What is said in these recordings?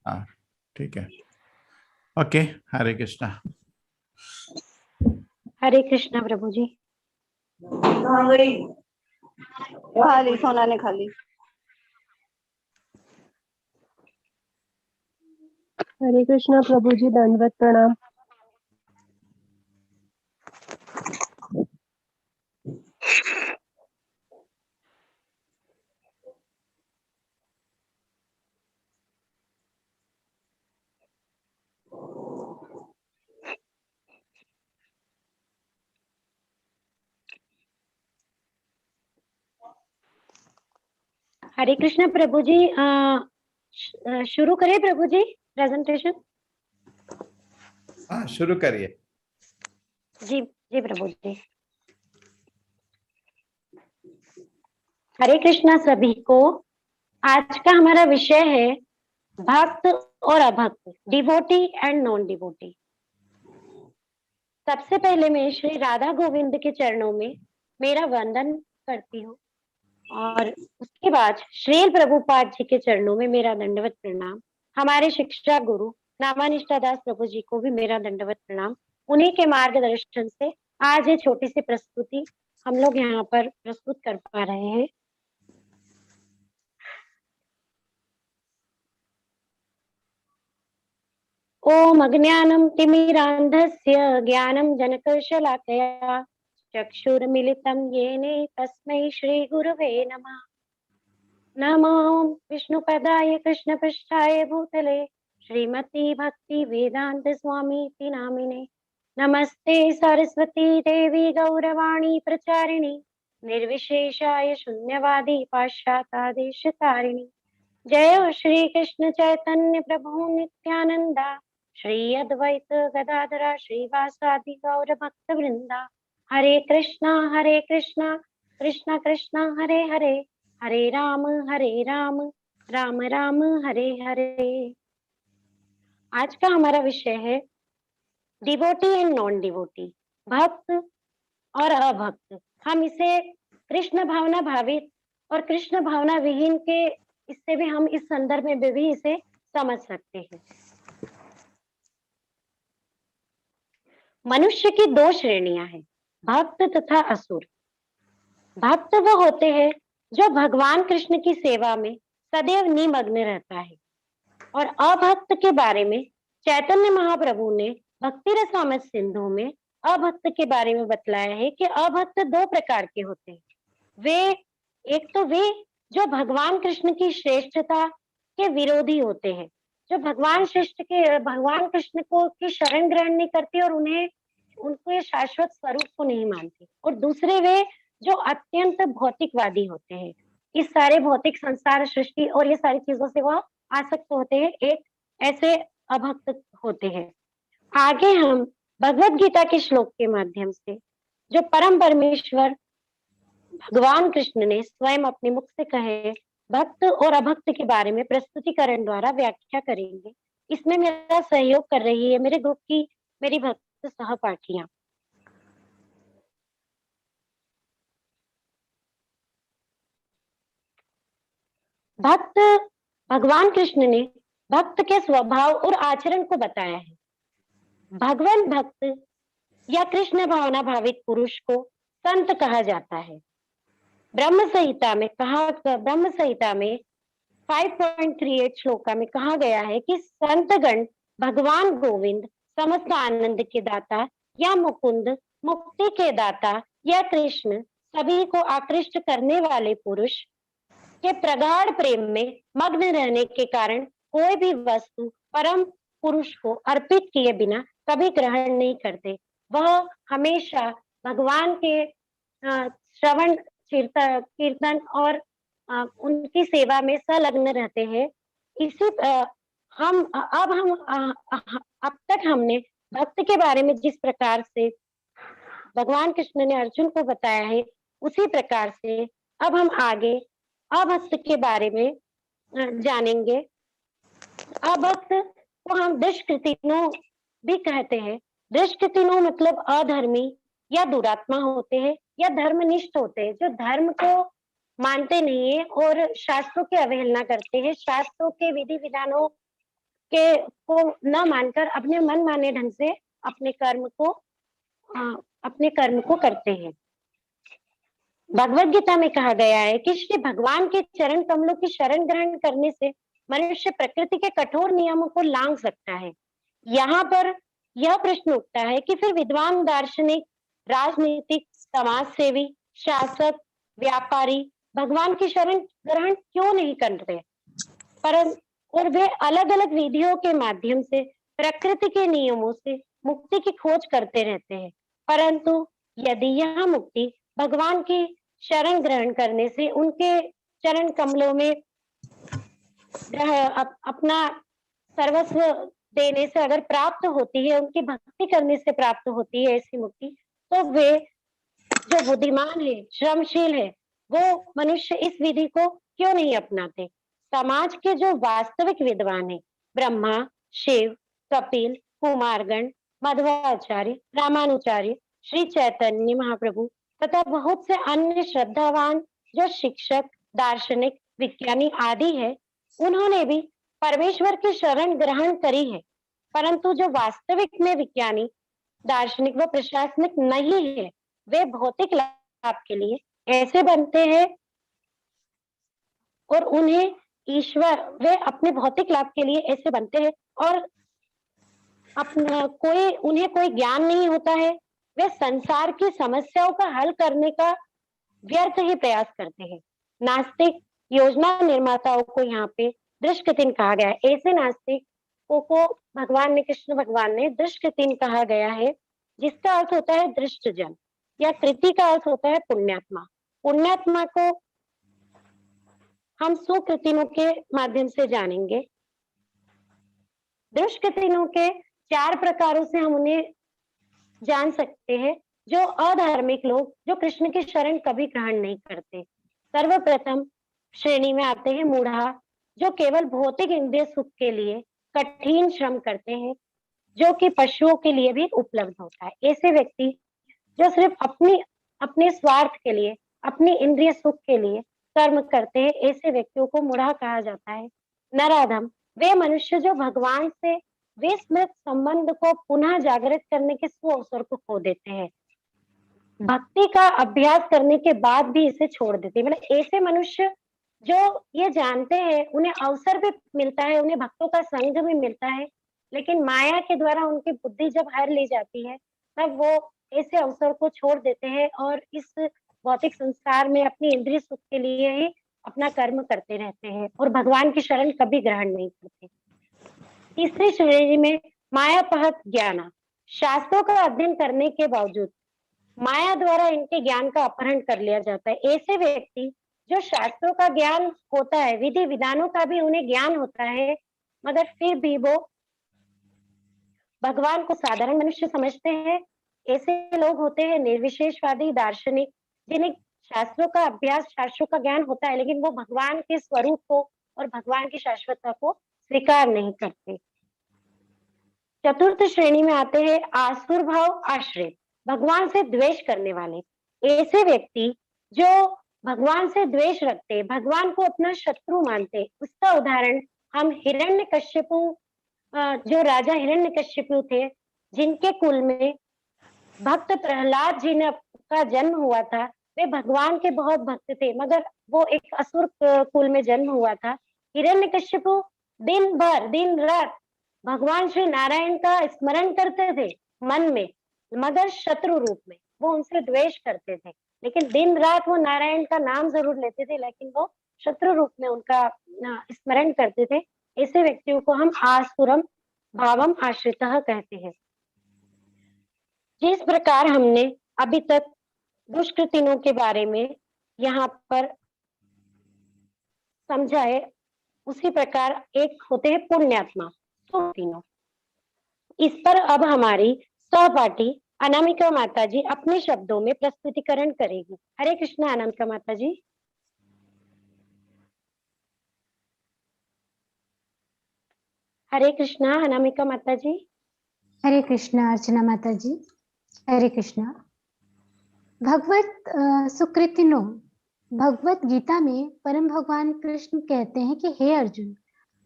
हाँ, ठीक है। ओके, हरे कृष्णा। हरे कृष्णा प्रभु जी। खाली सोना ने खाली। हरे कृष्णा प्रभु जी, दंडवत प्रणाम। हरे कृष्णा प्रभु जी, शुरू करें प्रभु जी प्रेजेंटेशन? हाँ, शुरू करिए। जी जी प्रभु जी। हरे कृष्णा सभी को। आज का हमारा विषय है भक्त और अभक्त, डिवोटी एंड नॉन डिवोटी। सबसे पहले मैं श्री राधा गोविंद के चरणों में मेरा वंदन करती हूँ और उसके बाद श्रील प्रभुपाद जी के चरणों में मेरा दंडवत प्रणाम। हमारे शिक्षा गुरु नामानिष्ठा दास प्रभु जी को भी मेरा दंडवत प्रणाम। उन्हीं के मार्गदर्शन से आज ये छोटी सी प्रस्तुति हम लोग यहाँ पर प्रस्तुत कर पा रहे हैं। ओम अज्ञानं तिमिरान्धस्य ज्ञानं जनकशलाकया चक्षुर्मिलितं येन तस्मै श्रीगुरवे नमः। नमो विष्णुपदाय कृष्णपृष्ठाय भूतले श्रीमती भक्ति वेदांत स्वामी नामिने। नमस्ते सरस्वती देवी गौरवाणी प्रचारिणी निर्विशेषाय शून्यवादी पाश्चात्यादेशतारिणी। जय श्री कृष्ण चैतन्य प्रभु नित्यानंदा श्री अद्वैत गदाधरा श्रीवासादि गौर भक्त वृंदा। हरे कृष्णा कृष्णा कृष्णा हरे हरे, हरे राम राम राम हरे हरे। आज का हमारा विषय है डिवोटी एंड नॉन डिवोटी, भक्त और अभक्त। हम इसे कृष्ण भावना भावित और कृष्ण भावना विहीन के इससे भी हम इस संदर्भ में भी इसे समझ सकते हैं। मनुष्य की दो श्रेणियां हैं, भक्त तथा असुर। भक्त वो होते हैं जो भगवान कृष्ण की सेवा में सदैव निमग्न रहता है, और अभक्त के बारे में चैतन्य महाप्रभु ने भक्ति रसामृत सिंधु में अभक्त के बारे में बतलाया है कि अभक्त दो प्रकार के होते हैं। एक तो वे जो भगवान कृष्ण की श्रेष्ठता के विरोधी होते हैं, जो भगवान कृष्ण को की शरण ग्रहण नहीं करते और उनके शाश्वत स्वरूप को नहीं मानते। और दूसरे वे जो अत्यंत भौतिकवादी होते हैं, इस सारे भौतिक संसार सृष्टि और ये सारी चीजों से वह आसक्त होते हैं, एक ऐसे अभक्त होते हैं। आगे हम भगवत गीता के श्लोक के माध्यम से जो परम परमेश्वर भगवान कृष्ण ने स्वयं अपने मुख से कहे भक्त और अभक्त के बारे में प्रस्तुतिकरण द्वारा व्याख्या करेंगे। इसमें मेरा सहयोग कर रही है मेरे ग्रुप की मेरी भक्त सहपाठियां। भक्त, भगवान कृष्ण ने भक्त के स्वभाव और आचरण को बताया है। भगवान भक्त या कृष्ण भावना भावित पुरुष को संत कहा जाता है। ब्रह्म संहिता में 5.38 श्लोका में कहा गया है कि संतगण भगवान गोविंद समस्त आनंद के दाता या मुकुंद मुक्ति के दाता या कृष्ण सभी को आकृष्ट करने वाले पुरुष के प्रगाढ़ प्रेम में मग्न रहने के कारण कोई भी वस्तु परम पुरुष को अर्पित किए बिना कभी ग्रहण नहीं करते। वह हमेशा भगवान के श्रवण कीर्तन और उनकी सेवा में संलग्न रहते हैं। अब तक हमने भक्त के बारे में जिस प्रकार से भगवान कृष्ण ने अर्जुन को बताया है, उसी प्रकार से अब हम आगे अभक्त के बारे में जानेंगे। अभक्त को हम दुष्कृतिनो भी कहते हैं। दुष्कृतिनो मतलब अधर्मी या दुरात्मा होते हैं या धर्मनिष्ठ होते हैं, जो धर्म को मानते नहीं है और शास्त्रों की अवहेलना करते हैं, शास्त्रों के विधि विधानों के को न मानकर अपने मन माने ढंग से अपने कर्म को करते हैं। भगवत गीता में कहा गया है कि श्री भगवान के चरण कमलों की शरण ग्रहण करने से मनुष्य प्रकृति के कठोर नियमों को लांघ सकता है। यहाँ पर यह प्रश्न उठता है कि फिर विद्वान, दार्शनिक, राजनीतिक, समाज सेवी, शासक, व्यापारी भगवान की शरण ग्रहण क्यों नहीं करते, और वे अलग अलग विधियों के माध्यम से प्रकृति के नियमों से मुक्ति की खोज करते रहते हैं। परंतु यदि यह मुक्ति भगवान की शरण ग्रहण करने से, उनके चरण कमलों में अपना सर्वस्व देने से अगर प्राप्त होती है, उनकी भक्ति करने से प्राप्त होती है ऐसी मुक्ति, तो वे जो बुद्धिमान है, श्रमशील है, वो मनुष्य इस विधि को क्यों नहीं अपनाते। समाज के जो वास्तविक विद्वान है, ब्रह्मा, शिव, कपिल, कुमारगण, मध्वाचार्य, रामानुचार्य, श्री चैतन्य महाप्रभु तथा बहुत से अन्य श्रद्धावान जो शिक्षक, दार्शनिक, विज्ञानी आदि है, उन्होंने भी परमेश्वर की शरण ग्रहण करी है। परंतु जो वास्तविक में विज्ञानी, दार्शनिक व प्रशासनिक नहीं है, वे भौतिक लाभ के लिए ऐसे बनते हैं और उन्हें वे अपने भौतिक लाभ के लिए ऐसे बनते हैं और उन्हें कोई ज्ञान नहीं होता है। वे संसार की समस्याओं का हल करने का व्यर्थ ही प्रयास करते हैं। नास्तिक योजना निर्माताओं को यहाँ पे दुष्कृतिन कहा गया है। ऐसे नास्तिकों को कृष्ण भगवान ने दुष्कृतिन कहा गया है, जिसका अर्थ होता है दृष्टजन, या कृति का अर्थ होता है पुण्यात्मा। पुण्यात्मा को हम सुकृतिनों के माध्यम से जानेंगे। दुष्कृतिनों के 4 प्रकारों से हम उन्हें जान सकते हैं। जो अधार्मिक लोग, जो कृष्ण की शरण कभी ग्रहण नहीं करते। सर्वप्रथम श्रेणी में आते हैं मूढ़ा, जो केवल भौतिक इंद्रिय सुख के लिए कठिन श्रम करते हैं, जो कि पशुओं के लिए भी उपलब्ध होता है। ऐसे व्यक्ति जो सिर्फ अपने स्वार्थ के लिए, अपनी इंद्रिय सुख के लिए कर्म करते हैं, ऐसे व्यक्तियों को मूढ़ा कहा जाता है। नराधम, वे मनुष्य जो भगवान से विस्मृत संबंध को पुनः जागृत करने के सुअवसर को खो देते हैं, भक्ति का अभ्यास करने के बाद भी इसे छोड़ देते हैं। मतलब ऐसे मनुष्य जो ये जानते हैं, उन्हें अवसर भी मिलता है, उन्हें भक्तों का संग भी मिलता है, लेकिन माया के द्वारा उनकी बुद्धि जब हर ली जाती है, तब वो ऐसे अवसर को छोड़ देते हैं और इस भौतिक संसार में अपनी इंद्रिय सुख के लिए ही अपना कर्म करते रहते हैं और भगवान की शरण कभी ग्रहण नहीं करते। तीसरी श्रेणी में मायापहत ज्ञाना, शास्त्रों का अध्ययन करने के बावजूद माया द्वारा इनके ज्ञान का अपहरण कर लिया जाता है। ऐसे व्यक्ति जो शास्त्रों का ज्ञान होता है, विधि विधानों का भी उन्हें ज्ञान होता है, मगर फिर भी वो भगवान को साधारण मनुष्य समझते हैं। ऐसे लोग होते हैं निर्विशेषवादी दार्शनिक, जिन्हें शास्त्रों का अभ्यास, शास्त्रों का ज्ञान होता है, लेकिन वो भगवान के स्वरूप को और भगवान की शाश्वतता को स्वीकार नहीं करते। चतुर्थ श्रेणी में आते हैं आसुर भाव आश्रित, भगवान से द्वेष करने वाले। ऐसे व्यक्ति जो भगवान से द्वेष रखते, भगवान को अपना शत्रु मानते, उसका उदाहरण हम हिरण्यकश्यपु, जो राजा हिरण्यकश्यपु थे, जिनके कुल में भक्त प्रहलाद जी ने का जन्म हुआ था, वे भगवान के बहुत भक्त थे, मगर वो एक असुर कुल में जन्म हुआ था। हिरण्यकश्यपु दिन भर, दिन रात भगवान श्री नारायण का स्मरण करते थे मन में, मगर शत्रु रूप में वो उनसे द्वेष करते थे। लेकिन दिन रात वो नारायण का नाम जरूर लेते थे, लेकिन वो शत्रु रूप में उनका स्मरण करते थे। ऐसे व्यक्तियों को हम आसुरम भावम आश्रितः कहते हैं। जिस प्रकार हमने अभी तक दुष्कृतिनों के बारे में यहाँ पर समझा है, उसी प्रकार एक होते हैं पुण्यात्मा, सुकृतिनों। इस पर अब हमारी सहपाठी अनामिका माता जी अपने शब्दों में प्रस्तुतिकरण करेगी। हरे कृष्णा अनामिका माता जी। हरे कृष्णा अनामिका माता जी। हरे कृष्णा अर्चना माता जी। हरे कृष्णा। भगवत सुकृतिनों भगवत गीता में परम भगवान कृष्ण कहते हैं कि हे अर्जुन,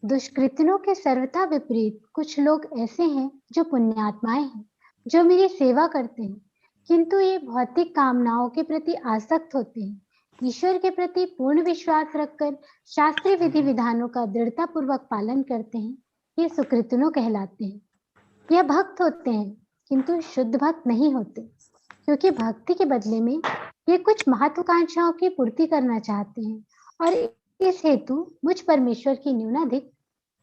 दुष्कृतियों के सर्वथा विपरीत कुछ लोग ऐसे हैं जो पुण्यात्माएं हैं, जो मेरी सेवा करते हैं, किंतु ये भौतिक कामनाओं के प्रति आसक्त होते हैं। ईश्वर के प्रति पूर्ण विश्वास रखकर शास्त्रीय विधि विधानों का दृढ़ता पूर्वक पालन करते हैं, ये सुकृतियों कहलाते हैं। यह भक्त होते हैं किंतु शुद्ध भक्त नहीं होते, क्योंकि भक्ति के बदले में ये कुछ महत्वाकांक्षाओं की पूर्ति करना चाहते हैं और इस हेतु मुझ परमेश्वर की न्यूनाधिक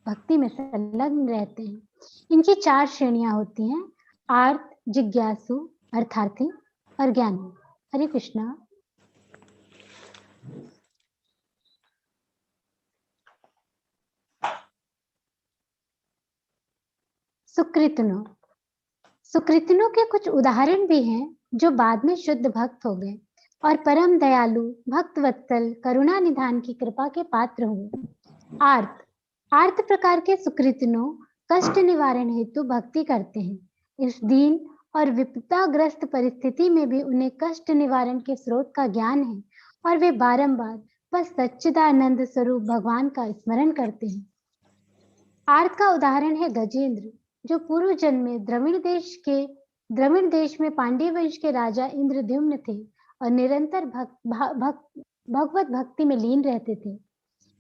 भक्ति में संलग्न रहते हैं। इनकी 4 श्रेणियां होती हैं: आर्त, जिज्ञासु, अर्थार्थी और ज्ञानी। हरे कृष्णा। सुकृतियों सुकृतियों के कुछ उदाहरण भी हैं जो बाद में शुद्ध भक्त हो गए और परम दयालु, भक्त वत्सल, करुणा निधान की कृपा के पात्र हुए। आर्त प्रकार के सुकृतियों कष्ट निवारण हेतु भक्ति करते हैं। इस दीन और विपदाग्रस्त परिस्थिति में भी उन्हें कष्ट निवारण के स्रोत का ज्ञान है और वे बारंबार बस सच्चिदानंद स्वरूप भगवान का स्मरण करते हैं। आर्त का उदाहरण है गजेंद्र, जो पूर्व जन्म में द्रविड़ देश में पांड्य वंश के राजा इंद्रद्युम्न थे और निरंतर भगवत भक्ति में लीन रहते थे।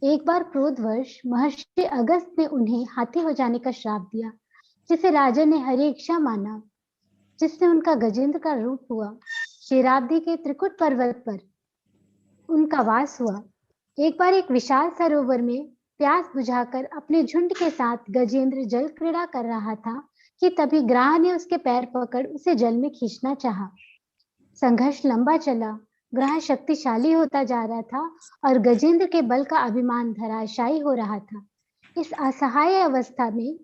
एक बार क्रोधवश महर्षि अगस्त ने उन्हें हाथी हो जाने का श्राप दिया, जिसे राजा ने हरि इच्छा माना, जिससे उनका गजेंद्र का रूप हुआ। शेराब्दी के त्रिकुट पर्वत पर उनका वास हुआ। एक बार एक विशाल सरोवर में प्यास बुझाकर अपने झुंड के साथ गजेंद्र जल क्रीड़ा कर रहा था कि तभी ग्राह ने उसके पैर पकड़ उसे जल में खींचना चाहा। संघर्ष लंबा चला, ग्रह शक्तिशाली होता जा रहा था और गजेंद्र के बल का अभिमान धराशायी हो रहा था। इस असहाय अवस्था में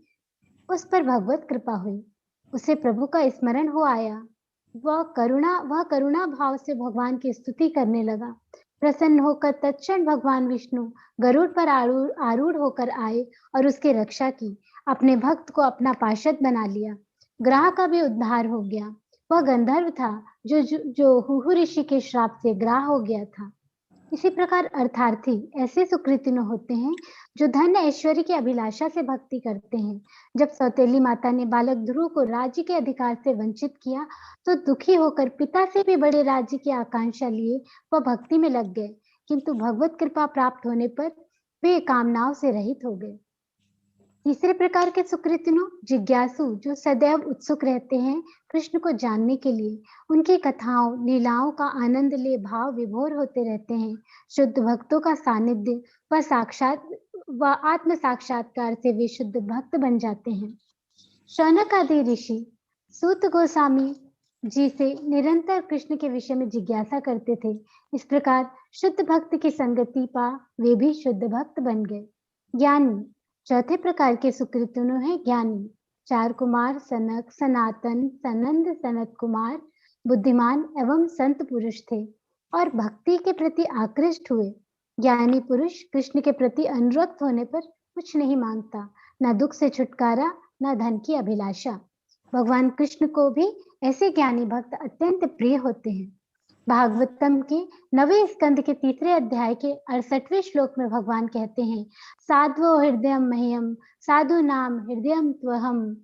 उस पर भगवत कृपा हुई, उसे प्रभु का स्मरण हो आया। वह करुणा भाव से भगवान की स्तुति करने लगा। प्रसन्न होकर तत्क्षण भगवान विष्णु गरुड़ पर आरूढ़ होकर आए और उसकी रक्षा की। अपने भक्त को अपना पार्षद बना लिया। ग्रह का भी उद्धार हो गया। वह गंधर्व था जो हुहु ऋषि के श्राप से ग्राह हो गया था। इसी प्रकार अर्थार्थी ऐसे सुकृतियों होते हैं जो धन ऐश्वर्य की अभिलाषा से भक्ति करते हैं। जब सौतेली माता ने बालक ध्रुव को राज्य के अधिकार से वंचित किया तो दुखी होकर पिता से भी बड़े राज्य की आकांक्षा लिए वह भक्ति में लग गए, किंतु भगवत कृपा प्राप्त होने पर वे कामनाओं से रहित हो गए। तीसरे प्रकार के सुकृतियों जिज्ञासु, जो सदैव उत्सुक रहते हैं कृष्ण को जानने के लिए, उनकी कथाओं लीलाओं का आनंद ले भाव विभोर होते रहते हैं। शुद्ध भक्तों का सानिध्य व आत्म साक्षात्कार से वे शुद्ध भक्त बन जाते हैं। शौनक आदि ऋषि सूत गोस्वामी जी से निरंतर कृष्ण के विषय में जिज्ञासा करते थे। इस प्रकार शुद्ध भक्त की संगति पा वे भी शुद्ध भक्त बन गए। ज्ञानी चौथे प्रकार के सुकृतियों है ज्ञानी। 4 कुमार सनक, सनातन, सनंद, सनत कुमार बुद्धिमान एवं संत पुरुष थे और भक्ति के प्रति आकृष्ट हुए। ज्ञानी पुरुष कृष्ण के प्रति अनुरक्त होने पर कुछ नहीं मांगता, न दुख से छुटकारा, न धन की अभिलाषा। भगवान कृष्ण को भी ऐसे ज्ञानी भक्त अत्यंत प्रिय होते हैं। भागवतम के 9वें स्कंद के 3रे अध्याय के 68वें श्लोक में भगवान कहते हैं, साध्वो हृदयम मह्यम साधु नाम हृदयम त्वहम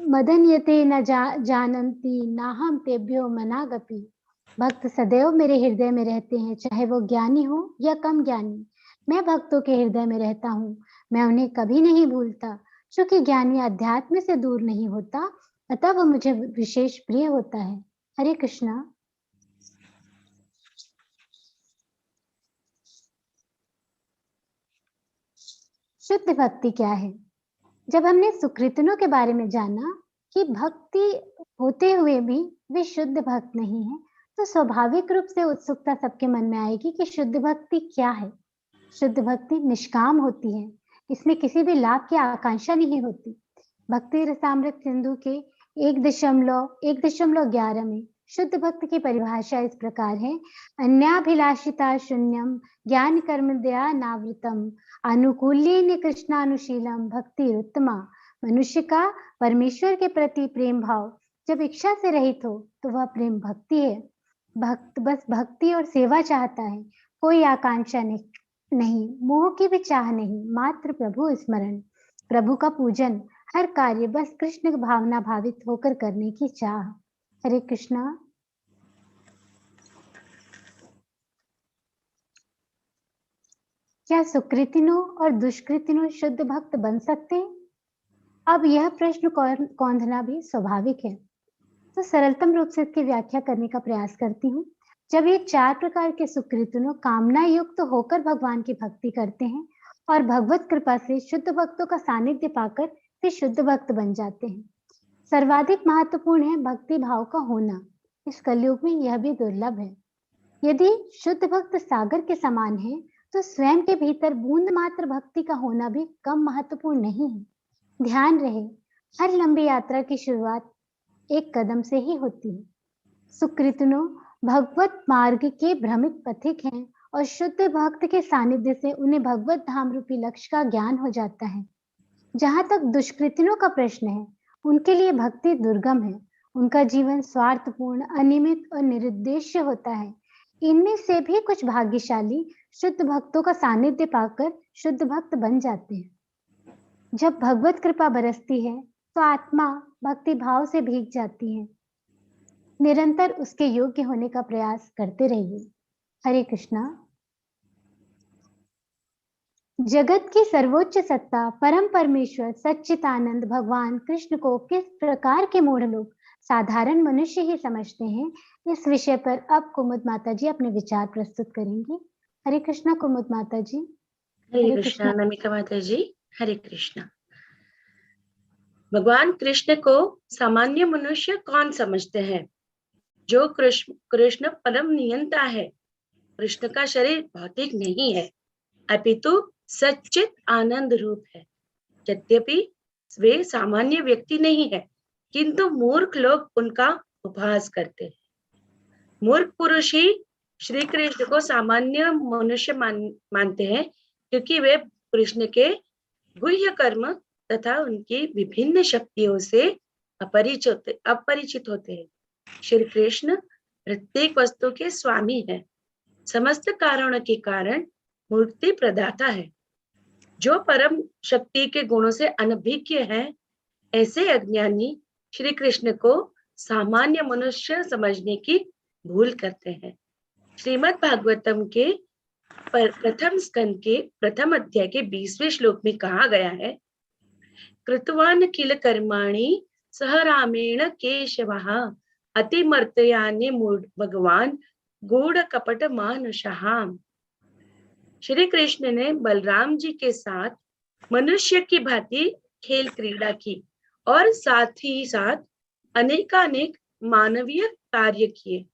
मदन्यते न जानन्ति नाहम तेभ्यो मनागपि। भक्त सदैव मेरे हृदय में रहते हैं, चाहे वो ज्ञानी हो या कम ज्ञानी। मैं भक्तों के हृदय में रहता हूँ, मैं उन्हें कभी नहीं भूलता। क्योंकि ज्ञानी अध्यात्म से दूर नहीं होता, अतः वह मुझे विशेष प्रिय होता है। हरे कृष्णा। शुद्ध भक्ति क्या है? जब हमने सुकृतियों के बारे में जाना कि भक्ति होते हुए भी वे शुद्ध भक्त नहीं है, तो स्वाभाविक रूप से उत्सुकता सबके मन में आएगी कि शुद्ध भक्ति क्या है। शुद्ध भक्ति निष्काम होती है, इसमें किसी भी लाभ की आकांक्षा नहीं होती। भक्ति रसामृत सिंधु के 1.11 में शुद्ध भक्त की परिभाषा इस प्रकार है, अन्याभिलाषिता शून्यम ज्ञान कर्म दया नावृतम अनुकूल्येन कृष्णानुशीलम भक्ति उत्तमा। मनुष्य का परमेश्वर के प्रति प्रेम भाव जब इच्छा से रहित हो तो वह प्रेम भक्ति है। भक्त बस भक्ति और सेवा चाहता है, कोई आकांक्षा नहीं, मोह की भी चाह नहीं, मात्र प्रभु स्मरण, प्रभु का पूजन, हर कार्य बस कृष्ण भावना भावित होकर करने की चाह। हरे कृष्णा। क्या सुकृतिनों और दुष्कृतिनों शुद्ध भक्त बन सकते हैं? अब यह प्रश्न कौंधना भी स्वाभाविक है, तो सरलतम रूप से इसकी व्याख्या करने का प्रयास करती हूँ। जब ये 4 प्रकार के सुकृतिनों कामना युक्त होकर भगवान की भक्ति करते हैं और भगवत कृपा से शुद्ध भक्तों का सानिध्य पाकर वे शुद्ध भक्त बन जाते हैं। सर्वाधिक महत्वपूर्ण है भक्ति भाव का होना। इस कलयुग में यह भी दुर्लभ है। यदि शुद्ध भक्त सागर के समान है, तो स्वयं के भीतर बूंद मात्र भक्ति का होना भी कम महत्वपूर्ण नहीं है। ध्यान रहे, हर लंबी यात्रा की शुरुआत एक कदम से ही होती है। सुकृतिनों भगवत मार्ग के भ्रमित पथिक हैं और शुद्ध भक्त के सानिध्य से उन्हें भगवत धाम रूपी लक्ष्य का ज्ञान हो जाता है। जहां तक दुष्कृतिनों का प्रश्न है, उनके लिए भक्ति दुर्गम है। उनका जीवन स्वार्थपूर्ण, अनियमित और निरुद्देश्य होता है। इनमें से भी कुछ भाग्यशाली शुद्ध भक्तों का सानिध्य पाकर शुद्ध भक्त बन जाते हैं। जब भगवत कृपा बरसती है, तो आत्मा भक्ति भाव से भीग जाती है। निरंतर उसके योग्य होने का प्रयास करते रहिए। हरे कृष्णा। जगत की सर्वोच्च सत्ता परम परमेश्वर सच्चिदानंद भगवान कृष्ण को किस प्रकार के मूढ़ लोग साधारण मनुष्य ही समझते हैं, इस विषय पर अब कुमुद माता जी अपने विचार प्रस्तुत करेंगी। हरे कृष्णा कुमुद माता जी। हरे कृष्णा नमिका माता जी। हरे कृष्णा। भगवान कृष्ण को सामान्य मनुष्य कौन समझते हैं? जो कृष्ण परम नियंता है। कृष्ण का शरीर भौतिक नहीं है, अपितु सच्चित आनंद रूप है। यद्यपि वे सामान्य व्यक्ति नहीं है, किंतु मूर्ख लोग उनका उपहास करते हैं। मूर्ख पुरुष ही श्री कृष्ण को सामान्य मनुष्य मानते हैं, क्योंकि वे कृष्ण के गुह्य कर्म तथा उनकी विभिन्न शक्तियों से अपरिचित होते हैं। श्री कृष्ण प्रत्येक वस्तु के स्वामी है, समस्त कारणों के कारण मुक्ति प्रदाता है। जो परम शक्ति के गुणों से अनभिज्ञ है, ऐसे अज्ञानी श्री कृष्ण को सामान्य मनुष्य समझने की भूल करते हैं। श्रीमद् भागवतम के प्रथम स्कंद के प्रथम अध्याय के 20वें श्लोक में कहा गया है, कृतवान किल कर्माणि सह रामेण केशवः अतिमर्त्यानि भगवान गूढ़ कपट मानुषः। श्री कृष्ण ने बलराम जी के साथ मनुष्य की भांति खेल क्रीड़ा की और साथ ही साथ अनेकानेक मानवीय कार्य किए।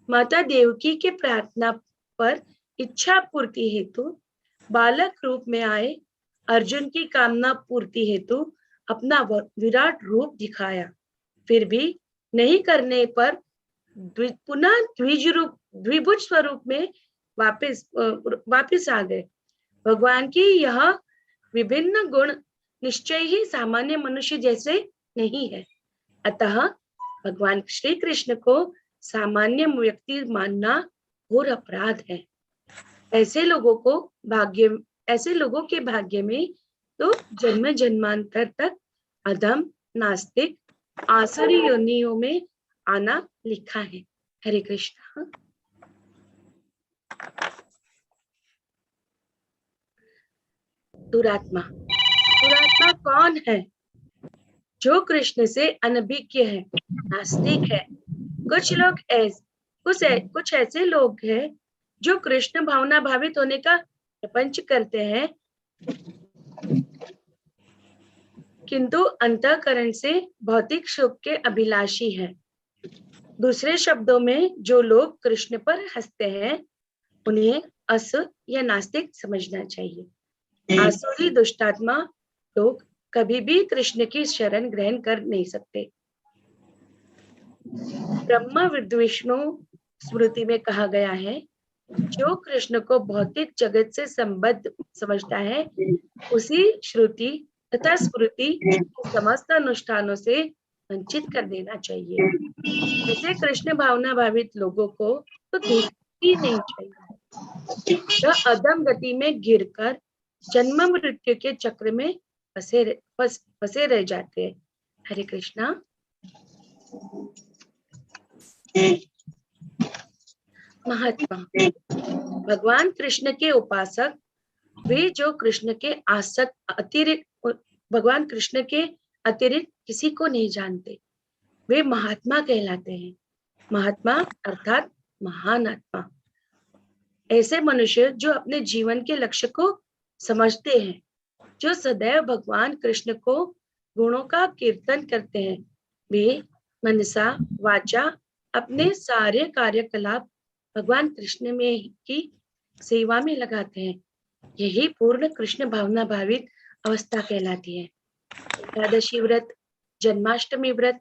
माता देवकी के प्रार्थना पर इच्छा पूर्ति हेतु बालक रूप में आए, अर्जुन की कामना पूर्ति हेतु अपना विराट रूप दिखाया। फिर भी नहीं करने पर पुनः द्विभुज स्वरूप में वापिस आ गए। भगवान की यह विभिन्न गुण निश्चय ही सामान्य मनुष्य जैसे नहीं है। अतः भगवान श्री कृष्ण को सामान्य व्यक्ति मानना घोर अपराध है। ऐसे लोगों के भाग्य में तो जन्म जन्मांतर तक अधम, नास्तिक, आसुरी योनियों में आना लिखा है। हरे कृष्ण। दुरात्मा कौन है? जो कृष्ण से अनभिज्ञ है, नास्तिक है। कुछ ऐसे लोग हैं जो कृष्ण भावना भावित होने का प्रपंच करते हैं, किंतु अंतःकरण से भौतिक सुख के अभिलाषी है। दूसरे शब्दों में, जो लोग कृष्ण पर हंसते हैं, उन्हें असुर या नास्तिक समझना चाहिए। आसुरी दुष्टात्मा लोग कभी भी कृष्ण की शरण ग्रहण कर नहीं सकते। ब्रह्म विद्विष्णु स्मृति में कहा गया है, जो कृष्ण को भौतिक जगत से संबद्ध समझता है, उसी श्रुति तथा स्मृति समस्त अनुष्ठानों से वंचित कर देना चाहिए। ऐसे कृष्ण भावना भावित लोगों को तो देखना ही नहीं चाहिए। वह अधम गति में गिरकर जन्म मृत्यु के चक्र में फंसे रह जाते हैं। हरे कृष्णा। महात्मा भगवान कृष्ण के उपासक वे जो कृष्ण के भगवान कृष्ण के अतिरिक्त किसी को नहीं जानते, वे महात्मा कहलाते हैं। महात्मा अर्थात महान आत्मा, ऐसे मनुष्य जो अपने जीवन के लक्ष्य को समझते हैं, जो सदैव भगवान कृष्ण को गुणों का कीर्तन करते हैं, वे मनसा वाचा अपने सारे कार्यकलाप भगवान कृष्ण में की सेवा में लगाते हैं। यही पूर्ण कृष्ण भावना भावित अवस्था कहलाती है। एकादशी व्रत, जन्माष्टमी व्रत,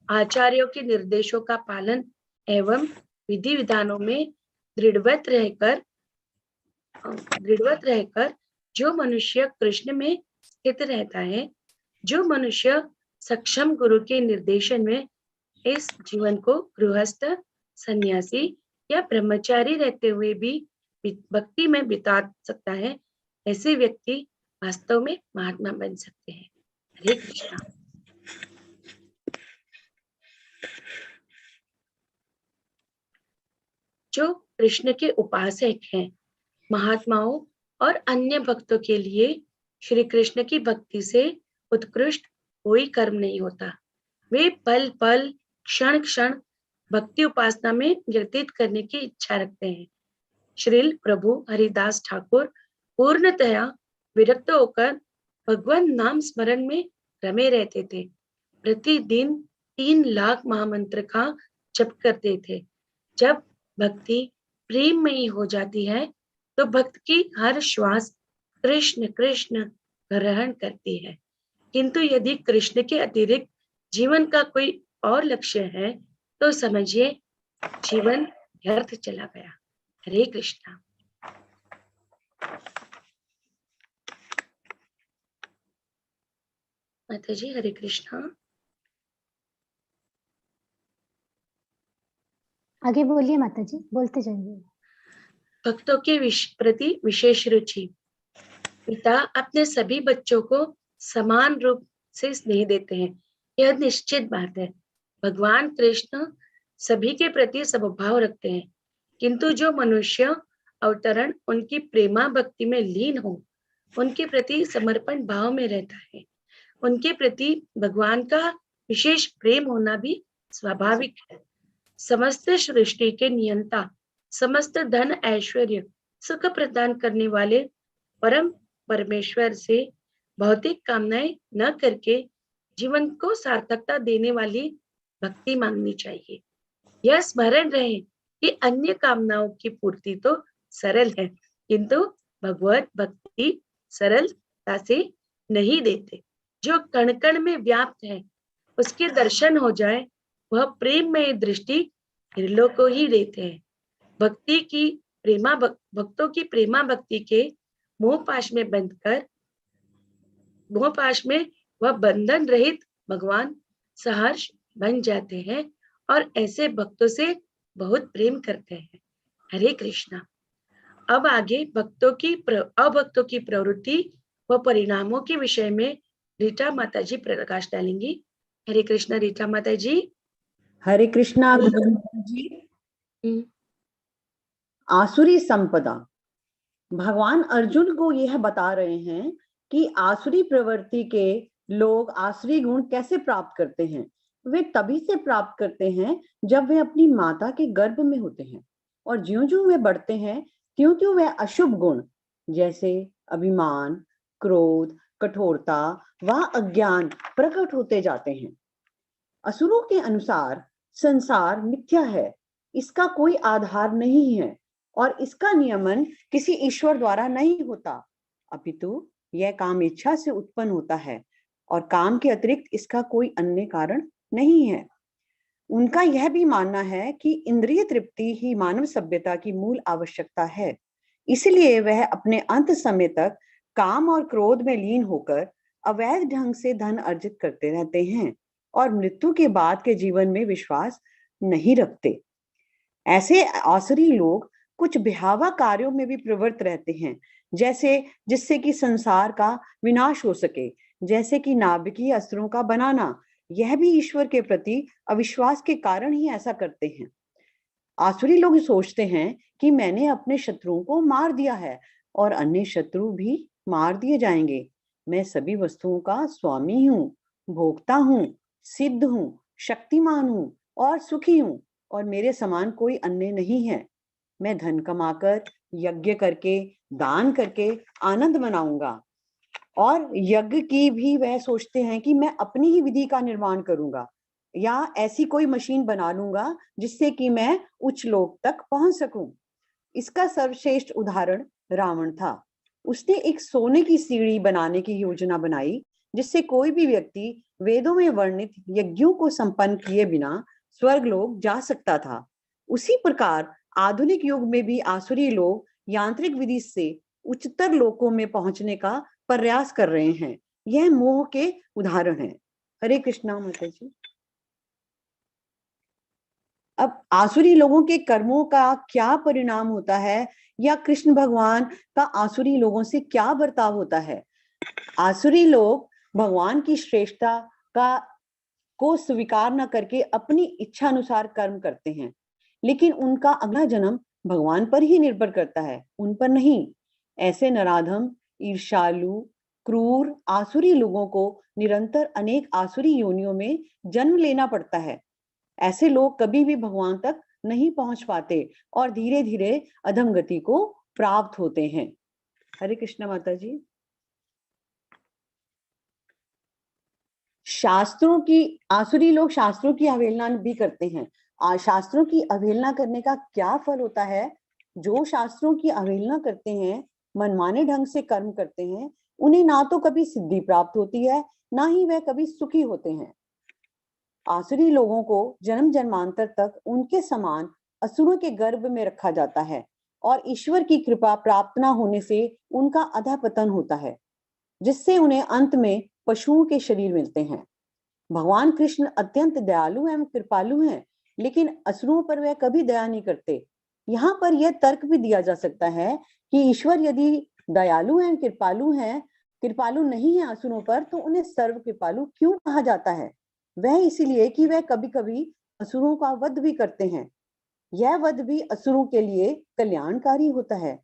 आचार्यों के निर्देशों का पालन एवं विधि विधानों में दृढ़वत रहकर जो मनुष्य कृष्ण में स्थित रहता है, जो मनुष्य सक्षम गुरु के निर्देशन में इस जीवन को गृहस्थ, सन्यासी या ब्रह्मचारी रहते हुए भी भक्ति में बिता सकता है, ऐसे व्यक्ति वास्तव में महात्मा बन सकते हैं। हरे कृष्णा। जो कृष्ण के उपासक हैं, महात्माओं और अन्य भक्तों के लिए श्री कृष्ण की भक्ति से उत्कृष्ट कोई कर्म नहीं होता। वे पल पल, क्षण क्षण भक्ति उपासना में व्यतीत करने की इच्छा रखते हैं। श्रील प्रभु हरिदास ठाकुर पूर्णतया विरक्त होकर भगवान नाम स्मरण में रमे रहते थे। प्रतिदिन 3 लाख महामंत्र का जप करते थे। जब भक्ति प्रेममयी हो जाती है तो भक्त की हर श्वास कृष्ण कृष्ण ग्रहण करती है। किंतु यदि कृष्ण के अतिरिक्त जीवन का कोई और लक्ष्य है तो समझिए जीवन व्यर्थ चला गया। हरे कृष्णा। माता जी हरे कृष्णा। आगे बोलिए माता जी, बोलते जाइए। भक्तों के प्रति विशेष रुचि। पिता अपने सभी बच्चों को समान रूप से स्नेह देते हैं, यह निश्चित बात है। भगवान कृष्ण सभी के प्रति समभाव रखते हैं, किंतु जो मनुष्य अवतरण उनकी प्रेमा भक्ति में लीन हो, उनके प्रति समर्पण भाव में रहता है, उनके प्रति भगवान का विशेष प्रेम होना भी स्वाभाविक है। समस्त सृष्टि के नियंता, समस्त धन ऐश्वर्य सुख प्रदान करने वाले परम परमेश्वर से भौतिक कामनाएं न करके जीवन को सार्थकता देने वाली भक्ति मांगनी चाहिए। यह स्मरण रहे कि अन्य कामनाओं की पूर्ति तो सरल है, किंतु भगवत भक्ति सरलता से नहीं देते। जो कण कण में व्याप्त है, उसके दर्शन हो जाए, वह प्रेम में दृष्टि त्रिलोक को ही देते हैं। भक्तों की प्रेमा भक्ति के मोह पाश में वह बंधन रहित भगवान सहर्ष बन जाते हैं और ऐसे भक्तों से बहुत प्रेम करते हैं। हरे कृष्णा। अब आगे अभक्तों की प्रवृत्ति व परिणामों के विषय में रीटा माता जी प्रकाश डालेंगी। हरे कृष्णा रीटा माता जी। हरे कृष्णा गुरु जी। आसुरी संपदा। भगवान अर्जुन को यह बता रहे हैं कि आसुरी प्रवृत्ति के लोग आसुरी गुण कैसे प्राप्त करते हैं। वे तभी से प्राप्त करते हैं जब वे अपनी माता के गर्भ में होते हैं, और ज्यों-ज्यों वे बढ़ते हैं त्यों-त्यों वे अशुभ गुण जैसे अभिमान, क्रोध, कठोरता व अज्ञान प्रकट होते जाते हैं। असुरों के अनुसार संसार मिथ्या है, इसका कोई आधार नहीं है और इसका नियमन किसी ईश्वर द्वारा नहीं होता, अपितु यह काम इच्छा से उत्पन्न होता है और काम के अतिरिक्त इसका कोई अन्य कारण नहीं है। उनका यह भी मानना है कि इंद्रिय तृप्ति ही मानव सभ्यता की मूल आवश्यकता है, इसलिए वह अपने अंत समय तक काम और क्रोध में लीन होकर अवैध ढंग से धन अर्जित करते रहते हैं और मृत्यु के बाद के जीवन में विश्वास नहीं रखते। ऐसे आसुरी लोग कुछ बिहावा कार्यों में भी प्रवृत्त रहते हैं, जैसे जिससे कि संसार का विनाश हो सके, जैसे कि नाभिकीय अस्त्रों का बनाना। यह भी ईश्वर के प्रति अविश्वास के कारण ही ऐसा करते हैं। आसुरी लोग सोचते हैं कि मैंने अपने शत्रुओं को मार दिया है और अन्य शत्रु भी मार दिए जाएंगे। मैं सभी वस्तुओं का स्वामी हूँ, भोक्ता हूँ, सिद्ध हूँ, शक्तिमान हूँ और सुखी हूँ, और मेरे समान कोई अन्य नहीं है। मैं धन कमाकर, यज्ञ करके, दान करके आनंद मनाऊंगा। और यज्ञ की भी वह सोचते हैं कि मैं अपनी ही विधि का निर्माण करूंगा या ऐसी कोई मशीन बना लूंगा जिससे कि मैं उच्च लोक तक पहुंच सकूं। इसका सर्वश्रेष्ठ उदाहरण रावण था। उसने एक सोने की सीढ़ी बनाने की योजना बनाई जिससे कोई भी व्यक्ति वेदों में वर्णित यज्ञों को संपन्न किए बिना स्वर्गलोक जा सकता था। उसी प्रकार आधुनिक युग में भी आसुरी लोग यांत्रिक विधि से उच्चतर लोकों में पहुंचने का प्रयास कर रहे हैं। यह मोह के उदाहरण है। हरे कृष्णा माता जी। अब आसुरी लोगों के कर्मों का क्या परिणाम होता है, या कृष्ण भगवान का आसुरी लोगों से क्या बर्ताव होता है? आसुरी लोग भगवान की श्रेष्ठता का को स्वीकार न करके अपनी इच्छा अनुसार कर्म करते हैं, लेकिन उनका अगला जन्म भगवान पर ही निर्भर करता है, उन पर नहीं। ऐसे नराधम, ईर्ष्यालु, क्रूर आसुरी लोगों को निरंतर अनेक आसुरी योनियों में जन्म लेना पड़ता है। ऐसे लोग कभी भी भगवान तक नहीं पहुंच पाते और धीरे धीरे अधमगति को प्राप्त होते हैं। हरे कृष्ण माता जी। शास्त्रों की आसुरी लोग शास्त्रों की अवहेलना भी करते हैं। शास्त्रों की अवहेलना करने का क्या फल होता है? जो शास्त्रों की अवहेलना करते हैं, मनमाने ढंग से कर्म करते हैं, उन्हें ना तो कभी सिद्धि प्राप्त होती है, ना ही वह कभी सुखी होते हैं। आसुरी लोगों को जन्म जन्मांतर तक उनके समान असुरों के गर्भ में रखा जाता है और ईश्वर की कृपा प्राप्त न होने से उनका अधःपतन होता है, जिससे उन्हें अंत में पशुओं के शरीर मिलते हैं। भगवान कृष्ण अत्यंत दयालु एवं कृपालु हैं, लेकिन असुरों पर वह कभी दया नहीं करते। यहाँ पर यह तर्क भी दिया जा सकता है कि ईश्वर यदि दयालु एवं कृपालु नहीं है असुरों पर, तो उन्हें सर्व कृपालु क्यों कहा जाता है? वह इसीलिए कि वह कभी कभी असुरों का वध भी करते हैं। यह वध भी असुरों के लिए कल्याणकारी होता है,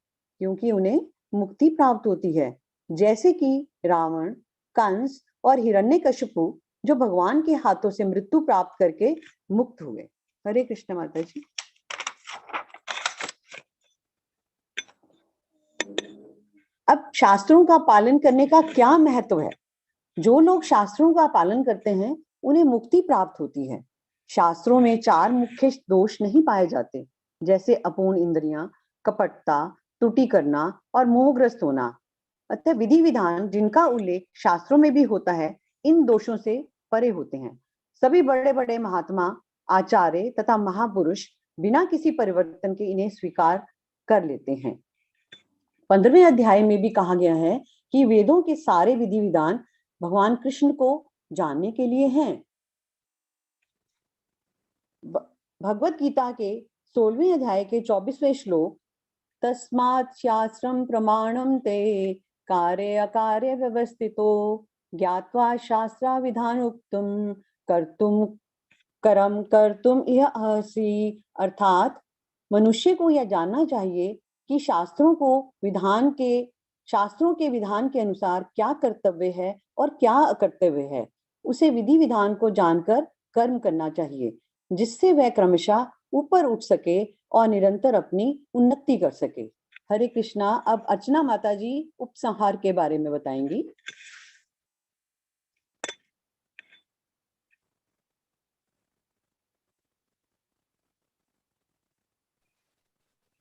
क्योंकि उन्हें मुक्ति प्राप्त होती है, जैसे कि रावण, कंस और हिरण्यकशिपु, जो भगवान के हाथों से मृत्यु प्राप्त करके मुक्त हुए। हरे कृष्ण माता जी। अब शास्त्रों का पालन करने का क्या महत्व है? जो लोग शास्त्रों का पालन करते हैं उन्हें मुक्ति प्राप्त होती है। शास्त्रों में 4 मुख्य दोष नहीं पाए जाते, जैसे अपूर्ण इंद्रियां, कपटता, त्रुटि करना और मोहग्रस्त होना। अतः विधि विधान जिनका उल्लेख शास्त्रों में भी होता है, इन दोषों से परे होते हैं। सभी बड़े बड़े महात्मा, आचार्य तथा महापुरुष बिना किसी परिवर्तन के इन्हें स्वीकार कर लेते हैं। 15वें अध्याय में भी कहा गया है कि वेदों के सारे विधि विधान भगवान कृष्ण को जानने के लिए हैं। भगवत गीता के 16वें अध्याय के 24वें श्लोक, तस्मात् शास्त्रम प्रमाणम ते कार्य अकार्य व्यवस्थितो ज्ञात्वा शास्त्रा विधानोक्तम कर्तुम करम कर्तुम इह अर्हसि। अर्थात मनुष्य को यह जानना चाहिए कि शास्त्रों के विधान के अनुसार क्या कर्तव्य है और क्या अकर्तव्य है। उसे विधि विधान को जानकर कर्म करना चाहिए, जिससे वह क्रमशः ऊपर उठ सके और निरंतर अपनी उन्नति कर सके। हरे कृष्णा। अब अर्चना माता जी उपसंहार के बारे में बताएंगी।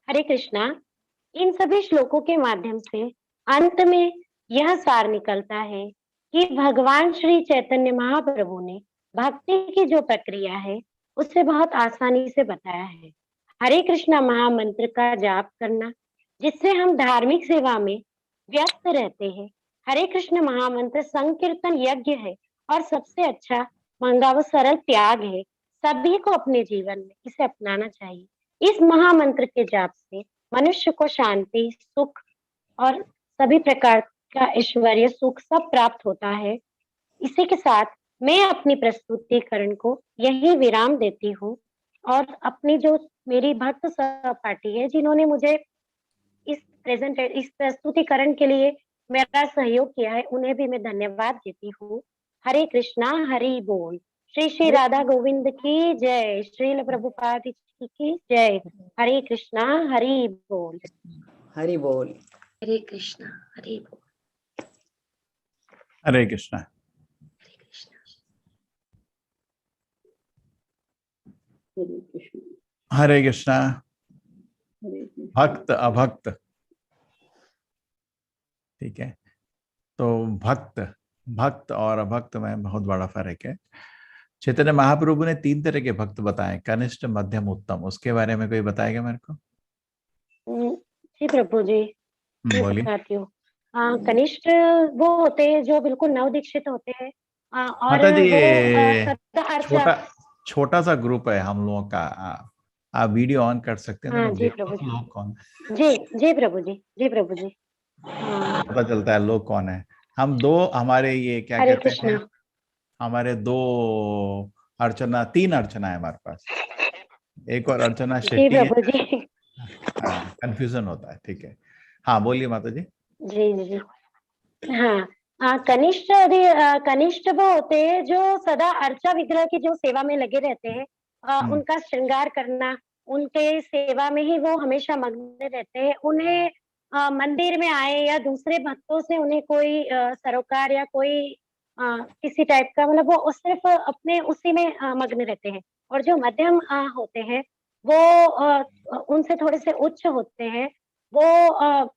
हरे कृष्णा। इन सभी श्लोकों के माध्यम से अंत में यह सार निकलता है कि भगवान श्री चैतन्य महाप्रभु ने भक्ति की जो प्रक्रिया है उसे बहुत आसानी से बताया है। हरे कृष्णा महामंत्र का जाप करना, जिससे हम धार्मिक सेवा में व्यस्त रहते हैं। हरे कृष्ण महामंत्र संकीर्तन यज्ञ है और सबसे अच्छा मंगा व सरल त्याग है। सभी को अपने जीवन में इसे अपनाना चाहिए। इस महामंत्र के जाप से मनुष्य को शांति, सुख और सभी प्रकार का ऐश्वर्य सुख सब प्राप्त होता है। इसी के साथ मैं अपनी प्रस्तुतिकरण को यही विराम देती हूँ और अपनी जो मेरी भक्त सहपाठी है जिन्होंने मुझे इस प्रस्तुतिकरण के लिए मेरा सहयोग किया है, उन्हें भी मैं धन्यवाद देती हूँ। हरे कृष्णा, हरि बोल। श्री श्री राधा गोविंद की जय, श्रील प्रभुपाद जी की जय। हरे कृष्णा, हरि बोल। हरि बोल। हरे कृष्णा, हरे बोल। हरे कृष्णा। हरे कृष्णा। हरे कृष्ण। हरे कृष्णा। हरे कृष्ण। भक्त अभक्त, ठीक है। तो भक्त और अभक्त में बहुत बड़ा फर्क है। चैतन्य महाप्रभु ने 3 तरह के भक्त बताए, कनिष्ठ, मध्यम, उत्तम। उसके बारे में कोई बताएगा मेरे को? जी प्रभु जी, मैं बोलिए। बताती हूँ। कनिष्ठ वो होते हैं जो बिल्कुल नव दीक्षित होते हैं और माता जी, वो ये सदा अर्चा। छोटा सा ग्रुप है हम लोगों का। आप वीडियो ऑन कर सकते हैं तो हाँ मैं जी देखता प्रभु हूँ लोग कौन है। जी, जी प्रभु जी, जी प्रभु जी। हाँ, पता चलता है लोग कौन है। हम दो, हमारे ये क्या हरे कहते कृष्णा। हैं, हमारे 2 अर्चना, 3 अर्चना है हमारे पास। एक और अर्चना जी शेट्टी है। प्रभु जी। हाँ, कंफ्यूजन होता है, ठीक है। हाँ बोलिए माता जी। जी जी जी। हाँ, कनिष्ठ कनिष्ठ वो होते हैं जो सदा अर्चा विग्रह की जो सेवा में लगे रहते हैं। उनका श्रृंगार करना, उनके सेवा में ही वो हमेशा मग्न रहते हैं। उन्हें मंदिर में आए या दूसरे भक्तों से उन्हें कोई सरोकार या कोई किसी टाइप का, मतलब वो सिर्फ अपने उसी में मग्न रहते हैं। और जो मध्यम होते हैं वो उनसे थोड़े से उच्च होते हैं। वो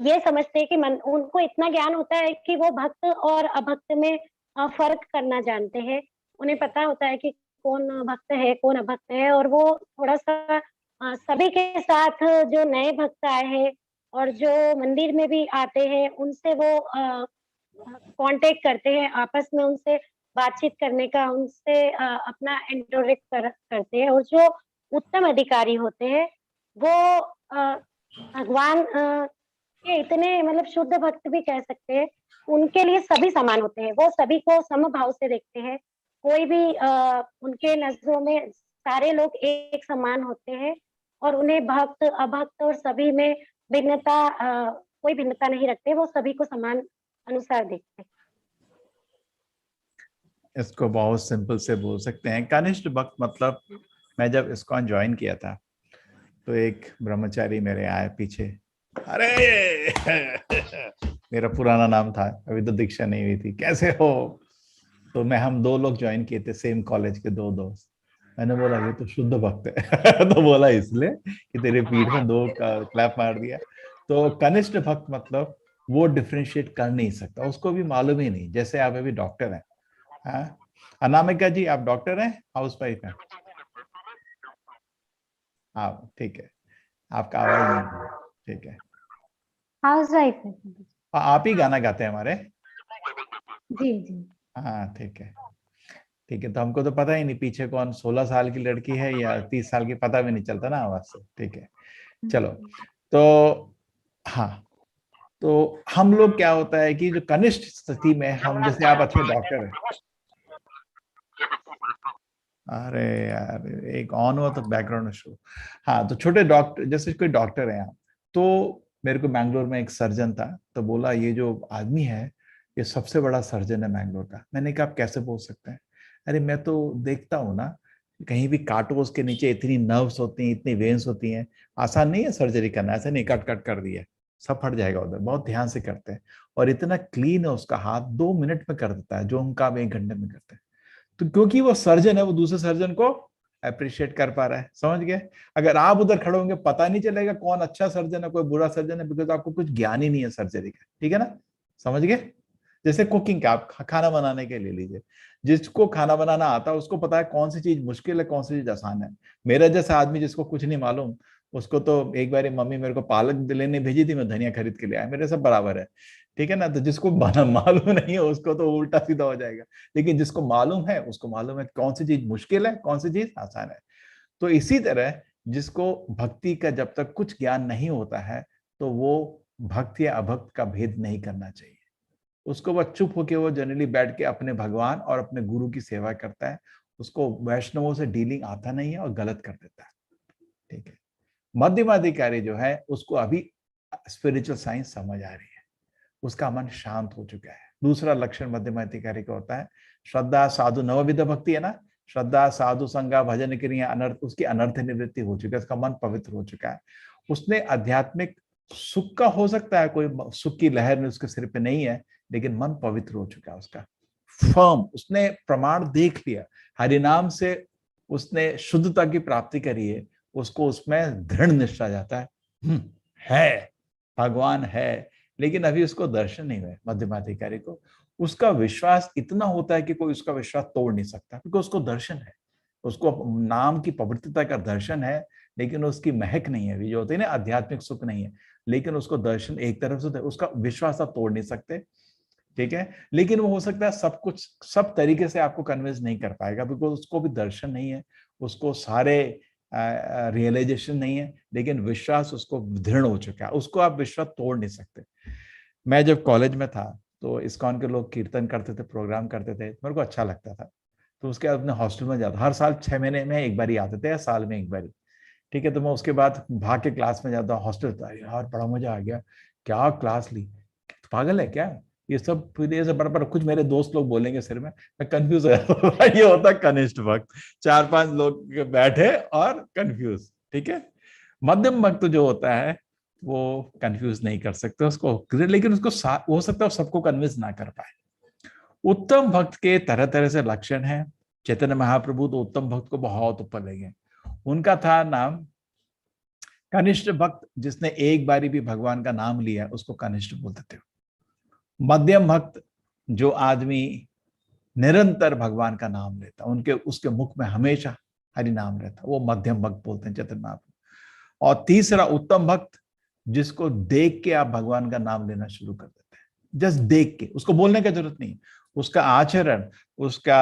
ये समझते हैं कि उनको इतना ज्ञान होता है कि वो भक्त और अभक्त में फर्क करना जानते हैं। उन्हें पता होता है कि कौन भक्त है, कौन अभक्त है। और वो थोड़ा-सा सभी के साथ जो नए भक्त आए हैं और जो मंदिर में भी आते हैं, उनसे वो कांटेक्ट करते हैं, आपस में उनसे बातचीत करने का, उनसे अपना इंटरेक्ट करते हैं। और जो उत्तम अधिकारी होते हैं, वो भगवान ये इतने मतलब शुद्ध भक्त भी कह सकते हैं। उनके लिए सभी समान होते हैं, वो सभी को समभाव से देखते हैं। कोई भी उनके नज़रों में सारे लोग एक समान होते हैं और उन्हें भक्त, अभक्त और सभी में कोई भिन्नता नहीं रखते, वो सभी को समान अनुसार देखते हैं। इसको बहुत सिंपल से बोल सकते हैं, कनिष्ठ भक्त मतलब, मैं जब इस्कॉन ज्वाइन किया था तो एक ब्रह्मचारी मेरे आए पीछे। अरे मेरा पुराना नाम था, अभी तो दीक्षा नहीं हुई थी, कैसे हो? तो हम 2 लोग ज्वाइन किए थे, सेम कॉलेज के 2 दोस्त। मैंने बोला ये तो शुद्ध भक्त है तो बोला इसलिए कि तेरे पीठ में 2 क्लैप मार दिया। तो कनिष्ठ भक्त मतलब वो डिफरेंशिएट कर नहीं सकता, उसको भी मालूम ही नहीं। जैसे आप अभी डॉक्टर हैं, हाँ अनामिका जी, आप डॉक्टर हैं, हाउस वाइफ हैं? हाँ ठीक है, आपका आवाज नहीं, ठीक है। हाउस वाइफ है। आप ही गाना गाते हैं हमारे? जी जी। हाँ ठीक है, ठीक है। तो हमको तो पता ही नहीं पीछे कौन 16 साल की लड़की है या 30 साल की, पता भी नहीं चलता ना आवाज से, ठीक है। चलो, तो हाँ, तो हम लोग क्या होता है कि जो कनिष्ठ स्थिति में हम, जैसे आप अच्छे डॉक्टर हैं, अरे यार एक ऑन हुआ तो बैकग्राउंड शो। हाँ, तो छोटे डॉक्टर, जैसे कोई डॉक्टर है आप, तो मेरे को बैंगलोर में एक सर्जन था, तो बोला ये जो आदमी है ये सबसे बड़ा सर्जन है बैंगलोर का। मैंने कहा आप कैसे बोल सकते हैं? अरे मैं तो देखता हूँ ना, कहीं भी काटो उसके नीचे इतनी नर्व्स होती हैं, इतनी वेन्स होती हैं, आसान नहीं है सर्जरी करना, ऐसा नहीं कट कट कर दिया सब फट जाएगा, उधर बहुत ध्यान से करते हैं। और इतना क्लीन है उसका हाथ, 2 मिनट में कर देता है जो हम काम 1 घंटे में करते हैं। तो क्योंकि वो सर्जन है, वो दूसरे सर्जन को अप्रिशिएट कर पा रहा है, समझ गए? अगर आप उधर खड़े होंगे पता नहीं चलेगा कौन अच्छा सर्जन है कोई बुरा सर्जन है, बिकॉज आपको कुछ ज्ञान ही नहीं है सर्जरी का, ठीक है ना? समझ गए? जैसे कुकिंग का, आप खाना बनाने के ले लीजिए, जिसको खाना बनाना आता है उसको पता है कौन सी चीज मुश्किल है, कौन सी चीज आसान है। मेरा जैसा आदमी जिसको कुछ नहीं मालूम, उसको तो एक बार मम्मी मेरे को पालक लेने भेजी थी, मैं धनिया खरीद के ले आया, मेरे सब बराबर है, ठीक है ना? तो जिसको मालूम नहीं है उसको तो उल्टा सीधा हो जाएगा, लेकिन जिसको मालूम है उसको मालूम है कौन सी चीज मुश्किल है, कौन सी चीज आसान है। तो इसी तरह जिसको भक्ति का जब तक कुछ ज्ञान नहीं होता है तो वो भक्त या अभक्त का भेद नहीं करना चाहिए। उसको वह चुप होके वो जनरली बैठ के अपने भगवान और अपने गुरु की सेवा करता है। उसको वैष्णवों से डीलिंग आता नहीं है और गलत कर देता है। ठीक है, मध्यमाधिकारी जो है उसको अभी स्पिरिचुअल साइंस समझ आ रही है, उसका मन शांत हो चुका है। दूसरा लक्षण मध्यमाधिकारी का होता है श्रद्धा साधु नवविध भक्ति है ना, श्रद्धा साधु संगा भजन क्रिया अनर्थ, उसकी अनर्थ निवृत्ति हो चुकी है, उसका मन पवित्र हो चुका है। उसने आध्यात्मिक सुख का हो सकता है कोई सुख की लहर उसके सिर पे नहीं है, लेकिन मन पवित्र हो चुका है उसका, फर्म, उसने प्रमाण देख लिया, हरिनाम से उसने शुद्धता की प्राप्ति करी है, उसको उसमें दृढ़ निष्ठा जाता है भगवान है, लेकिन अभी उसको दर्शन नहीं हुए मध्यमाधिकारी को। उसका विश्वास इतना होता है कि कोई उसका विश्वास तोड़ नहीं सकता, क्योंकि उसको दर्शन है, उसको नाम की पवित्रता का दर्शन है, लेकिन उसकी महक नहीं है, जो होती है ना आध्यात्मिक सुख नहीं है, लेकिन उसको दर्शन एक तरफ से, उसका विश्वास आप तोड़ नहीं सकते। ठीक है, लेकिन वो हो सकता है सब कुछ सब तरीके से आपको कन्विंस नहीं कर पाएगा, बिकॉज उसको भी दर्शन नहीं है, उसको सारे रियलाइजेशन नहीं है, लेकिन विश्वास उसको दृढ़ हो चुका है, उसको आप विश्वास तोड़ नहीं सकते। मैं जब कॉलेज में था तो इस्कॉन के लोग कीर्तन करते थे, प्रोग्राम करते थे, मेरे को अच्छा लगता था, तो उसके बाद अपने हॉस्टल में जाता, हर साल 6 महीने में एक बार ही आते थे या साल में एक बार। ठीक है, तो मैं उसके बाद भाग के क्लास में जाता, हॉस्टल था यार, बड़ा मजा आ गया, क्या क्लास ली, पागल है क्या ये सब, फिर ये सब बड़ा कुछ मेरे दोस्त लोग बोलेंगे सिर में, मैं कंफ्यूज हो जाता ये होता कनिष्ठ भक्त, 4-5 लोग बैठे और कंफ्यूज। ठीक है, मध्यम भक्त जो होता है वो कंफ्यूज नहीं कर सकते उसको, लेकिन उसको हो सकता है सबको कन्विंस ना कर पाए। उत्तम भक्त के तरह तरह से लक्षण है। चैतन्य महाप्रभु तो उत्तम भक्त को बहुत ऊपर ले गए, उनका था नाम कनिष्ठ भक्त, जिसने एक बारी भी भगवान का नाम लिया उसको कनिष्ठ बोलते थे। मध्यम भक्त जो आदमी निरंतर भगवान का नाम लेता, उनके उसके मुख में हमेशा हरि नाम रहता, वो मध्यम भक्त बोलते हैं चैतन्य महाप्रभु। और तीसरा उत्तम भक्त, जिसको देख के आप भगवान का नाम लेना शुरू कर देते हैं, जस्ट देख के, उसको बोलने की जरूरत नहीं, उसका आचरण, उसका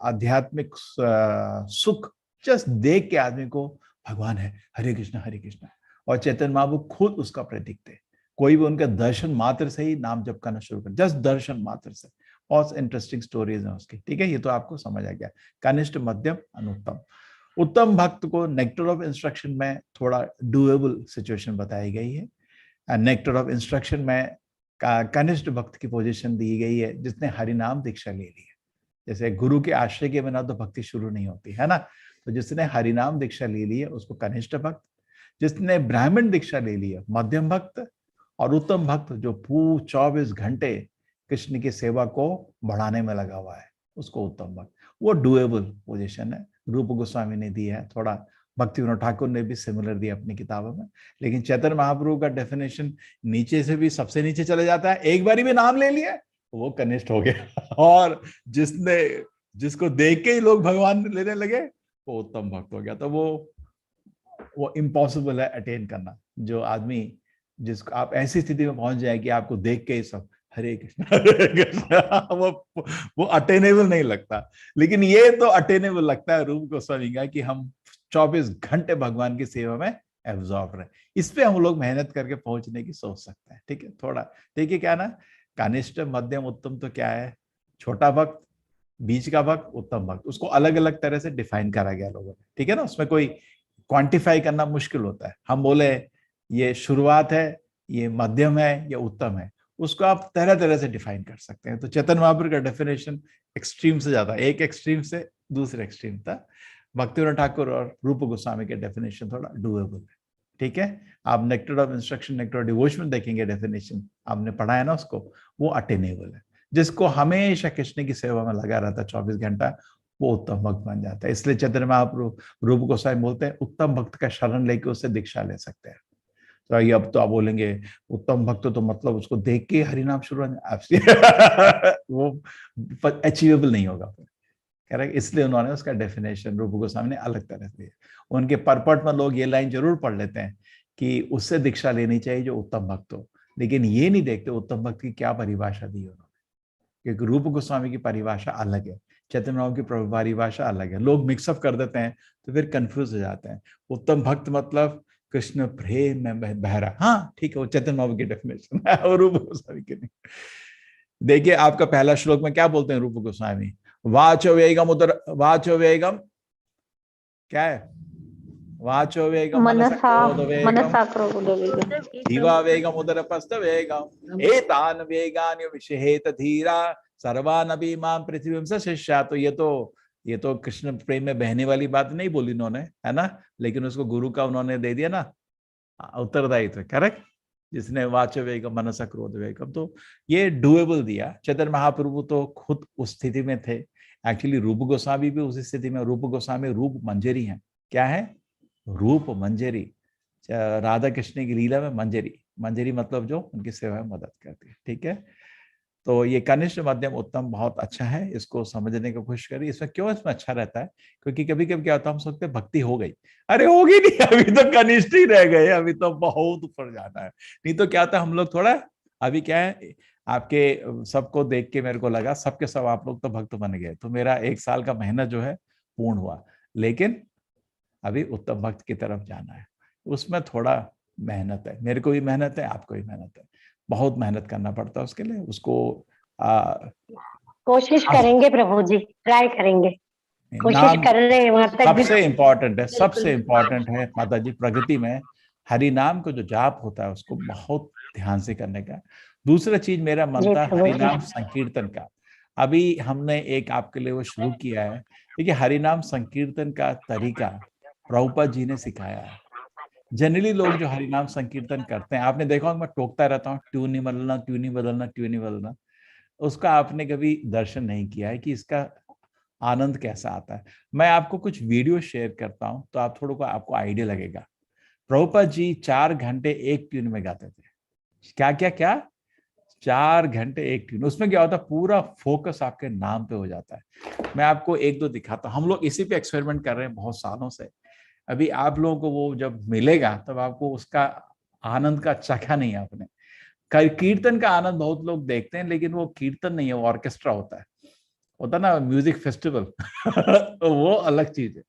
आध्यात्मिक सुख, जस्ट देख के आदमी को भगवान है, हरे कृष्णा हरे कृष्णा। और चैतन्य महाप्रभु खुद उसका प्रतीक थे, कोई भी उनका दर्शन मात्र से ही नाम जप करना शुरू कर, जस्ट दर्शन मात्र से। और इंटरेस्टिंग स्टोरीज हैं उसकी। ठीक है, ये तो आपको समझ आ गया, कनिष्ठ, मध्यम, अनुत्तम। उत्तम भक्त को नेक्टर ऑफ इंस्ट्रक्शन में थोड़ा डुएबल सिचुएशन बताई गई है। नेक्टर ऑफ इंस्ट्रक्शन में कनिष्ठ भक्त की पोजीशन दी गई है जिसने हरिनाम दीक्षा ले ली है। जैसे गुरु के आश्रय के बिना तो भक्ति शुरू नहीं होती है ना, तो जिसने हरिनाम दीक्षा ले ली है उसको कनिष्ठ भक्त, जिसने ब्राह्मण दीक्षा ले ली है मध्यम भक्त, और उत्तम भक्त जो पूरे 24 घंटे कृष्ण की सेवा को बढ़ाने में लगा हुआ है उसको उत्तम भक्त। वो डुएबल पोजीशन है, रूप गोस्वामी ने दी है, थोड़ा भक्ति विनोद ठाकुर ने भी सिमिलर दिया अपनी किताबों में, लेकिन चैतन्य महाप्रभु का डेफिनेशन नीचे से भी सबसे नीचे चले जाता है, एक बारी भी नाम ले लिया वो कनिष्ठ हो गया, और जिसको देख के ही लोग भगवान लेने लगे वो उत्तम भक्त हो गया। तो वो इम्पॉसिबल है अटेन करना, जो आदमी जिसको आप ऐसी स्थिति में पहुंच जाए कि आपको देख के ही सब हरे कृष्णा वो अटेनेबल नहीं लगता, लेकिन ये तो अटेनेबल लगता है रूप गोस्वामी का कि हम 24 घंटे भगवान की सेवा में एब्जॉर्ब रहे। इस पे हम लोग मेहनत करके पहुंचने की सोच सकते हैं। ठीक है, थोड़ा देखिए क्या ना, कनिष्ठ, मध्यम, उत्तम तो क्या है, छोटा भक्त, बीच का भक्त, उत्तम भक्त, उसको अलग अलग तरह से डिफाइन करा गया लोगों ने। ठीक है ना, उसमें कोई क्वांटिफाई करना मुश्किल होता है। हम बोले ये शुरुआत है, ये मध्यम है, या उत्तम है, उसको आप तरह तरह से डिफाइन कर सकते हैं। तो चैतन्य महाप्रभु का डेफिनेशन एक्सट्रीम से ज्यादा, एक एक्सट्रीम से दूसरे एक्सट्रीम था। भक्ति विनोद ठाकुर और रूप गोस्वामी के डेफिनेशन थोड़ा डुएबल है। ठीक है, आप nectar of instruction, nectar of devotion देखेंगे, डेफिनेशन आपने पढ़ा है ना उसको, वो अटेनेबल है। जिसको हमेशा कृष्ण की सेवा में लगा रहता 24 घंटा, वो उत्तम भक्त बन जाता है। इसलिए चैतन्य महाप्रभु रूप गोस्वामी बोलते हैं उत्तम भक्त का शरण लेके उससे दीक्षा ले सकते हैं। तो ये अब तो आप बोलेंगे उत्तम भक्त तो मतलब उसको देख के हरिनाम शुरू वो अचीवेबल नहीं होगा करेक्ट, इसलिए उन्होंने उसका डेफिनेशन रूप गोस्वामी ने अलग तरह से दिया। उनके परपट में लोग ये लाइन जरूर पढ़ लेते हैं कि उससे दीक्षा लेनी चाहिए जो उत्तम भक्त हो, लेकिन ये नहीं देखते उत्तम भक्त की क्या परिभाषा दी उन्होंने, क्योंकि रूप गोस्वामी की परिभाषा अलग है, चैतन्य महाप्रभु की परिभाषा अलग है, लोग मिक्सअप कर देते हैं तो फिर कंफ्यूज हो जाते हैं। उत्तम भक्त मतलब कृष्ण प्रेम में बहरा, हाँ ठीक है, वो चैतन्य महाप्रभु की डेफिनेशन है और रूप गोस्वामी की नहीं। देखिए आपका पहला श्लोक में क्या बोलते हैं रूप गोस्वामी, वाचो वेगम उदर, वाचो वेगम क्या है, वाचो वेगम मनसा क्रोध वेगम जीवा वेगम उदरपस्थ वेगम एतान वेगान विषहेत धीरा सर्वान अभी मां पृथ्वी से शिष्या। तो ये तो कृष्ण प्रेम में बहने वाली बात नहीं बोली उन्होंने, है ना, लेकिन उसको गुरु का उन्होंने दे दिया ना उत्तरदायित्व, करेक्ट, जिसने वाच वेगम मनसा क्रोध वेगम, तो ये डुएबल दिया। चैतन्य महाप्रभु तो खुद उस स्थिति में थे, एक्चुअली रूप गोस्वामी भी उस स्थिति में। रूप गोस्वामी रूप मंजरी है, क्या है, रूप मंजरी, राधा कृष्ण की लीला में मंजरी, मंजरी मतलब जो उनकी सेवा में मदद करती है, ठीक है। तो ये कनिष्ठ मध्यम उत्तम बहुत अच्छा है, इसको समझने की कोशिश करिए। इसमें क्यों इसमें अच्छा रहता है, क्योंकि कभी कभी क्या होता है हम सोचते हैं भक्ति हो गई, अरे होगी नहीं, अभी तो कनिष्ठ ही रह गए, अभी तो बहुत ऊपर जाना है। नहीं तो क्या होता है हम लोग थोड़ा, अभी क्या है आपके सबको देख के मेरे को लगा सबके सब आप लोग तो भक्त बन गए, तो मेरा 1 साल का मेहनत जो है पूर्ण हुआ, लेकिन अभी उत्तम भक्त की तरफ जाना है, उसमें थोड़ा मेहनत है, मेरे को भी मेहनत है, आपको भी मेहनत है, बहुत मेहनत करना पड़ता है उसके लिए। उसको कोशिश करेंगे प्रभु जी, ट्राई करेंगे, कोशिश कर रहे हैं वहां तक। सबसे इम्पोर्टेंट है, सबसे इम्पोर्टेंट है माता जी प्रगति में हरि नाम को जो जाप होता है उसको बहुत ध्यान से करने का। दूसरा चीज मेरा मन था हरि नाम संकीर्तन का, अभी हमने एक आपके लिए वो शुरू किया है। देखिए हरि नाम संकीर्तन का तरीका प्रभुपाद जी ने सिखाया है। जनरली लोग जो हरि नाम संकीर्तन करते हैं, आपने देखा मैं टोकता रहता हूँ ट्यून नहीं बदलना, ट्यून नहीं बदलना, ट्यून नहीं बदलना, उसका आपने कभी दर्शन नहीं किया है कि इसका आनंद कैसा आता है। मैं आपको कुछ वीडियो शेयर करता हूं तो आप थोड़ा को आपको आइडिया लगेगा। प्रभुपाद जी 4 घंटे एक ट्यून में गाते थे, क्या क्या क्या 4 घंटे एक ट्यून, उसमें क्या होता है पूरा फोकस आपके नाम पे हो जाता है। मैं आपको 1-2 दिखाता हूं, हम लोग इसी पे एक्सपेरिमेंट कर रहे हैं बहुत सालों से। अभी आप लोगों को वो जब मिलेगा तब आपको उसका आनंद का चखा नहीं है आपने। कीर्तन का आनंद बहुत लोग देखते हैं, लेकिन वो कीर्तन नहीं है, वो ऑर्केस्ट्रा होता ना म्यूजिक फेस्टिवल तो वो अलग चीज है।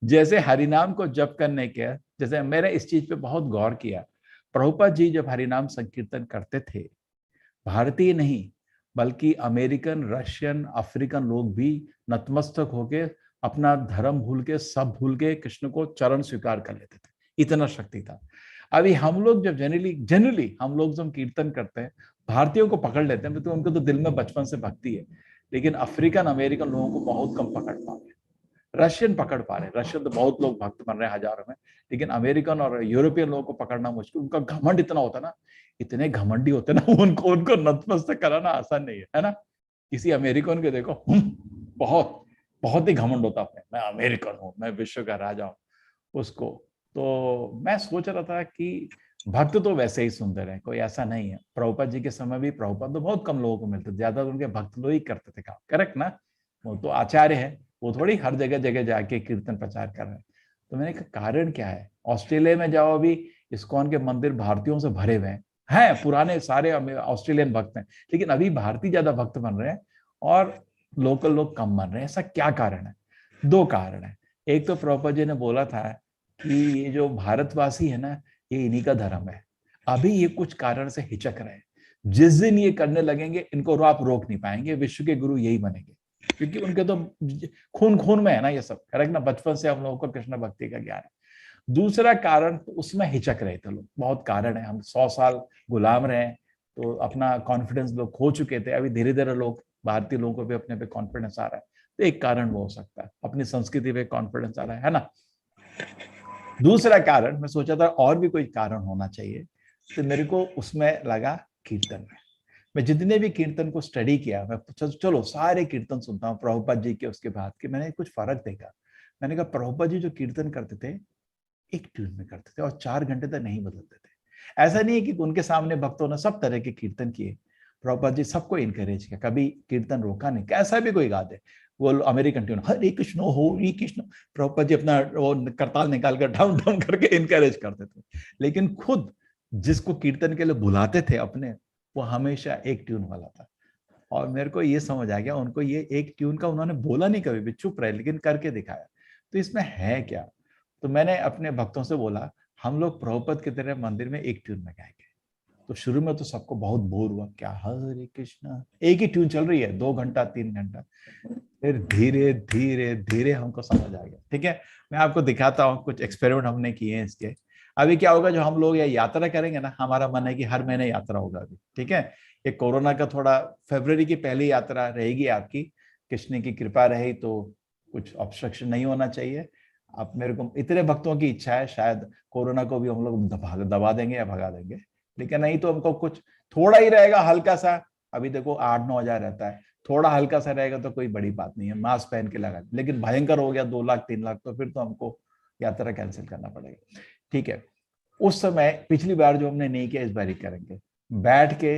जैसे हरिनाम को जप करने के, जैसे मैंने इस चीज पे बहुत गौर किया, प्रभुपाद जी जब हरिनाम संकीर्तन करते थे, भारतीय नहीं बल्कि अमेरिकन, रशियन, अफ्रीकन लोग भी नतमस्तक होके अपना धर्म भूल के, सब भूल के कृष्ण को चरण स्वीकार कर लेते थे, इतना शक्ति था। अभी हम लोग जब जनरली हम लोग जब कीर्तन करते हैं भारतीयों को पकड़ लेते हैं, तो उनको तो दिल में बचपन से भक्ति है, लेकिन अफ्रीकन अमेरिकन लोगों को बहुत कम पकड़ पा रहे। रशियन पकड़ पा रहे, रशियन तो बहुत लोग भक्त बन रहे हैं हजारों में, लेकिन अमेरिकन और यूरोपियन लोगों को पकड़ना मुश्किल। उनका घमंड इतना होता ना, इतने घमंडी होते ना, उनको नतमस्तक कराना आसान नहीं है ना। किसी अमेरिकन के देखो बहुत ही घमंड होता है, मैं अमेरिकन हूँ, मैं विश्व का राजा हूँ उसको। तो मैं सोच रहा था कि भक्त तो वैसे ही सुंदर है, कोई ऐसा नहीं है। प्रभुपाद जी के समय भी प्रभुपाद तो बहुत कम लोगों को मिलते थे, ज्यादा उनके भक्त लोग ही करते थे काम, करेक्ट ना। वो तो आचार्य है, वो थोड़ी हर जगह जगह जाके कीर्तन प्रचार कर रहे हैं। तो मैंने कहा कारण क्या है, ऑस्ट्रेलिया में जाओ अभी इस्कॉन के मंदिर भारतीयों से भरे हुए हैं, पुराने सारे ऑस्ट्रेलियन भक्त हैं, लेकिन अभी भारतीय ज्यादा भक्त बन रहे हैं और लोकल लोग कम बन रहे हैं। ऐसा क्या कारण है? 2 कारण है। एक तो प्रभुपाद जी ने बोला था कि ये जो भारतवासी है ना, ये इन्हीं का धर्म है। अभी ये कुछ कारण से हिचक रहे हैं, जिस दिन ये करने लगेंगे इनको आप रोक नहीं पाएंगे, विश्व के गुरु यही बनेंगे, क्योंकि उनके तो खून में है ना ये सब, करेक्ट ना। बचपन से हम लोगों को कृष्ण भक्ति का ज्ञान है। दूसरा कारण तो उसमें हिचक रहे थे लोग, बहुत कारण है। हम 100 साल गुलाम रहे, तो अपना कॉन्फिडेंस लोग खो चुके थे। अभी धीरे धीरे लोग, भारतीय लोगों को भी अपने पे कॉन्फिडेंस आ रहा है, तो एक कारण वो हो सकता है, अपनी संस्कृति पे कॉन्फिडेंस आ रहा है ना। दूसरा कारण मैं सोचा था और भी कोई कारण होना चाहिए, तो मेरे को उसमें लगा कीर्तन में। मैं जितने भी कीर्तन को स्टडी किया, मैं चलो सारे कीर्तन सुनता हूँ प्रभुपाद जी के, उसके बाद के मैंने कुछ फर्क देखा। मैंने कहा प्रभुपाद जी जो कीर्तन करते थे एक ट्यून में करते थे और 4 घंटे तक नहीं बदलते थे। ऐसा नहीं है कि उनके सामने भक्तों ने सब तरह के कीर्तन किए, प्रभुपाद जी सबको इनकरेज किया, कभी कीर्तन रोका नहीं, कैसा भी कोई गा दे, वो अमेरिकन ट्यून हरे कृष्ण प्रभुपाद जी अपना वो करताल निकाल कर डाउन डाउन करके इनकरेज करते थे। लेकिन खुद जिसको कीर्तन के लिए बुलाते थे अपने, वो हमेशा एक ट्यून वाला था। और मेरे को ये समझ आ गया, उनको ये एक ट्यून का उन्होंने बोला नहीं कभी भी, चुप रहे, लेकिन करके दिखाया। तो इसमें है क्या? तो मैंने अपने भक्तों से बोला हम लोग प्रभुपद की तरह मंदिर में एक ट्यून में गाएंगे। तो शुरू में तो सबको बहुत बोर हुआ, क्या हरे कृष्णा, एक ही ट्यून चल रही है 2 घंटा 3 घंटा। फिर धीरे धीरे धीरे हमको समझ आ गया। ठीक है, मैं आपको दिखाता हूँ, कुछ एक्सपेरिमेंट हमने किए हैं इसके। अभी क्या होगा, जो हम लोग ये यात्रा करेंगे ना, हमारा मन है कि हर महीने यात्रा होगा अभी। ठीक है, ये कोरोना का थोड़ा फरवरी की पहली यात्रा रहेगी आपकी, कृष्ण की कृपा रही तो कुछ ऑब्स्ट्रक्शन नहीं होना चाहिए। अब मेरे को इतने भक्तों की इच्छा है, शायद कोरोना को भी हम लोग दबा देंगे या भगा देंगे, लेकिन नहीं तो हमको कुछ थोड़ा ही रहेगा, हल्का सा। अभी देखो 8-9 हजार रहता है, थोड़ा हल्का सा रहेगा तो कोई बड़ी बात नहीं है, मास्क पहन के लगा। लेकिन भयंकर हो गया 2 लाख 3 लाख, तो फिर तो हमको यात्रा कैंसिल करना पड़ेगा। ठीक है, उस समय पिछली बार जो हमने नहीं किया, इस बार ही करेंगे। बैठ के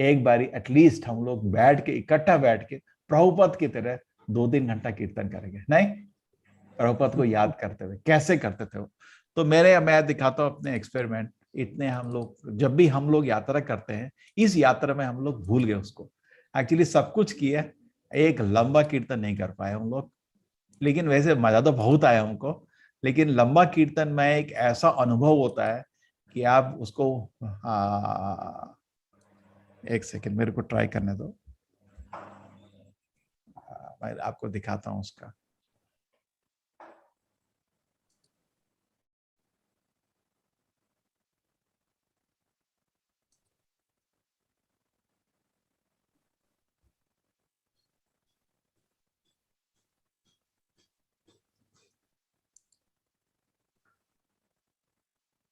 एक बारी एटलीस्ट हम लोग बैठ के, इकट्ठा बैठ के प्रभुपद की तरह 2-3 घंटा कीर्तन करेंगे। नहीं, प्रभुपद को याद करते हुए कैसे करते थे वो। तो मैं दिखाता हूँ अपने एक्सपेरिमेंट। इतने हम लोग, जब भी हम लोग यात्रा करते हैं, इस यात्रा में हम लोग भूल गए उसको। एक्चुअली सब कुछ किया, एक लंबा कीर्तन नहीं कर पाए हम लोग, लेकिन वैसे मजा तो बहुत आया हमको। लेकिन लंबा कीर्तन में एक ऐसा अनुभव होता है कि आप उसको, एक सेकंड मेरे को ट्राई करने दो, मैं आपको दिखाता हूं उसका।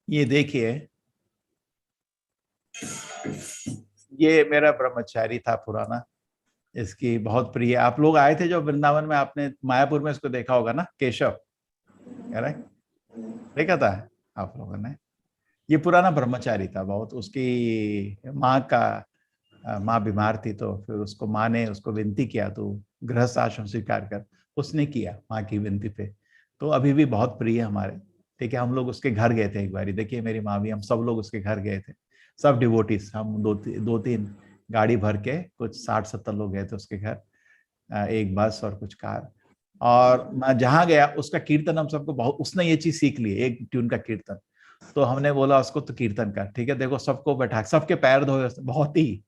ये देखिए, ये मेरा ब्रह्मचारी था पुराना, इसकी बहुत प्रिय। आप लोग आए थे जो वृंदावन में, आपने मायापुर में इसको देखा होगा ना, केशव, देखा था आप लोगों ने। ये पुराना ब्रह्मचारी था बहुत, उसकी माँ बीमार थी, तो फिर उसको माँ ने उसको विनती किया, तो गृहस्थ आश्रम स्वीकार कर उसने किया माँ की विनती पे। तो अभी भी बहुत प्रिय हमारे। ठीक है, हम लोग उसके घर गए थे एक बारी, देखिए मेरी माँ भी, हम सब लोग उसके घर गए थे, सब डिवोटीज। हम 2-3 गाड़ी भर के कुछ 60-70 लोग गए थे उसके घर, एक बस और कुछ कार। और मैं जहाँ गया उसका कीर्तन हम सबको बहुत, उसने ये चीज सीख ली, एक ट्यून का कीर्तन। तो हमने बोला उसको तो कीर्तन कर। ठीक है, देखो सबको बैठा, सबके पैर धोए, बहुत ही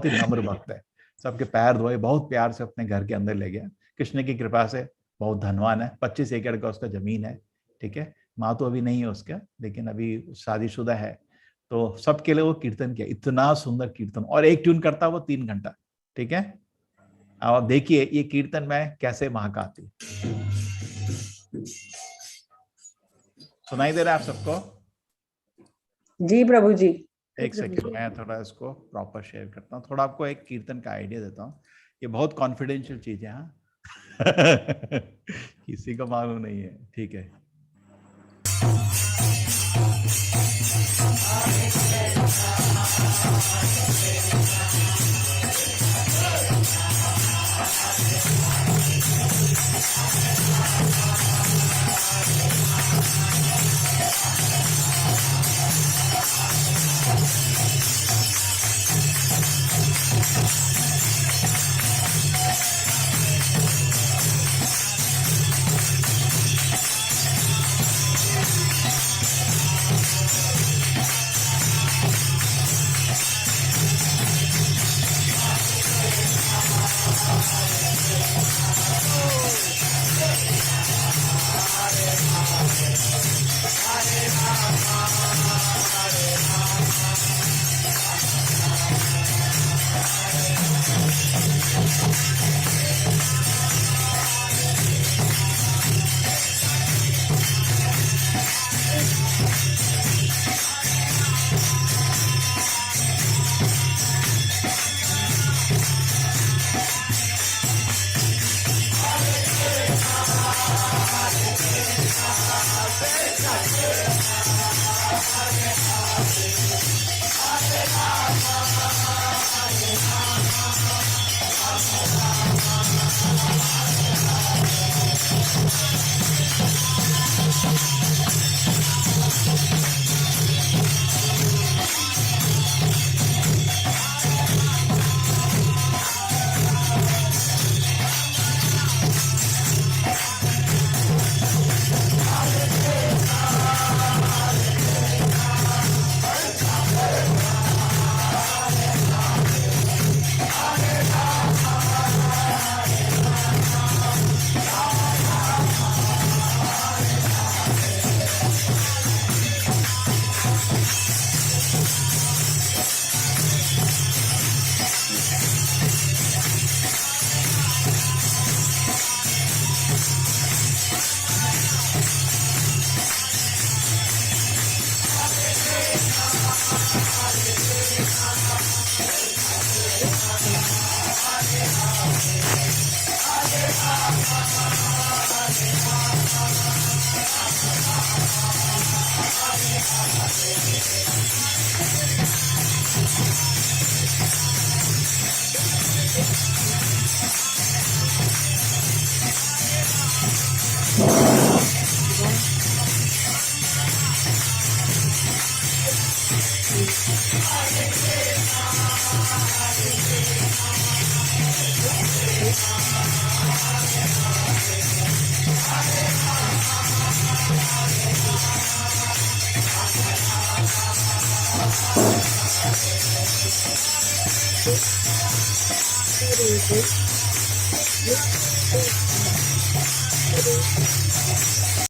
नम्र भक्त है, सबके पैर धोए, बहुत प्यार से अपने घर के अंदर ले गया। कृष्ण की कृपा से बहुत धनवान है, 25 एकड़ का उसका जमीन है। ठीक है, माँ तो अभी नहीं है उसका, लेकिन अभी शादीशुदा है। तो सबके लिए वो कीर्तन किया, इतना सुंदर कीर्तन, और एक ट्यून करता वो 3 घंटा। ठीक है, अब देखिए ये कीर्तन में कैसे महक आती। सुनाई दे रहा है आप सबको? जी प्रभु जी। एक सेकंड, मैं थोड़ा इसको प्रॉपर शेयर करता हूँ, थोड़ा आपको एक कीर्तन का आइडिया देता हूँ। ये बहुत कॉन्फिडेंशियल चीज है, हाँ किसी को मालूम नहीं है। ठीक है,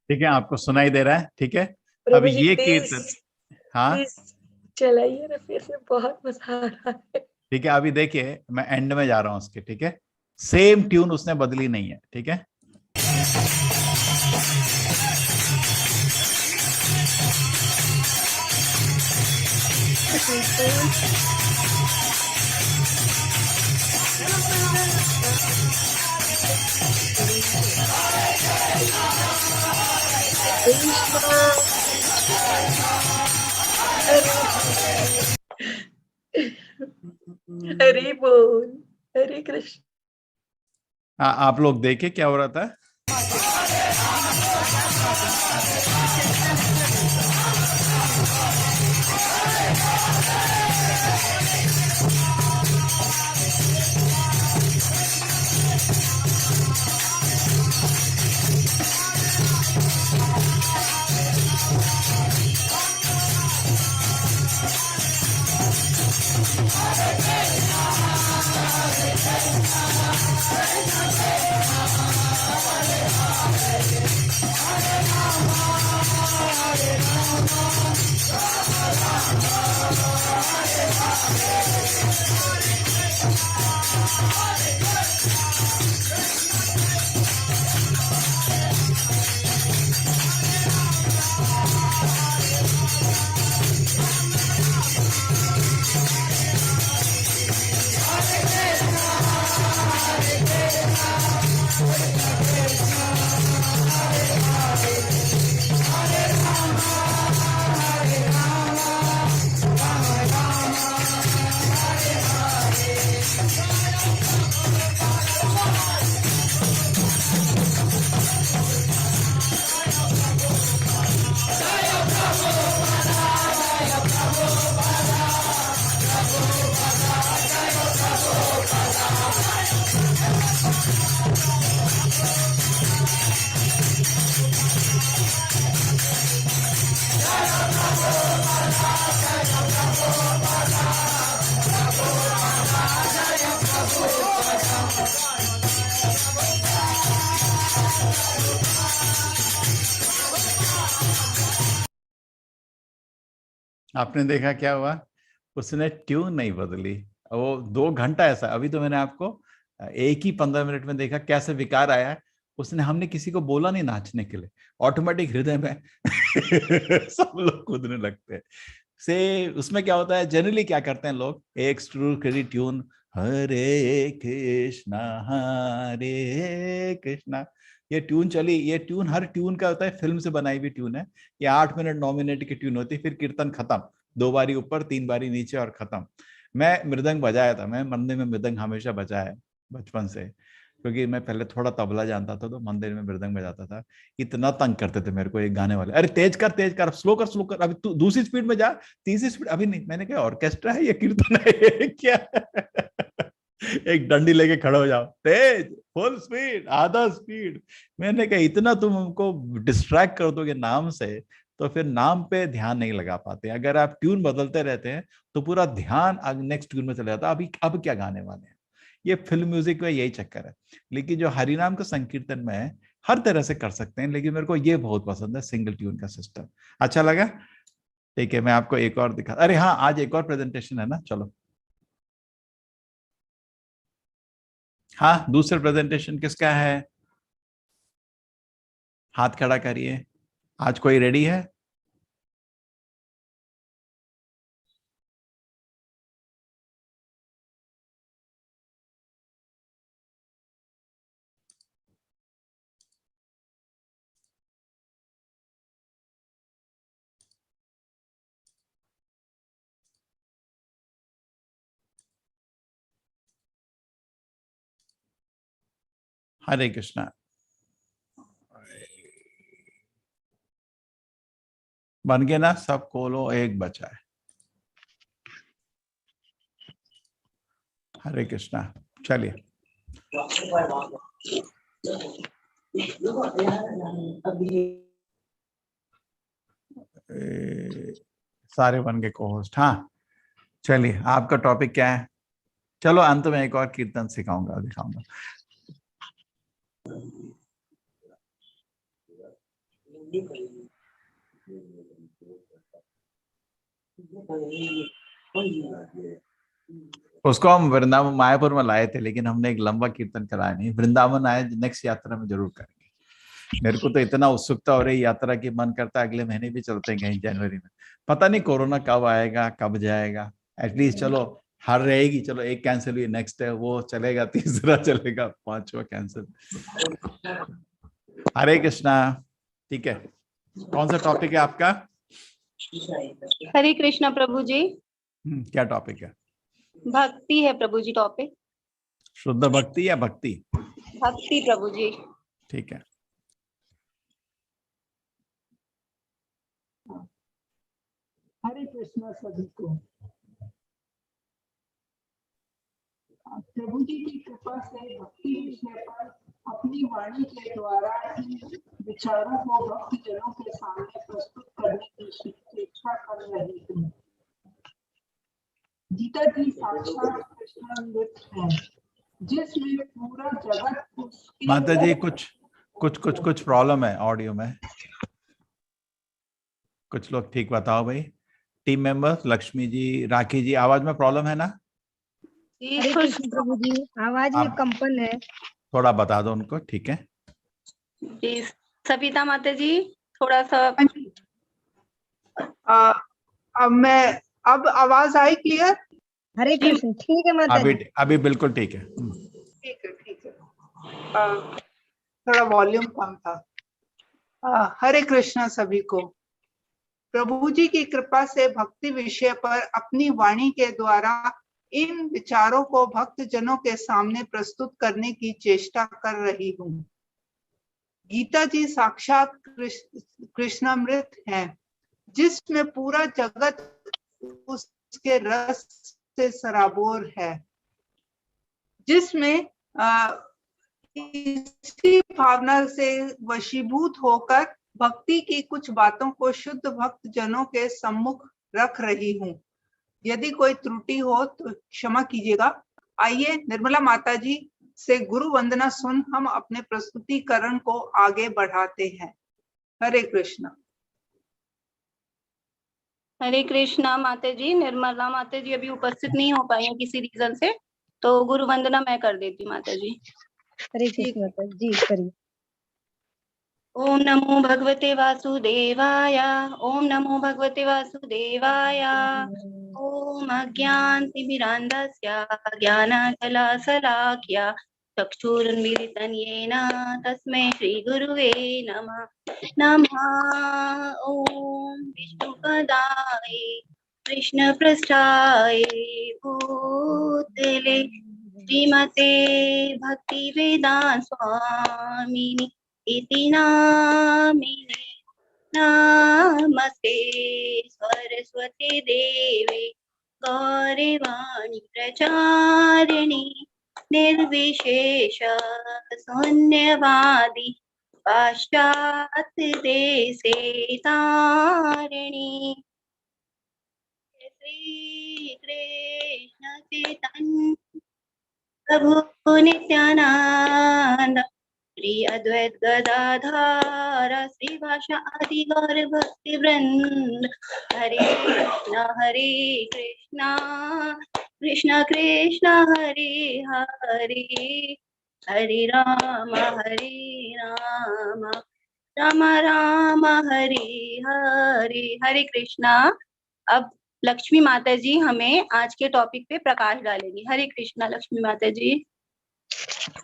ठीक है, आपको सुनाई दे रहा है? ठीक है, प्रभु अभी जी ये प्लीज कीर्तन, हाँ प्लीज चलाइए ना, फिर से बहुत मजा आ रहा है। ठीक है, अभी देखिए मैं एंड में जा रहा हूँ उसके, ठीक है, सेम ट्यून उसने बदली नहीं है, ठीक है। हरि बोल, हरे कृष्ण। हाँ, आप लोग देखिए क्या हो रहा था। आपने देखा क्या हुआ, उसने ट्यून नहीं बदली, वो 2 घंटा ऐसा, अभी तो मैंने आपको एक ही 15 मिनट में देखा कैसे विकार आया है। उसने, हमने किसी को बोला नहीं नाचने के लिए, ऑटोमेटिक हृदय में सब लोग कूदने लगते हैं। से उसमें क्या होता है, जनरली क्या करते हैं लोग, एक स्ट्रूकरी ट्यून, हरे कृष्णा, ये ट्यून चली, ये ट्यून हर ट्यून का होता है, फिल्म से बनाई हुई ट्यून है। ये 8 मिनट 9 मिनट की ट्यून होती है, फिर कीर्तन खत्म, 2 बारी ऊपर 3 बारी नीचे और खत्म। मैं मृदंग बजाया था, मैं मंदिर में मृदंग हमेशा बजाया है बचपन से, क्योंकि मैं पहले थोड़ा तबला जानता था, तो मंदिर में मृदंग बजाता था। इतना तंग करते थे मेरे को एक गाने वाले, अरे तेज कर, स्लो कर, अभी तू दूसरी स्पीड में जा, तीसरी स्पीड अभी नहीं। मैंने कहा ऑर्केस्ट्रा है, ये कीर्तन है, ये क्या एक डंडी लेके खड़े हो जाओ, तेज, फुल स्पीड, आधा स्पीड। मैंने कहा इतना तुम हमको डिस्ट्रैक्ट कर दोगे नाम से, तो फिर नाम पे ध्यान नहीं लगा पाते। अगर आप ट्यून बदलते रहते हैं तो पूरा ध्यान नेक्स्ट ट्यून में चला जाता है, अभी अब क्या गाने वाले हैं। ये फिल्म म्यूजिक में यही चक्कर है। लेकिन जो हरिनाम का संकीर्तन में है, हर तरह से कर सकते हैं, लेकिन मेरे को ये बहुत पसंद है, सिंगल ट्यून का सिस्टम अच्छा लगा। ठीक है, मैं आपको एक और दिखा, अरे हाँ, आज एक और प्रेजेंटेशन है ना, चलो। हाँ, दूसरा प्रेजेंटेशन किसका है, हाथ खड़ा करिए। आज कोई रेडी है? हरे कृष्णा। बन गए ना सब, खोलो, एक बचा है। हरे कृष्णा, चलिए। सारे बन गए को होस्ट, हाँ चलिए, आपका टॉपिक क्या है? चलो अंत में एक और कीर्तन सिखाऊंगा, दिखाऊंगा। उसको हम वृंदावन मायापुर में लाए थे, लेकिन हमने एक लंबा कीर्तन कराया नहीं। वृंदावन आए, नेक्स्ट यात्रा में जरूर करेंगे। मेरे को तो इतना उत्सुकता हो रही यात्रा की, मन करता है अगले महीने भी चलते हैं कहीं जनवरी में। पता नहीं कोरोना कब आएगा, कब जाएगा। एटलीस्ट चलो हर रहेगी, चलो एक कैंसिल हुई, नेक्स्ट है वो चलेगा, तीसरा चलेगा, पांचवा कैंसिल। हरे कृष्णा। ठीक है, कौन सा टॉपिक है आपका? हरे कृष्णा प्रभु जी। क्या टॉपिक है? भक्ति है प्रभु जी टॉपिक। शुद्ध भक्ति या भक्ति? भक्ति प्रभु जी। ठीक है। हरे कृष्णा सभी को। प्रभु जी की कृपा से भक्ति विषय पर अपनी वाणी के द्वारा इन विचारों को भक्त जनों के सामने प्रस्तुत करने की इच्छा कर रही हूँ। गीता जी साक्षात कृष्णामृत है, जिसमें पूरा जगत उसके। माता जी कुछ प्रॉब्लम है ऑडियो में। कुछ लोग ठीक बताओ भाई। टीम मेंबर्स, लक्ष्मी जी, राखी जी, आवाज में प्रॉब्लम है ना? हरे कृष्ण प्रभु जी, आवाज में कंपन है। थोड़ा बता दो उनको, ठीक है? जी सविता माता जी थोड़ा सा। अब आवाज आई क्लियर? हरे कृष्ण ठीक है माता जी। अभी बिल्कुल ठीक है। ठीक है। थोड़ा वॉल्यूम कम था। हरे कृष्णा सभी को। प्रभु जी की कृपा से भक्ति विषय पर अपनी वाणी के द्वारा इन विचारों को भक्त जनों के सामने प्रस्तुत करने की चेष्टा कर रही हूँ। गीता जी साक्षात कृष्णामृत है, जिसमें पूरा जगत उसके रस से सराबोर है, जिसमें इसी भावना से वशीभूत होकर भक्ति की कुछ बातों को शुद्ध भक्त जनों के सम्मुख रख रही हूँ। यदि कोई त्रुटि हो तो क्षमा कीजिएगा। आइए निर्मला माता जी से गुरु वंदना सुन हम अपने प्रस्तुतिकरण को आगे बढ़ाते हैं। हरे कृष्णा। हरे कृष्णा माता जी। निर्मला माता जी अभी उपस्थित नहीं हो पाई है किसी रीजन से, तो गुरु वंदना मैं कर देती माता जी। हरे कृष्ण माता जी करिए। ओम नमो भगवते वासुदेवाय। ओम नमो भगवते वासुदेवाय। ओम अज्ञानतिमिरान्धस्य ज्ञानजलाशलाकया चक्षुरुन्मीलितं येन तस्मै श्रीगुरुवे नमः। ओम विष्णुपदाय कृष्णपृष्ठाय भूतले श्रीमते भक्तिवेदांत स्वामिनि इति नामिने। नमस्ते सरस्वती देवी गौरवाणी प्रचारिणी निर्विशेष शून्यवादी पाश्चात्य देशे तारिणी। श्री कृष्ण चैतन्य प्रभु नित्यानंद श्री अद्वैत गदाधर श्रीवास आदि गौर भक्ति वृंद। हरे कृष्णा कृष्ण कृष्ण हरे हरे हरे राम राम राम हरे हरे। हरे कृष्णा। अब लक्ष्मी माता जी हमें आज के टॉपिक पे प्रकाश डालेंगी। हरे कृष्णा लक्ष्मी माता जी।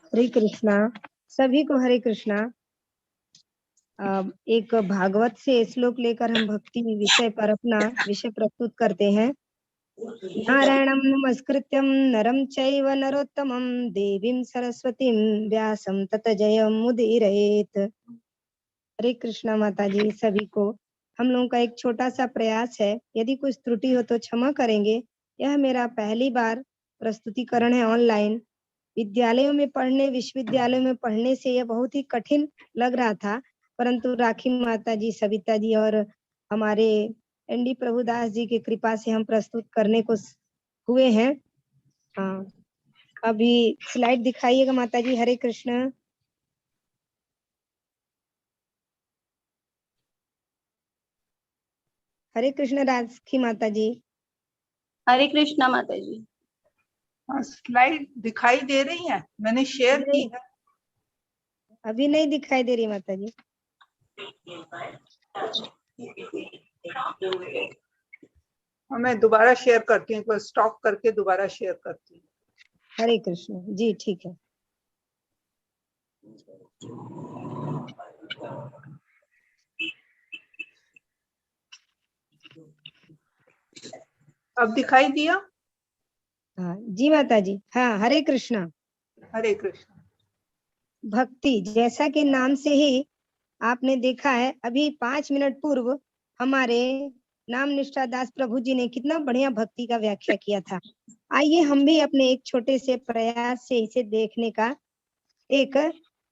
हरे कृष्णा सभी को। हरे कृष्णा। एक भागवत से श्लोक लेकर हम भक्ति विषय पर अपना विषय प्रस्तुत करते हैं। नारायणं नमस्कृत्यं नरं चैव नरोत्तमं देवीं सरस्वतीं व्यासं तत जयमुदीरयेत्। हरे कृष्णा माता जी सभी को। हम लोगों का एक छोटा सा प्रयास है, यदि कुछ त्रुटि हो तो क्षमा करेंगे। यह मेरा पहली बार प्रस्तुतिकरण है ऑनलाइन। विद्यालयों में पढ़ने, विश्वविद्यालयों में पढ़ने से यह बहुत ही कठिन लग रहा था, परंतु राखी माता जी, सविता जी और हमारे एनडी प्रभुदास जी की कृपा से हम प्रस्तुत करने को हुए हैं। हाँ, अभी स्लाइड दिखाइएगा माता जी। हरे कृष्ण। हरे कृष्ण राजकी माता जी। हरे कृष्णा माता जी। हाँ, स्लाइड दिखाई दे रही है, मैंने शेयर की है। अभी नहीं दिखाई दे रही माता जी। मैं दोबारा शेयर करती हूँ, एक बार स्टॉप करके दोबारा शेयर करती हूँ। हरे कृष्ण जी, ठीक है। अब दिखाई दिया? हाँ जी माता जी। हाँ, हरे कृष्णा। हरे कृष्ण। भक्ति, जैसा कि नाम से ही आपने देखा है, अभी 5 मिनट पूर्व हमारे नाम निष्ठा दास प्रभु जी ने कितना बढ़िया भक्ति का व्याख्या किया था। आइए हम भी अपने एक छोटे से प्रयास से इसे देखने का एक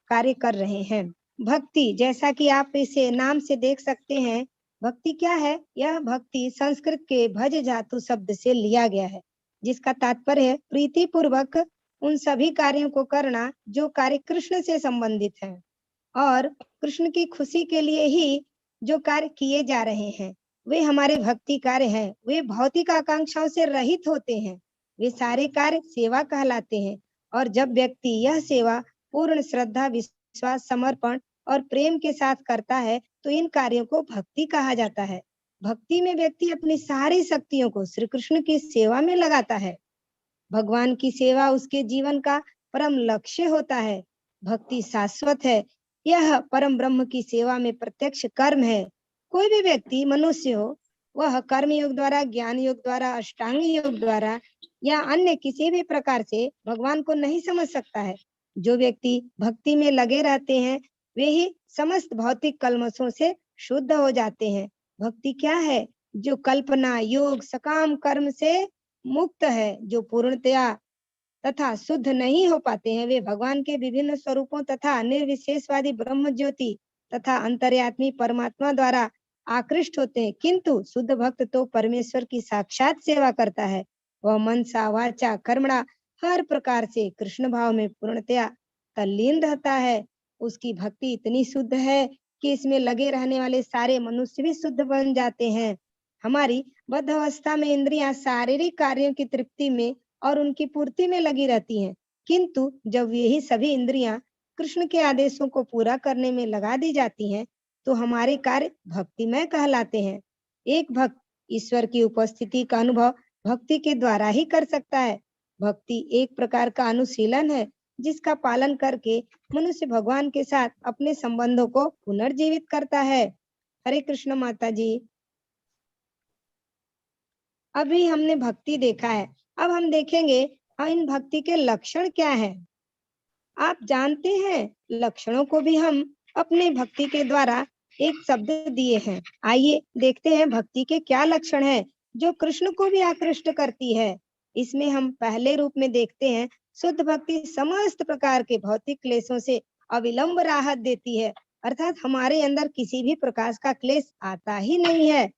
कार्य कर रहे हैं। भक्ति, जैसा कि आप इसे नाम से देख सकते हैं, भक्ति क्या है? यह भक्ति संस्कृत के भज धातु शब्द से लिया गया है, जिसका तात्पर्य है प्रीति पूर्वक उन सभी कार्यों को करना जो कार्य कृष्ण से संबंधित है और कृष्ण की खुशी के लिए ही जो कार्य किए जा रहे हैं वे हमारे भक्ति कार्य हैं। वे भौतिक आकांक्षाओं से रहित होते हैं। वे सारे कार्य सेवा कहलाते हैं और जब व्यक्ति यह सेवा पूर्ण श्रद्धा, विश्वास, समर्पण और प्रेम के साथ करता है तो इन कार्यों को भक्ति कहा जाता है। भक्ति में व्यक्ति अपनी सारी शक्तियों को श्री कृष्ण की सेवा में लगाता है। भगवान की सेवा उसके जीवन का परम लक्ष्य होता है। भक्ति शाश्वत है। यह परम ब्रह्म की सेवा में प्रत्यक्ष कर्म है। कोई भी व्यक्ति, मनुष्य हो, वह कर्म योग द्वारा, ज्ञान योग द्वारा, अष्टांग योग द्वारा या अन्य किसी भी प्रकार से भगवान को नहीं समझ सकता है। जो व्यक्ति भक्ति में लगे रहते हैं वे ही समस्त भौतिक कल्मशों से शुद्ध हो जाते हैं। भक्ति क्या है? जो कल्पना, योग, सकाम कर्म से मुक्त है, जो पूर्णतया तथा शुद्ध नहीं हो पाते हैं, वे भगवान के विभिन्न स्वरूपों तथा निर्विशेषवादी ब्रह्म ज्योति तथा अंतर्यात्मी परमात्मा द्वारा आकृष्ट होते हैं। किंतु शुद्ध भक्त तो परमेश्वर की साक्षात सेवा करता है। वह मनसा, वाचा, कर्मणा हर प्रकार से कृष्ण भाव में पूर्णतया तल्लीन रहता है। उसकी भक्ति इतनी शुद्ध है कि इसमें लगे रहने वाले सारे मनुष्य भी शुद्ध बन जाते हैं। हमारी बद्ध अवस्था में इंद्रियां शारीरिक कार्यों की तृप्ति में और उनकी पूर्ति में लगी रहती हैं, किंतु जब यही सभी इंद्रियां कृष्ण के आदेशों को पूरा करने में लगा दी जाती हैं, तो हमारे कार्य भक्तिमय कहलाते हैं। एक भक्त ईश्वर की उपस्थिति का अनुभव भक्ति के द्वारा ही कर सकता है। भक्ति एक प्रकार का अनुशीलन है जिसका पालन करके मनुष्य भगवान के साथ अपने संबंधों को पुनर्जीवित करता है। हरे कृष्ण माता जी। अभी हमने भक्ति देखा है, अब हम देखेंगे इन भक्ति के लक्षण क्या है। आप जानते हैं, लक्षणों को भी हम अपने भक्ति के द्वारा एक शब्द दिए हैं। आइए देखते हैं भक्ति के क्या लक्षण हैं जो कृष्ण को भी आकृष्ट करती है। इसमें हम पहले रूप में देखते हैं, शुद्ध भक्ति समस्त प्रकार के भौतिक क्लेशों से अविलंब राहत देती है, अर्थात हमारे अंदर किसी भी प्रकार का क्लेश आता ही नहीं है।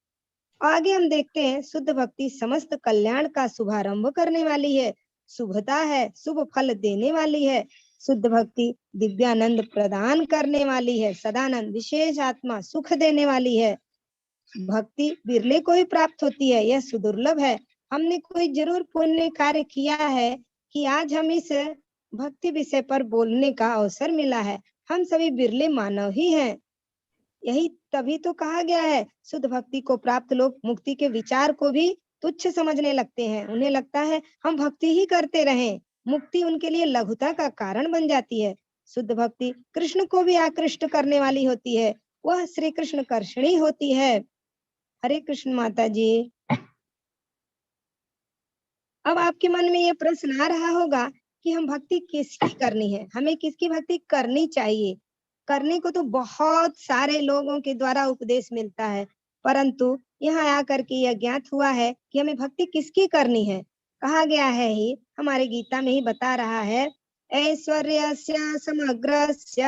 आगे हम देखते हैं, शुद्ध भक्ति समस्त कल्याण का शुभारंभ करने वाली है, शुभता है, शुभ फल देने वाली है। शुद्ध भक्ति दिव्यानंद प्रदान करने वाली है, सदानंद, विशेष आत्मा सुख देने वाली है। भक्ति बिरले को ही प्राप्त होती है, यह सुदुर्लभ है। हमने कोई जरूर पुण्य कार्य किया है कि आज हम इस भक्ति विषय पर बोलने का अवसर मिला है। हम सभी बिरले मानव ही हैं। यही तभी तो कहा गया है, शुद्ध भक्ति को प्राप्त लोग मुक्ति के विचार को भी तुच्छ समझने लगते हैं। उन्हें लगता है हम भक्ति ही करते रहें, मुक्ति उनके लिए लघुता का कारण बन जाती है। शुद्ध भक्ति कृष्ण को भी आकृष्ट करने वाली होती है, वह श्री कृष्ण कर्षणी होती है। हरे कृष्ण माता जी। अब आपके मन में ये प्रश्न आ रहा होगा कि हम भक्ति किसकी करनी है, हमें किसकी भक्ति करनी चाहिए। करने को तो बहुत सारे लोगों के द्वारा उपदेश मिलता है, परंतु यहाँ आकर के यह ज्ञात हुआ है कि हमें भक्ति किसकी करनी है। कहा गया है ही, हमारे गीता में ही बता रहा है, ऐश्वर्यस्य समग्रस्य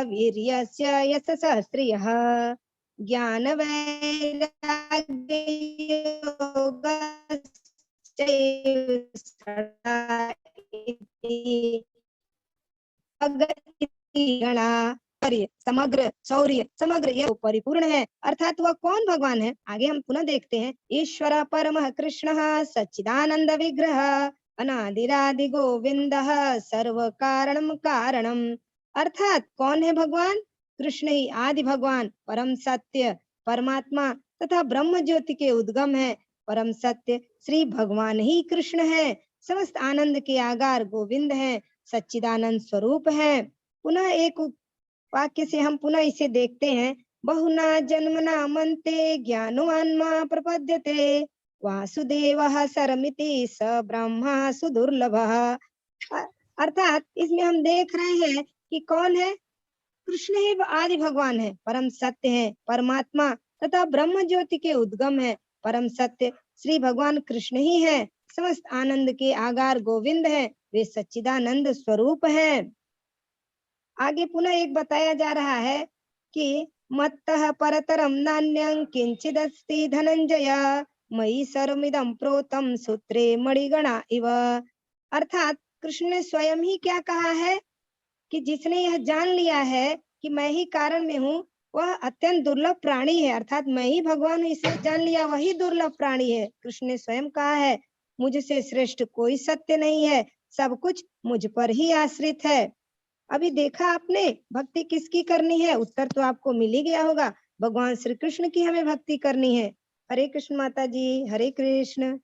वीर्यस्य यशसः श्रियः ज्ञान वैराग्य समग्र शौर्य समग्र यह परिपूर्ण है। अर्थात वह कौन भगवान है? आगे हम पुनः देखते हैं। ईश्वर परमः कृष्णः सच्चिदानंद विग्रह अनादिरादि गोविंदः सर्व कारणम कारणम। अर्थात कौन है भगवान? कृष्ण ही आदि भगवान, परम सत्य परमात्मा तथा ब्रह्म ज्योति के उद्गम है। परम सत्य श्री भगवान ही कृष्ण है। समस्त आनंद के आगार गोविंद है, सच्चिदानंद स्वरूप है। पुनः एक वाक्य से हम पुनः इसे देखते हैं। बहुना जन्मना मनते ज्ञानवान्मा प्रपद्यते वासुदेवः सरमिति स ब्रह्मा सुदुर्लभः। अर्थात इसमें हम देख रहे हैं कि कौन है? कृष्ण ही आदि भगवान है, परम सत्य है, परमात्मा तथा ब्रह्म ज्योति के उद्गम है। परम सत्य श्री भगवान कृष्ण ही है। समस्त आनंद के आगार गोविंद है, वे सच्चिदानंद स्वरूप है। आगे पुनः एक बताया जा रहा है कि मत्तः परतरम नान्यं किंचिदस्ति धनंजय मयि सर्वमिदं प्रोतम सूत्रे मणिगणा इव। अर्थात कृष्ण ने स्वयं ही क्या कहा है कि जिसने यह जान लिया है कि मैं ही कारण में हूँ, वह अत्यंत दुर्लभ प्राणी है। अर्थात मैं ही भगवान हूँ, इसे जान लिया वही दुर्लभ प्राणी है। कृष्ण ने स्वयं कहा है, मुझसे श्रेष्ठ कोई सत्य नहीं है, सब कुछ मुझ पर ही आश्रित है। अभी देखा आपने भक्ति किसकी करनी है? उत्तर तो आपको मिल ही गया होगा, भगवान श्री कृष्ण की हमें भक्ति करनी है। हरे कृष्ण माता जी, हरे कृष्ण।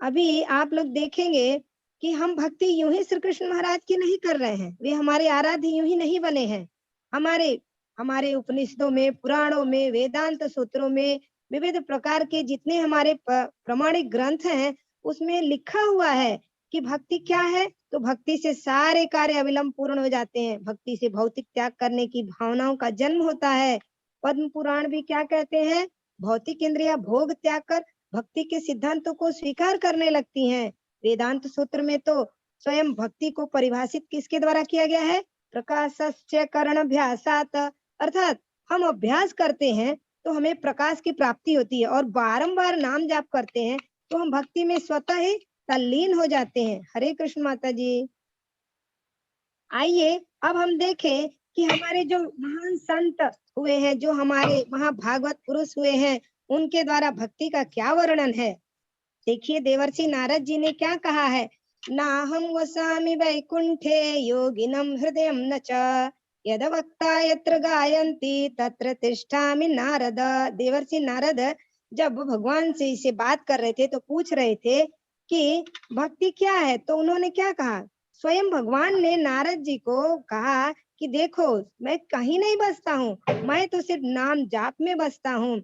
अभी आप लोग देखेंगे कि हम भक्ति यूं ही श्री कृष्ण महाराज की नहीं कर रहे हैं, वे हमारे आराध्य यूं ही नहीं बने हैं। हमारे उपनिषदों में, पुराणों में, वेदांत सूत्रों में, विविध प्रकार के जितने हमारे प्रमाणिक ग्रंथ हैं, उसमें लिखा हुआ है कि भक्ति क्या है। तो भक्ति से सारे कार्य अविलंब पूर्ण हो जाते हैं। भक्ति से भौतिक त्याग करने की भावनाओं का जन्म होता है। पद्म पुराण भी क्या कहते हैं? भौतिक इंद्रिया भोग त्याग कर भक्ति के सिद्धांतों को स्वीकार करने लगती हैं। वेदांत सूत्र में तो स्वयं भक्ति को परिभाषित किसके द्वारा किया गया है? प्रकाशस्य कर्णाभ्यासात्। अर्थात हम अभ्यास करते हैं तो हमें प्रकाश की प्राप्ति होती है, और बारंबार नाम जाप करते हैं तो हम भक्ति में स्वतः ही तल्लीन हो जाते हैं। हरे कृष्ण माता जी। आइए अब हम देखें कि हमारे जो महान संत हुए हैं, जो हमारे महाभागवत पुरुष हुए हैं, उनके द्वारा भक्ति का क्या वर्णन है। देखिए देवर्षि नारद जी ने क्या कहा है। नाहं वसामि वैकुंठे योगिनं हृदयं न च यद वक्ता यत्र गायन्ति तत्र तिष्ठामि नारद। देवर्षि नारद जब भगवान से इसे बात कर रहे थे तो पूछ रहे थे कि भक्ति क्या है, तो उन्होंने क्या कहा? स्वयं भगवान ने नारद जी को कहा कि देखो मैं कहीं नहीं बसता हूँ, मैं तो सिर्फ नाम जाप में बसता हूँ।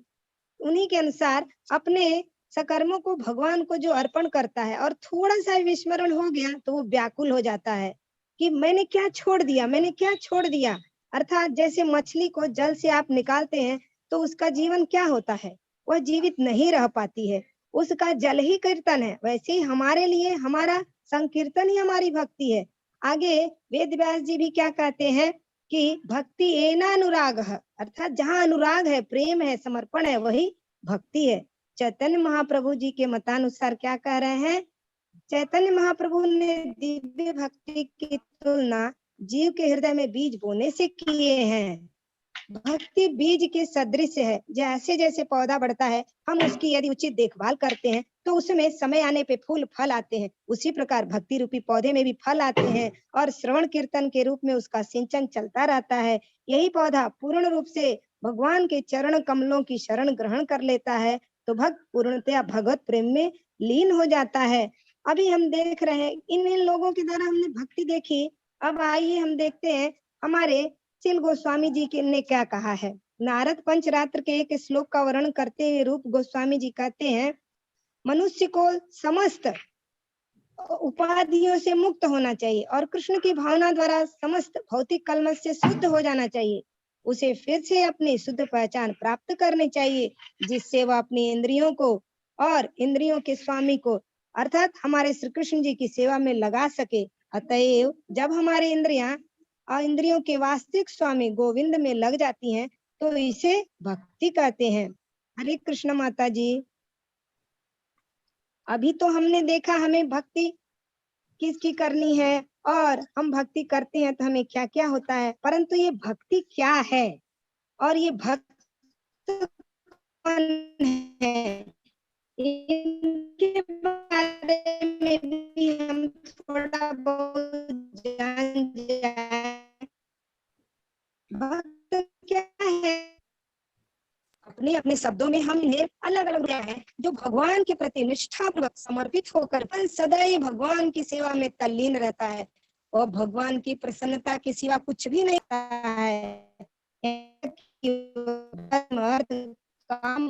उन्हीं के अनुसार अपने सकर्मों को भगवान को जो अर्पण करता है और थोड़ा सा विस्मरण हो गया तो वो व्याकुल हो जाता है कि मैंने क्या छोड़ दिया, मैंने क्या छोड़ दिया। अर्थात जैसे मछली को जल से आप निकालते हैं तो उसका जीवन क्या होता है? वह जीवित नहीं रह पाती है, उसका जल ही कीर्तन है। वैसे ही हमारे लिए हमारा संकीर्तन ही हमारी भक्ति है। आगे वेद व्यास जी भी क्या कहते हैं कि भक्ति एनानुराग, अर्थात जहाँ अनुराग है, प्रेम है, समर्पण है, वही भक्ति है। चैतन्य महाप्रभु जी के मतानुसार क्या कह रहे हैं? चैतन्य महाप्रभु ने दिव्य भक्ति की तुलना जीव के हृदय में बीज बोने से किए हैं। भक्ति बीज के सदृश है। जैसे जैसे पौधा बढ़ता है, हम उसकी यदि उचित देखभाल करते हैं तो उसमें समय आने पे फूल फल आते हैं। उसी प्रकार भक्ति रूपी पौधे में भी फल आते हैं और श्रवण कीर्तन के रूप में उसका सिंचन चलता रहता है। यही पौधा पूर्ण रूप से भगवान के चरण कमलों की शरण ग्रहण कर लेता है तो भक्त पूर्णतया भगवत प्रेम में लीन हो जाता है। अभी हम देख रहे हैं इन लोगों के द्वारा हमने भक्ति देखी। अब आइए हम देखते हैं हमारे शील गोस्वामी जी ने क्या कहा है। नारद पंचरात्र के एक श्लोक का वर्णन करते हुए रूप गोस्वामी जी कहते हैं, मनुष्य को समस्त उपाधियों से मुक्त होना चाहिए और कृष्ण की भावना द्वारा समस्त भौतिक कलमश से शुद्ध हो जाना चाहिए। उसे फिर से अपनी शुद्ध पहचान प्राप्त करनी चाहिए, जिससे वह अपनी इंद्रियों को और इंद्रियों के स्वामी को अर्थात हमारे श्री कृष्ण जी की सेवा में लगा सके। अतएव जब हमारी इंद्रियां और इंद्रियों के वास्तविक स्वामी गोविंद में लग जाती हैं तो इसे भक्ति कहते हैं। हरे कृष्ण माता जी। अभी तो हमने देखा हमें भक्ति किसकी करनी है और हम भक्ति करते हैं तो हमें क्या क्या होता है, परंतु ये भक्ति क्या है और ये भक्त कौन है, इनके बारे में भी हम थोड़ा बहुत जान जाए। भक्त क्या है, अपने अपने शब्दों में हम इन्हें अलग अलग दिया है। जो भगवान के प्रति निष्ठापूर्वक समर्पित होकर सदैव भगवान की सेवा में तल्लीन रहता है और भगवान की प्रसन्नता के सिवा कुछ भी नहीं रहता है। काम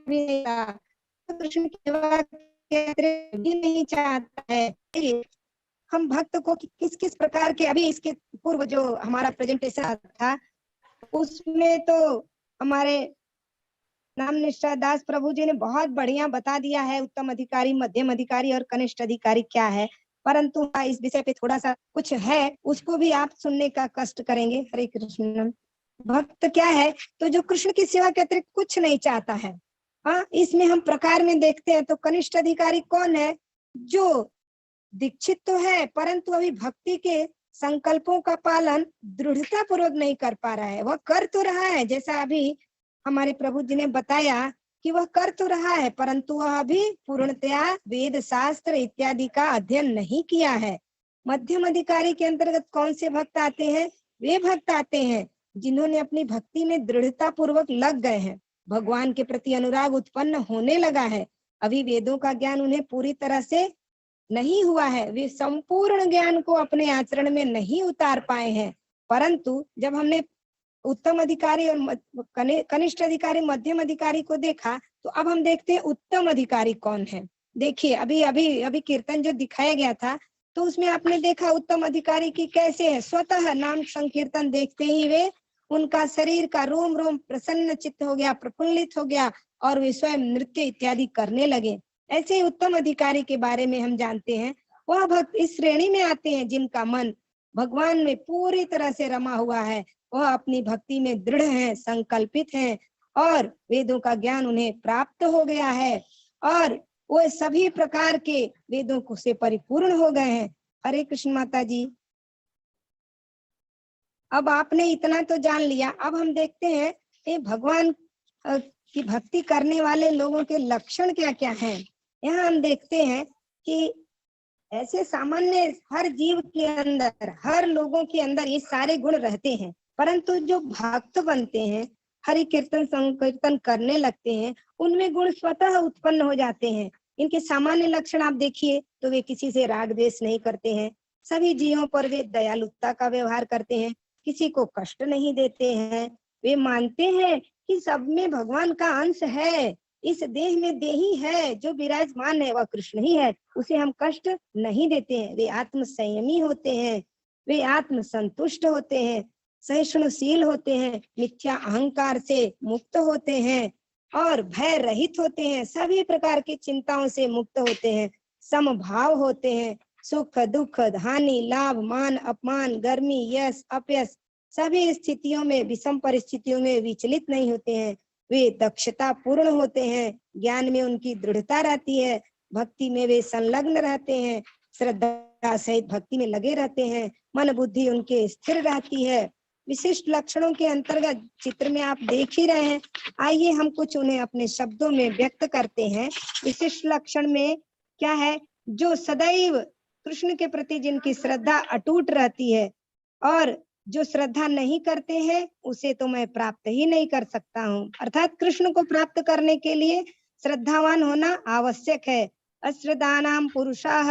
भी कृष्ण की सेवा भी नहीं चाहता है। हम भक्त को किस किस प्रकार के, अभी इसके पूर्व जो हमारा प्रेजेंटेशन था उसमें तो हमारे नाम निष्ठा दास प्रभु जी ने बहुत बढ़िया बता दिया है उत्तम अधिकारी, मध्यम अधिकारी और कनिष्ठ अधिकारी क्या है, परंतु इस विषय पे थोड़ा सा कुछ है, उसको भी आप सुनने का कष्ट करेंगे। हरे कृष्ण। भक्त क्या है, तो जो कृष्ण की सेवा के अतिरिक्त कुछ नहीं चाहता है। हाँ, इसमें हम प्रकार में देखते हैं तो कनिष्ठ अधिकारी कौन है, जो दीक्षित तो है परंतु अभी भक्ति के संकल्पों का पालन दृढ़ता पूर्वक नहीं कर पा रहा है। वह कर तो रहा है, जैसा अभी हमारे प्रभु जी ने बताया कि वह कर तो रहा है, परंतु वह अभी पूर्णतया वेद शास्त्र इत्यादि का अध्ययन नहीं किया है। मध्यम अधिकारी के अंतर्गत कौन से भक्त आते हैं, वे भक्त आते हैं जिन्होंने अपनी भक्ति में दृढ़ता पूर्वक लग गए हैं, भगवान के प्रति अनुराग उत्पन्न होने लगा है। अभी वेदों का ज्ञान उन्हें पूरी तरह से नहीं हुआ है, वे संपूर्ण ज्ञान को अपने आचरण में नहीं उतार पाए हैं, परंतु जब हमने उत्तम अधिकारी और कनिष्ठ अधिकारी, मध्यम अधिकारी को देखा तो अब हम देखते हैं उत्तम अधिकारी कौन है। देखिए अभी अभी अभी कीर्तन जो दिखाया गया था तो उसमें आपने देखा उत्तम अधिकारी की कैसे है, स्वतः नाम संकीर्तन देखते ही वे उनका शरीर का रोम रोम प्रसन्न चित्त हो गया, प्रफुल्लित हो गया और वे स्वयं नृत्य इत्यादि करने लगे। ऐसे ही उत्तम अधिकारी के बारे में हम जानते हैं, वह भक्त इस श्रेणी में आते हैं जिनका मन भगवान में पूरी तरह से रमा हुआ है, वह अपनी भक्ति में दृढ़ हैं, संकल्पित हैं और वेदों का ज्ञान उन्हें प्राप्त हो गया है और वो सभी प्रकार के वेदों को से परिपूर्ण हो गए हैं। हरे कृष्ण माता जी। अब आपने इतना तो जान लिया, अब हम देखते हैं कि भगवान की भक्ति करने वाले लोगों के लक्षण क्या क्या हैं। यहाँ हम देखते हैं कि ऐसे सामान्य हर जीव के अंदर, हर लोगों के अंदर ये सारे गुण रहते हैं, परंतु जो भक्त बनते हैं, हरि कीर्तन संकीर्तन करने लगते हैं, उनमें गुण स्वतः उत्पन्न हो जाते हैं। इनके सामान्य लक्षण आप देखिए तो वे किसी से राग द्वेष नहीं करते हैं, सभी जीवों पर वे दयालुता का व्यवहार करते हैं, किसी को कष्ट नहीं देते हैं, वे मानते हैं कि सब में भगवान का अंश है, इस देह में देही है, जो विराजमान है वह कृष्ण ही है, उसे हम कष्ट नहीं देते हैं। वे आत्म संयमी होते हैं, वे आत्म संतुष्ट होते हैं, सहिष्णुशील होते हैं, मिथ्या अहंकार से मुक्त होते हैं और भय रहित होते हैं, सभी प्रकार की चिंताओं से मुक्त होते हैं, समभाव होते हैं, सुख दुख हानि लाभ मान अपमान गर्मी यश अपयश सभी स्थितियों में, विषम परिस्थितियों में विचलित नहीं होते हैं, वे दक्षता पूर्ण होते हैं, ज्ञान में उनकी दृढ़ता रहती है, भक्ति में वे संलग्न रहते हैं, श्रद्धा सहित भक्ति में लगे रहते हैं, मन बुद्धि उनके स्थिर रहती है। विशिष्ट लक्षणों के अंतर्गत चित्र में आप देख ही रहे हैं, आइए हम कुछ उन्हें अपने शब्दों में व्यक्त करते हैं। विशिष्ट लक्षण में क्या है, जो सदैव कृष्ण के प्रति जिनकी श्रद्धा अटूट रहती है और जो श्रद्धा नहीं करते हैं उसे तो मैं प्राप्त ही नहीं कर सकता हूँ। अर्थात कृष्ण को प्राप्त करने के लिए श्रद्धावान होना आवश्यक है। अश्रद्धानां पुरुषाः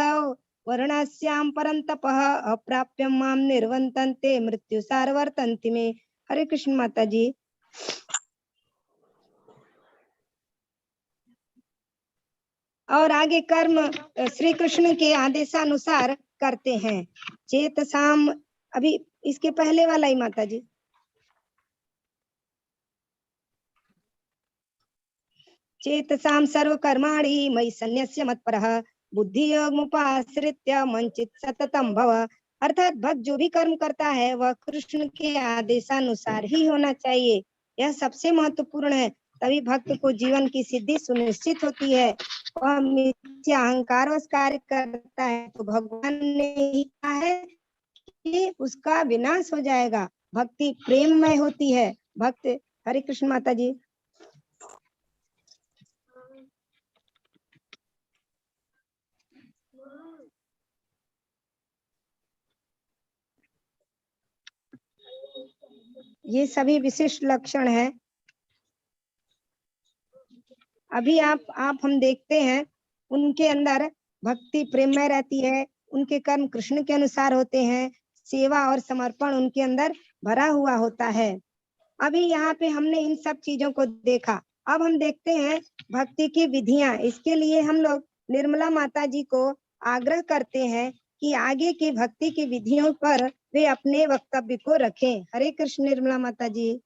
वर्णास्याम परंतपः अप्राप्यम माम निर्वंतन्ते मृत्युसार वर्तन्ति में। हरे कृष्ण माता जी। और आगे कर्म श्री कृष्ण के आदेशानुसार करते हैं। चेतसाम, अभी इसके पहले वाला ही माता जी, चेतसाम सर्व कर्माणि मयि सन्न्यस्य मत्परः बुद्धि योगमुपाश्रित्य मंचित सततम भव। अर्थात भक्त जो भी कर्म करता है वह कृष्ण के आदेशानुसार ही होना चाहिए, यह सबसे महत्वपूर्ण है, तभी भक्त को जीवन की सिद्धि सुनिश्चित होती है। वह मिथ्या अहंकारवश कार्य करता है तो भगवान ने ही कहा है कि उसका विनाश हो जाएगा। भक्ति प्रेममय होती है। भक्त हरे कृष्ण माता जी। ये सभी विशिष्ट लक्षण है। अभी आप हम देखते हैं उनके अंदर भक्ति प्रेममय रहती है, उनके कर्म कृष्ण के अनुसार होते हैं, सेवा और समर्पण उनके अंदर भरा हुआ होता है। अभी यहाँ पे हमने इन सब चीजों को देखा। अब हम देखते हैं भक्ति की विधियां। इसके लिए हम लोग निर्मला माता जी को आग्रह करते हैं कि आगे की भक्ति की विधियों पर वे अपने वक्तव्य को रखें। हरे कृष्ण। निर्मला माता जी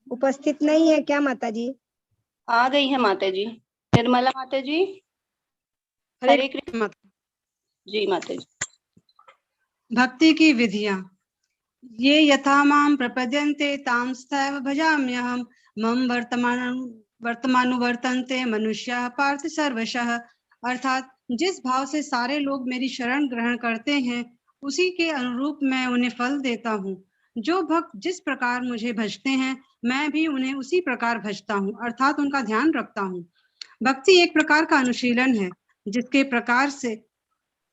उपस्थित नहीं है क्या माता जी? आ गई है माता जी। निर्मला माता जी। हरे कृष्ण माता जी। माता जी भक्ति की विधियां। ये यथा मां प्रपद्यन्ते तांस्तैव भजाम्यहम् मम वर्तमानुवर्तन्ते मनुष्याः पार्थ सर्वशः। अर्थात जिस भाव से सारे लोग मेरी शरण ग्रहण करते हैं उसी के अनुरूप मैं उन्हें फल देता हूँ। जो भक्त जिस प्रकार मुझे भजते हैं मैं भी उन्हें उसी प्रकार भजता हूँ, अर्थात उनका ध्यान रखता हूँ। भक्ति एक प्रकार का अनुशीलन है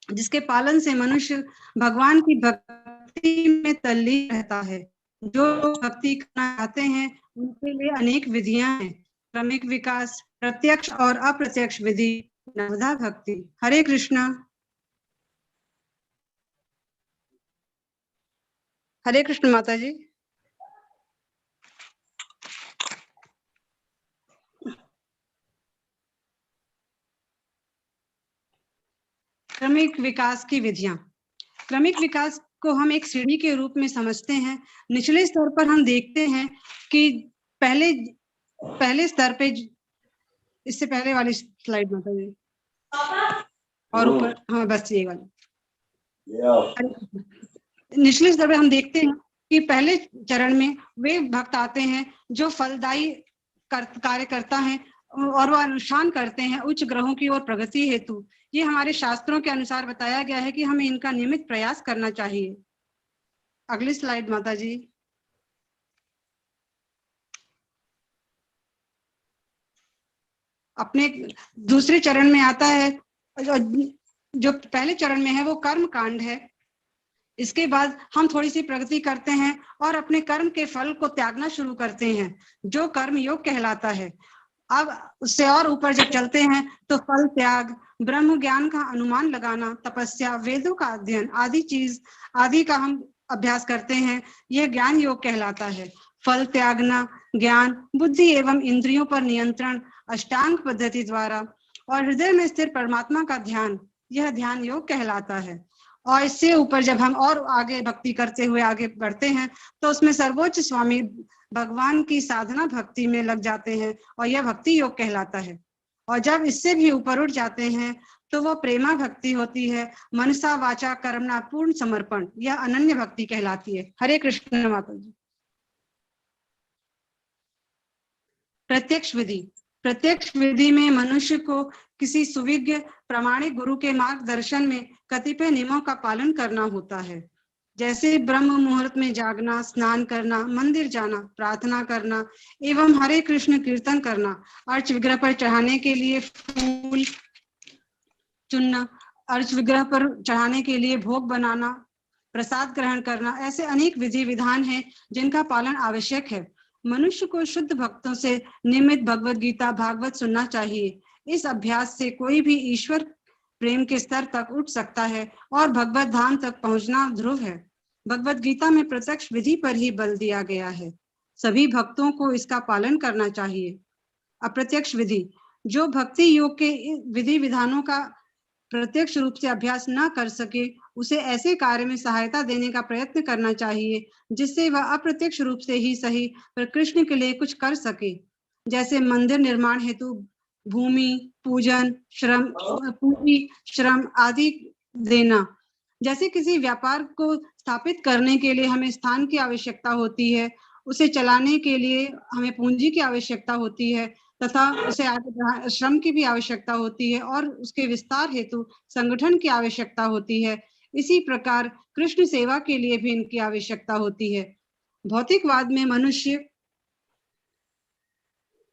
जिसके पालन से मनुष्य भगवान की भक्ति में तल्लीन रहता है। जो भक्ति करना चाहते हैं उनके लिए अनेक विधियां हैं। क्रमिक विकास, प्रत्यक्ष और अप्रत्यक्ष विधि, नवधा भक्ति। हरे कृष्णा। हरे कृष्ण माता जी। क्रमिक विकास की विधियां। क्रमिक विकास को हम एक सीढ़ी के रूप में समझते हैं। निचले स्तर पर हम देखते हैं कि पहले स्तर पे, इससे पहले वाली स्लाइड माता जी, और ऊपर, हाँ बस ये वाली। निचले स्तर पे हम देखते हैं कि पहले चरण में वे भक्त आते हैं जो फलदायी कार्य करता है और वो अनुष्ठान करते हैं उच्च ग्रहों की ओर प्रगति हेतु। ये हमारे शास्त्रों के अनुसार बताया गया है कि हमें इनका नियमित प्रयास करना चाहिए। अगली स्लाइड माता जी। अपने दूसरे चरण में आता है, जो पहले चरण में है वो कर्म कांड है। इसके बाद हम थोड़ी सी प्रगति करते हैं और अपने कर्म के फल को त्यागना शुरू करते हैं, जो कर्म योग कहलाता है। अब उससे और ऊपर जब चलते हैं तो फल त्याग, ब्रह्म ज्ञान का अनुमान लगाना, तपस्या, वेदों का अध्ययन आदि का हम अभ्यास करते हैं। यह ज्ञान योग कहलाता है। फल त्यागना, ज्ञान, बुद्धि एवं इंद्रियों पर नियंत्रण अष्टांग पद्धति द्वारा और हृदय में स्थिर परमात्मा का ध्यान, यह ध्यान योग कहलाता है। और इससे ऊपर जब हम और आगे भक्ति करते हुए आगे बढ़ते हैं तो उसमें सर्वोच्च स्वामी भगवान की साधना भक्ति में लग जाते हैं और यह भक्ति योग कहलाता है। और जब इससे भी ऊपर उठ जाते हैं तो वो प्रेमा भक्ति होती है। मनसा वाचा कर्मणा पूर्ण समर्पण, यह अनन्य भक्ति कहलाती है। हरे कृष्ण माता जी। प्रत्यक्ष विधि में मनुष्य को किसी सुविज्ञ प्रामाणिक गुरु के मार्गदर्शन में कतिपय नियमों का पालन करना होता है, जैसे ब्रह्म मुहूर्त में जागना, स्नान करना, मंदिर जाना, प्रार्थना करना एवं हरे कृष्ण कीर्तन करना, अर्च विग्रह पर चढ़ाने के लिए फूल चुनना, अर्च विग्रह पर चढ़ाने के लिए भोग बनाना, प्रसाद ग्रहण करना। ऐसे अनेक विधि विधान हैं जिनका पालन आवश्यक है। मनुष्य को शुद्ध भक्तों से नियमित भगवत गीता भागवत सुनना चाहिए। इस अभ्यास से कोई भी ईश्वर प्रेम के स्तर तक उठ सकता है और भगवत धाम तक पहुंचना ध्रुव है। भगवत गीता में प्रत्यक्ष विधि पर ही बल दिया गया है। सभी भक्तों को इसका पालन करना चाहिए। अप्रत्यक्ष विधि, जो भक्ति योग के विधि विधानों का प्रत्यक्ष रूप से अभ्यास न कर सके उसे ऐसे कार्य में सहायता देने का प्रयत्न करना चाहिए जिससे वह अप्रत्यक्ष रूप से ही सही पर कृष्ण के लिए कुछ कर सके, जैसे मंदिर निर्माण हेतु भूमि पूजन, श्रम आदि देना। जैसे किसी व्यापार को स्थापित करने के लिए हमें स्थान की आवश्यकता होती है, उसे चलाने के लिए हमें पूंजी की आवश्यकता होती है, तथा उसे आगे श्रम की भी आवश्यकता होती है और उसके विस्तार हेतु संगठन की आवश्यकता होती है। इसी प्रकार कृष्ण सेवा के लिए भी इनकी आवश्यकता होती है। भौतिकवाद में मनुष्य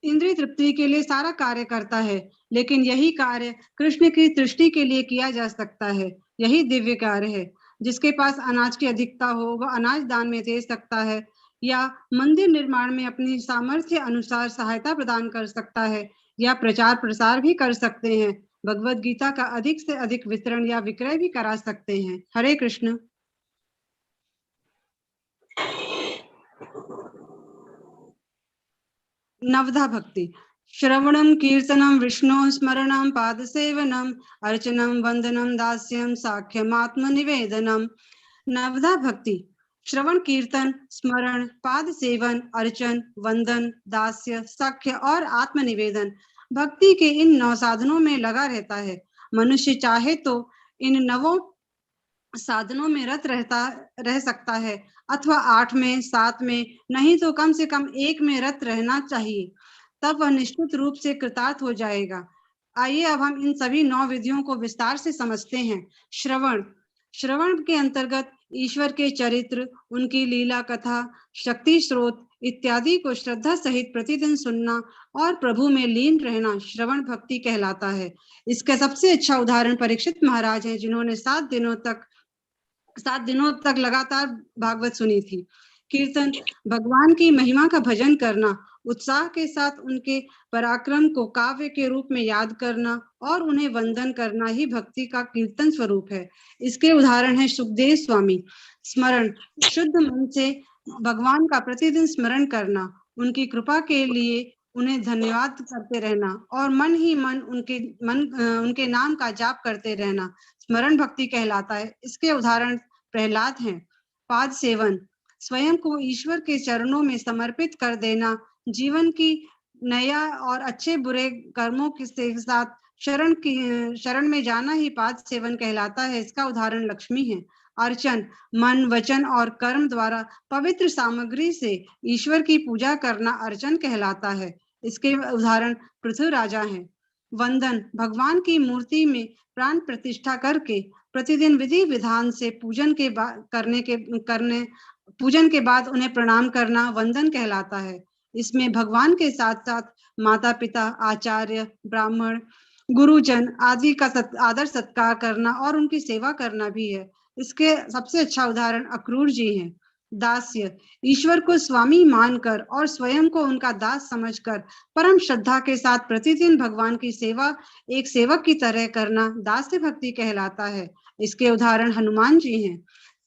इंद्रिय तृप्ति के लिए सारा कार्य करता है, लेकिन यही कार्य कृष्ण की दृष्टि के लिए किया जा सकता है। यही दिव्य कार्य है। जिसके पास अनाज की अधिकता हो वह अनाज दान में दे सकता है या मंदिर निर्माण में अपनी सामर्थ्य अनुसार सहायता प्रदान कर सकता है या प्रचार प्रसार भी कर सकते हैं। भगवत गीता का अधिक से अधिक वितरण या विक्रय भी करा सकते हैं। हरे कृष्ण। नवधा भक्ति। श्रवणम कीर्तनम विष्णु स्मरणम पाद सेवनम अर्चनम वंदनम दास्यम साख्यम आत्मनिवेदनम। नवधा भक्ति श्रवण कीर्तन स्मरण पाद सेवन अर्चन वंदन दास्य साख्य और आत्मनिवेदन भक्ति के इन 9 साधनों में लगा रहता है। मनुष्य चाहे तो इन 9 साधनों में रत रह सकता है अथवा 8 में 7 में, नहीं तो कम से कम 1 में रत रहना चाहिए, तब वह निश्चित रूप से कृतार्थ हो जाएगा। आइए अब हम इन सभी 9 विधियों को विस्तार से समझते हैं। श्रवण। श्रवण के अंतर्गत ईश्वर के चरित्र, उनकी लीला कथा, शक्ति स्रोत इत्यादि को श्रद्धा सहित प्रतिदिन सुनना और प्रभु में लीन रहना श्रवण भक्ति कहलाता है। इसका सबसे अच्छा उदाहरण परीक्षित महाराज हैं, जिन्होंने 7 दिनों तक लगातार भागवत सुनी थी। कीर्तन। भगवान की महिमा का भजन करना, उत्साह के साथ उनके पराक्रम को काव्य के रूप में याद करना और उन्हें वंदन करना ही भक्ति का कीर्तन स्वरूप है। इसके उदाहरण है सुखदेव स्वामी। स्मरण। शुद्ध मन से भगवान का प्रतिदिन स्मरण करना, उनकी कृपा के लिए उन्हें धन्यवाद करते रहना और मन ही मन उनके नाम का जाप करते रहना स्मरण भक्ति कहलाता है। इसके उदाहरण प्रहलाद हैं। पाद सेवन। स्वयं को ईश्वर के चरणों में समर्पित कर देना, जीवन की नया और अच्छे बुरे कर्मों के साथ शरण में जाना ही पाद सेवन कहलाता है। इसका उदाहरण लक्ष्मी है। अर्चन। मन वचन और कर्म द्वारा पवित्र सामग्री से ईश्वर की पूजा करना अर्चन कहलाता है। इसके उदाहरण पूजन राजा हैं। वंदन। भगवान की मूर्ति में प्राण प्रतिष्ठा करके प्रतिदिन विधि विधान से पूजन के बाद उन्हें प्रणाम करना वंदन कहलाता है। इसमें भगवान के साथ साथ माता पिता, आचार्य, ब्राह्मण, गुरुजन आदि का आदर सत्कार करना और उनकी सेवा करना भी है। इसके सबसे अच्छा उदाहरण अक्रूर जी हैं। दास्य। ईश्वर को स्वामी मानकर और स्वयं को उनका दास समझकर परम श्रद्धा के साथ प्रतिदिन भगवान की सेवा एक सेवक की तरह करना दास्य भक्ति कहलाता है। इसके उदाहरण हनुमान जी हैं।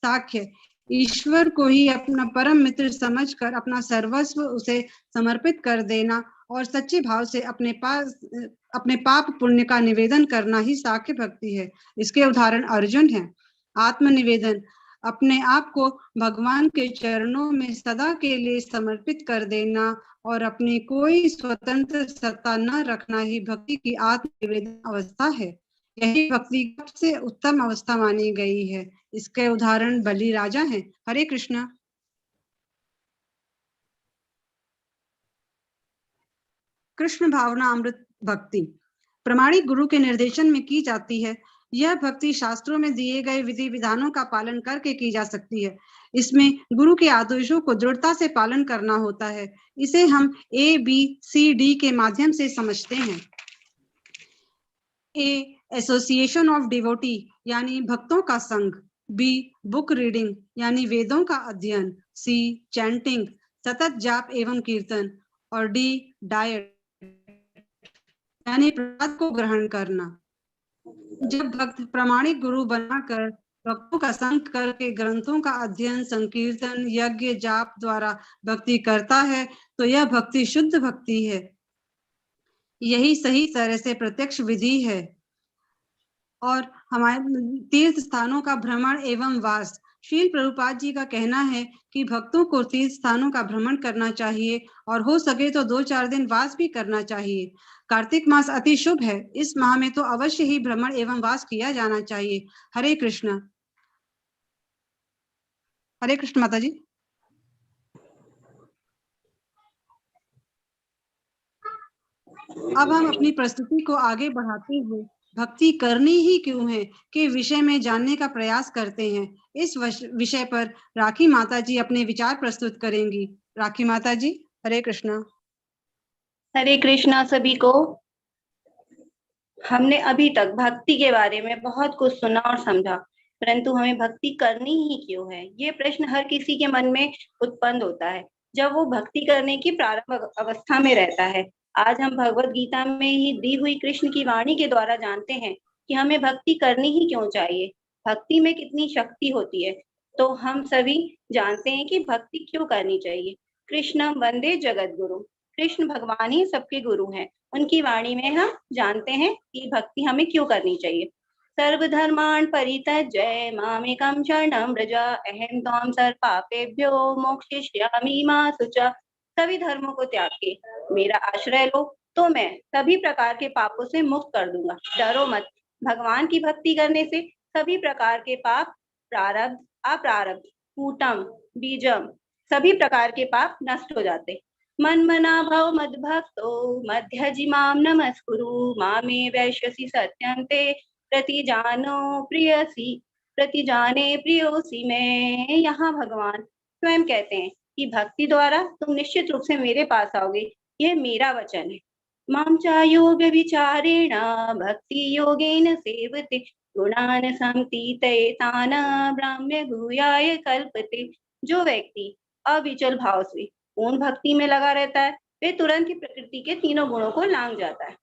साख्य। ईश्वर को ही अपना परम मित्र समझकर अपना सर्वस्व उसे समर्पित कर देना और सच्चे भाव से अपने पाप पुण्य का निवेदन करना ही साख्य भक्ति है। इसके उदाहरण अर्जुन हैं। आत्मनिवेदन। अपने आप को भगवान के चरणों में सदा के लिए समर्पित कर देना और अपनी कोई स्वतंत्र सत्ता न रखना ही भक्ति की आत्मनिवेदन अवस्था है। यही भक्ति की सबसे उत्तम अवस्था मानी गई है। इसके उदाहरण बलि राजा हैं। हरे कृष्णा। कृष्ण भावना अमृत भक्ति प्रामाणिक गुरु के निर्देशन में की जाती है। यह भक्ति शास्त्रों में दिए गए विधि विधानों का पालन करके की जा सकती है। इसमें गुरु के आदेशों को दृढ़ता से पालन करना होता है। इसे हम ABCD के माध्यम से समझते हैं। A. एसोसिएशन ऑफ डिवोटी यानी भक्तों का संघ। B. बुक रीडिंग यानी वेदों का अध्ययन। C. चैंटिंग सतत जाप एवं कीर्तन। और D. डाइट यानी प्रसाद को ग्रहण करना। जब भक्त प्रामाणिक गुरु बनाकर भक्तों का संग करके ग्रंथों का अध्ययन, संकीर्तन, यज्ञ, जाप द्वारा भक्ति करता है तो यह भक्ति शुद्ध भक्ति है। यही सही तरह से प्रत्यक्ष विधि है। और हमारे तीर्थ स्थानों का भ्रमण एवं वास। श्रील प्रभुपाद जी का कहना है कि भक्तों को तीर्थ स्थानों का भ्रमण करना चाहिए और हो सके तो 2-4 दिन वास भी करना चाहिए। कार्तिक मास अति शुभ है। इस माह में तो अवश्य ही भ्रमण एवं वास किया जाना चाहिए। हरे कृष्ण। हरे कृष्ण माता जी। अब हम अपनी प्रस्तुति को आगे बढ़ाते हुए भक्ति करनी ही क्यों है के विषय में जानने का प्रयास करते हैं। इस विषय पर राखी माता जी अपने विचार प्रस्तुत करेंगी। राखी माता जी, हरे कृष्णा। हरे कृष्णा सभी को। हमने अभी तक भक्ति के बारे में बहुत कुछ सुना और समझा, परंतु हमें भक्ति करनी ही क्यों है, ये प्रश्न हर किसी के मन में उत्पन्न होता है जब वो भक्ति करने की प्रारंभ अवस्था में रहता है। आज हम भगवत गीता में ही दी हुई कृष्ण की वाणी के द्वारा जानते हैं कि हमें भक्ति करनी ही क्यों चाहिए, भक्ति में कितनी शक्ति होती है। तो हम सभी जानते हैं कि भक्ति क्यों करनी चाहिए। कृष्ण वंदे जगत गुरु, कृष्ण भगवान ही सबके गुरु हैं। उनकी वाणी में हम जानते हैं कि भक्ति हमें क्यों करनी चाहिए। सर्वधर्मान् परित्यज्य मामेकं शरणं व्रज अहं त्वां सर्वपापेभ्यो मोक्षयिष्यामि मा शुचा। सभी धर्मों को त्याग के मेरा आश्रय लो तो मैं सभी प्रकार के पापों से मुक्त कर दूंगा। डरो मत, भगवान की भक्ति करने से सभी प्रकार के पाप, प्रारब्ध, अप्रारब्ध, कूटम, बीजम, सभी प्रकार के पाप नष्ट हो जाते। मन्मना भव मद्भक्तो मध्यजिमां नमस्कुरु मामे वैश्यसि सत्यं ते प्रतिजाने प्रियोसी में। यहाँ भगवान स्वयं कहते हैं कि भक्ति द्वारा तुम निश्चित रूप से मेरे पास आओगे, यह मेरा वचन है। माम चा योग विचारेण भक्ति योगेन सेवते गुणान संतीतयेतान ब्राह्म्य भूयाय कल्पते। जो व्यक्ति अविचल भाव से पूर्ण भक्ति में लगा रहता है, वे तुरंत ही प्रकृति के तीनों गुणों को लांघ जाता है।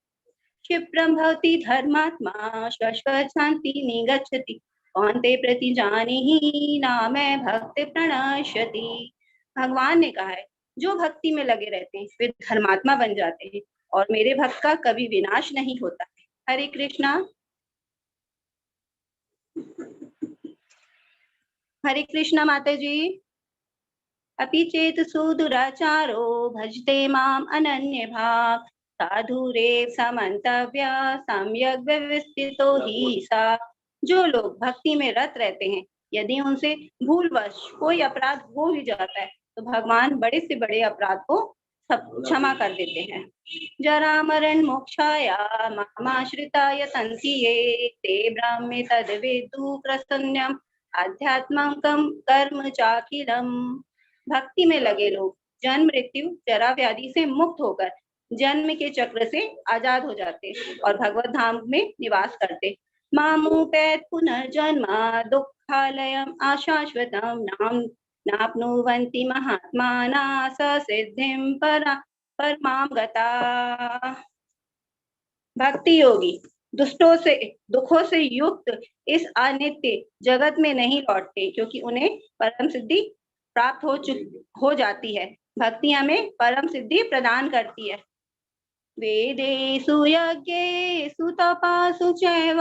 क्षिप्रं भवति धर्मात्मा शाश्वत शांति निगच्छति कौन्ते प्रतिजानीहि नामे भक्ति प्रणश्यति। भगवान ने कहा है, जो भक्ति में लगे रहते हैं वे धर्मात्मा बन जाते हैं और मेरे भक्त का कभी विनाश नहीं होता है। हरे कृष्णा। हरे कृष्णा माता जी। अपि चेत सुदुराचारो भजते माम अनन्य भाव साधुरेव समन्तव्य सम्यक व्यवस्थितो ही सा। जो लोग भक्ति में रत रहते हैं, यदि उनसे भूलवश कोई अपराध हो भी जाता है तो भगवान बड़े से बड़े अपराध को सब क्षमा कर देते हैं। जरा मरण मोक्षाय मामाश्रिताय तंति ये ते ब्राह्मे तद्वेदु प्रसन्नम आध्यात्मकं कर्म चाखिलम। भक्ति में लगे लोग जन्म मृत्यु जरा व्याधि से मुक्त होकर जन्म के चक्र से आजाद हो जाते और भगवत धाम में निवास करते। मामुपेत पुनर्जन्म दुःखालयम आशाश्वतम नाम नाप्नुवन्ति महात्माना सिद्धिं परमां गता। भक्ति योगी दुखों से युक्त इस अनित्य जगत में नहीं लौटते, क्योंकि उन्हें परम सिद्धि प्राप्त हो जाती है। भक्ति हमें परम सिद्धि प्रदान करती है। वेदेषु यज्ञेषु तपासु चैव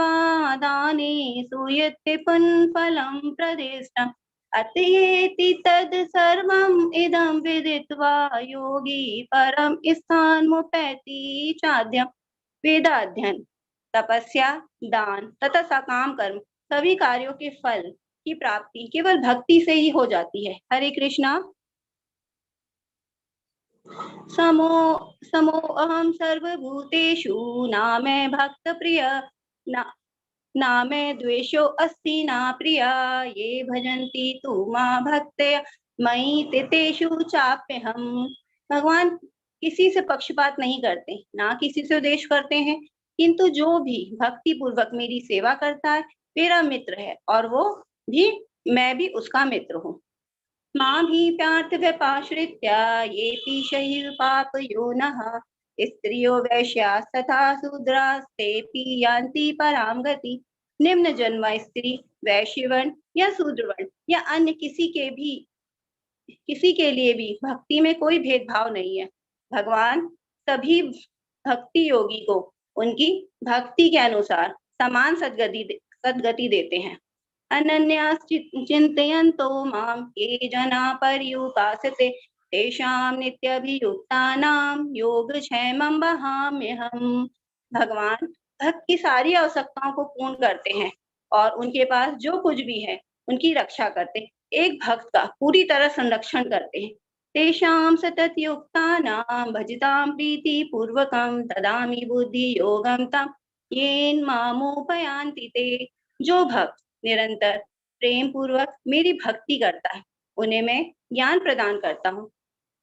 दानेषु यत्ते पुण्यफलं प्रदिष्टम् अत्येति तद् सर्वम् इदं विदित्वा योगी परम स्थानमुपैति चाद्यम्। वेदाध्ययन, तपस्या, दान तथा सकाम कर्म सभी कार्यों के फल की प्राप्ति केवल भक्ति से ही हो जाती है। हरे कृष्णा। समो अहम सर्वभूतेषु नामे भक्त प्रिय नामे द्वेषो अस्ति ना प्रिया ये भजन्ति तु मा भक्त्या मयि तेषु चाप्यहम्। भगवान किसी से पक्षपात नहीं करते, ना किसी से द्वेष करते हैं, किंतु जो भी भक्ति पूर्वक मेरी सेवा करता है मेरा मित्र है और वो भी मैं भी उसका मित्र हूँ। मां ही पार्थ व्यपाश्रित्य ये शैव पाप योनः स्त्रियो वैश्यास्तथा शूद्रास्तेऽपि यान्ति परां गति। निम्न जन्म स्त्री, वैश्यवर्ण या शूद्रवर्ण या अन्य किसी के लिए भी भक्ति में कोई भेदभाव नहीं है। भगवान सभी भक्ति योगी को उनकी भक्ति के अनुसार समान सद्गति देते हैं। अनन्यास चिन्तयन्तो मां ये जना पर्युपासते तेषां नित्यभियुक्तानां योगक्षेमं वहाम्यहम्। भगवान भक्त की सारी आवश्यकताओं को पूर्ण करते हैं और उनके पास जो कुछ भी है उनकी रक्षा करते हैं। एक भक्त का पूरी तरह संरक्षण करते हैं। तेषां सततयुक्तानां भजतां प्रीतिपूर्वकं ददामि बुद्धियोगं तं येन मामुपयान्ति ते। जो भक्त निरंतर प्रेम पूर्वक मेरी भक्ति करता है उन्हें मैं ज्ञान प्रदान करता हूँ,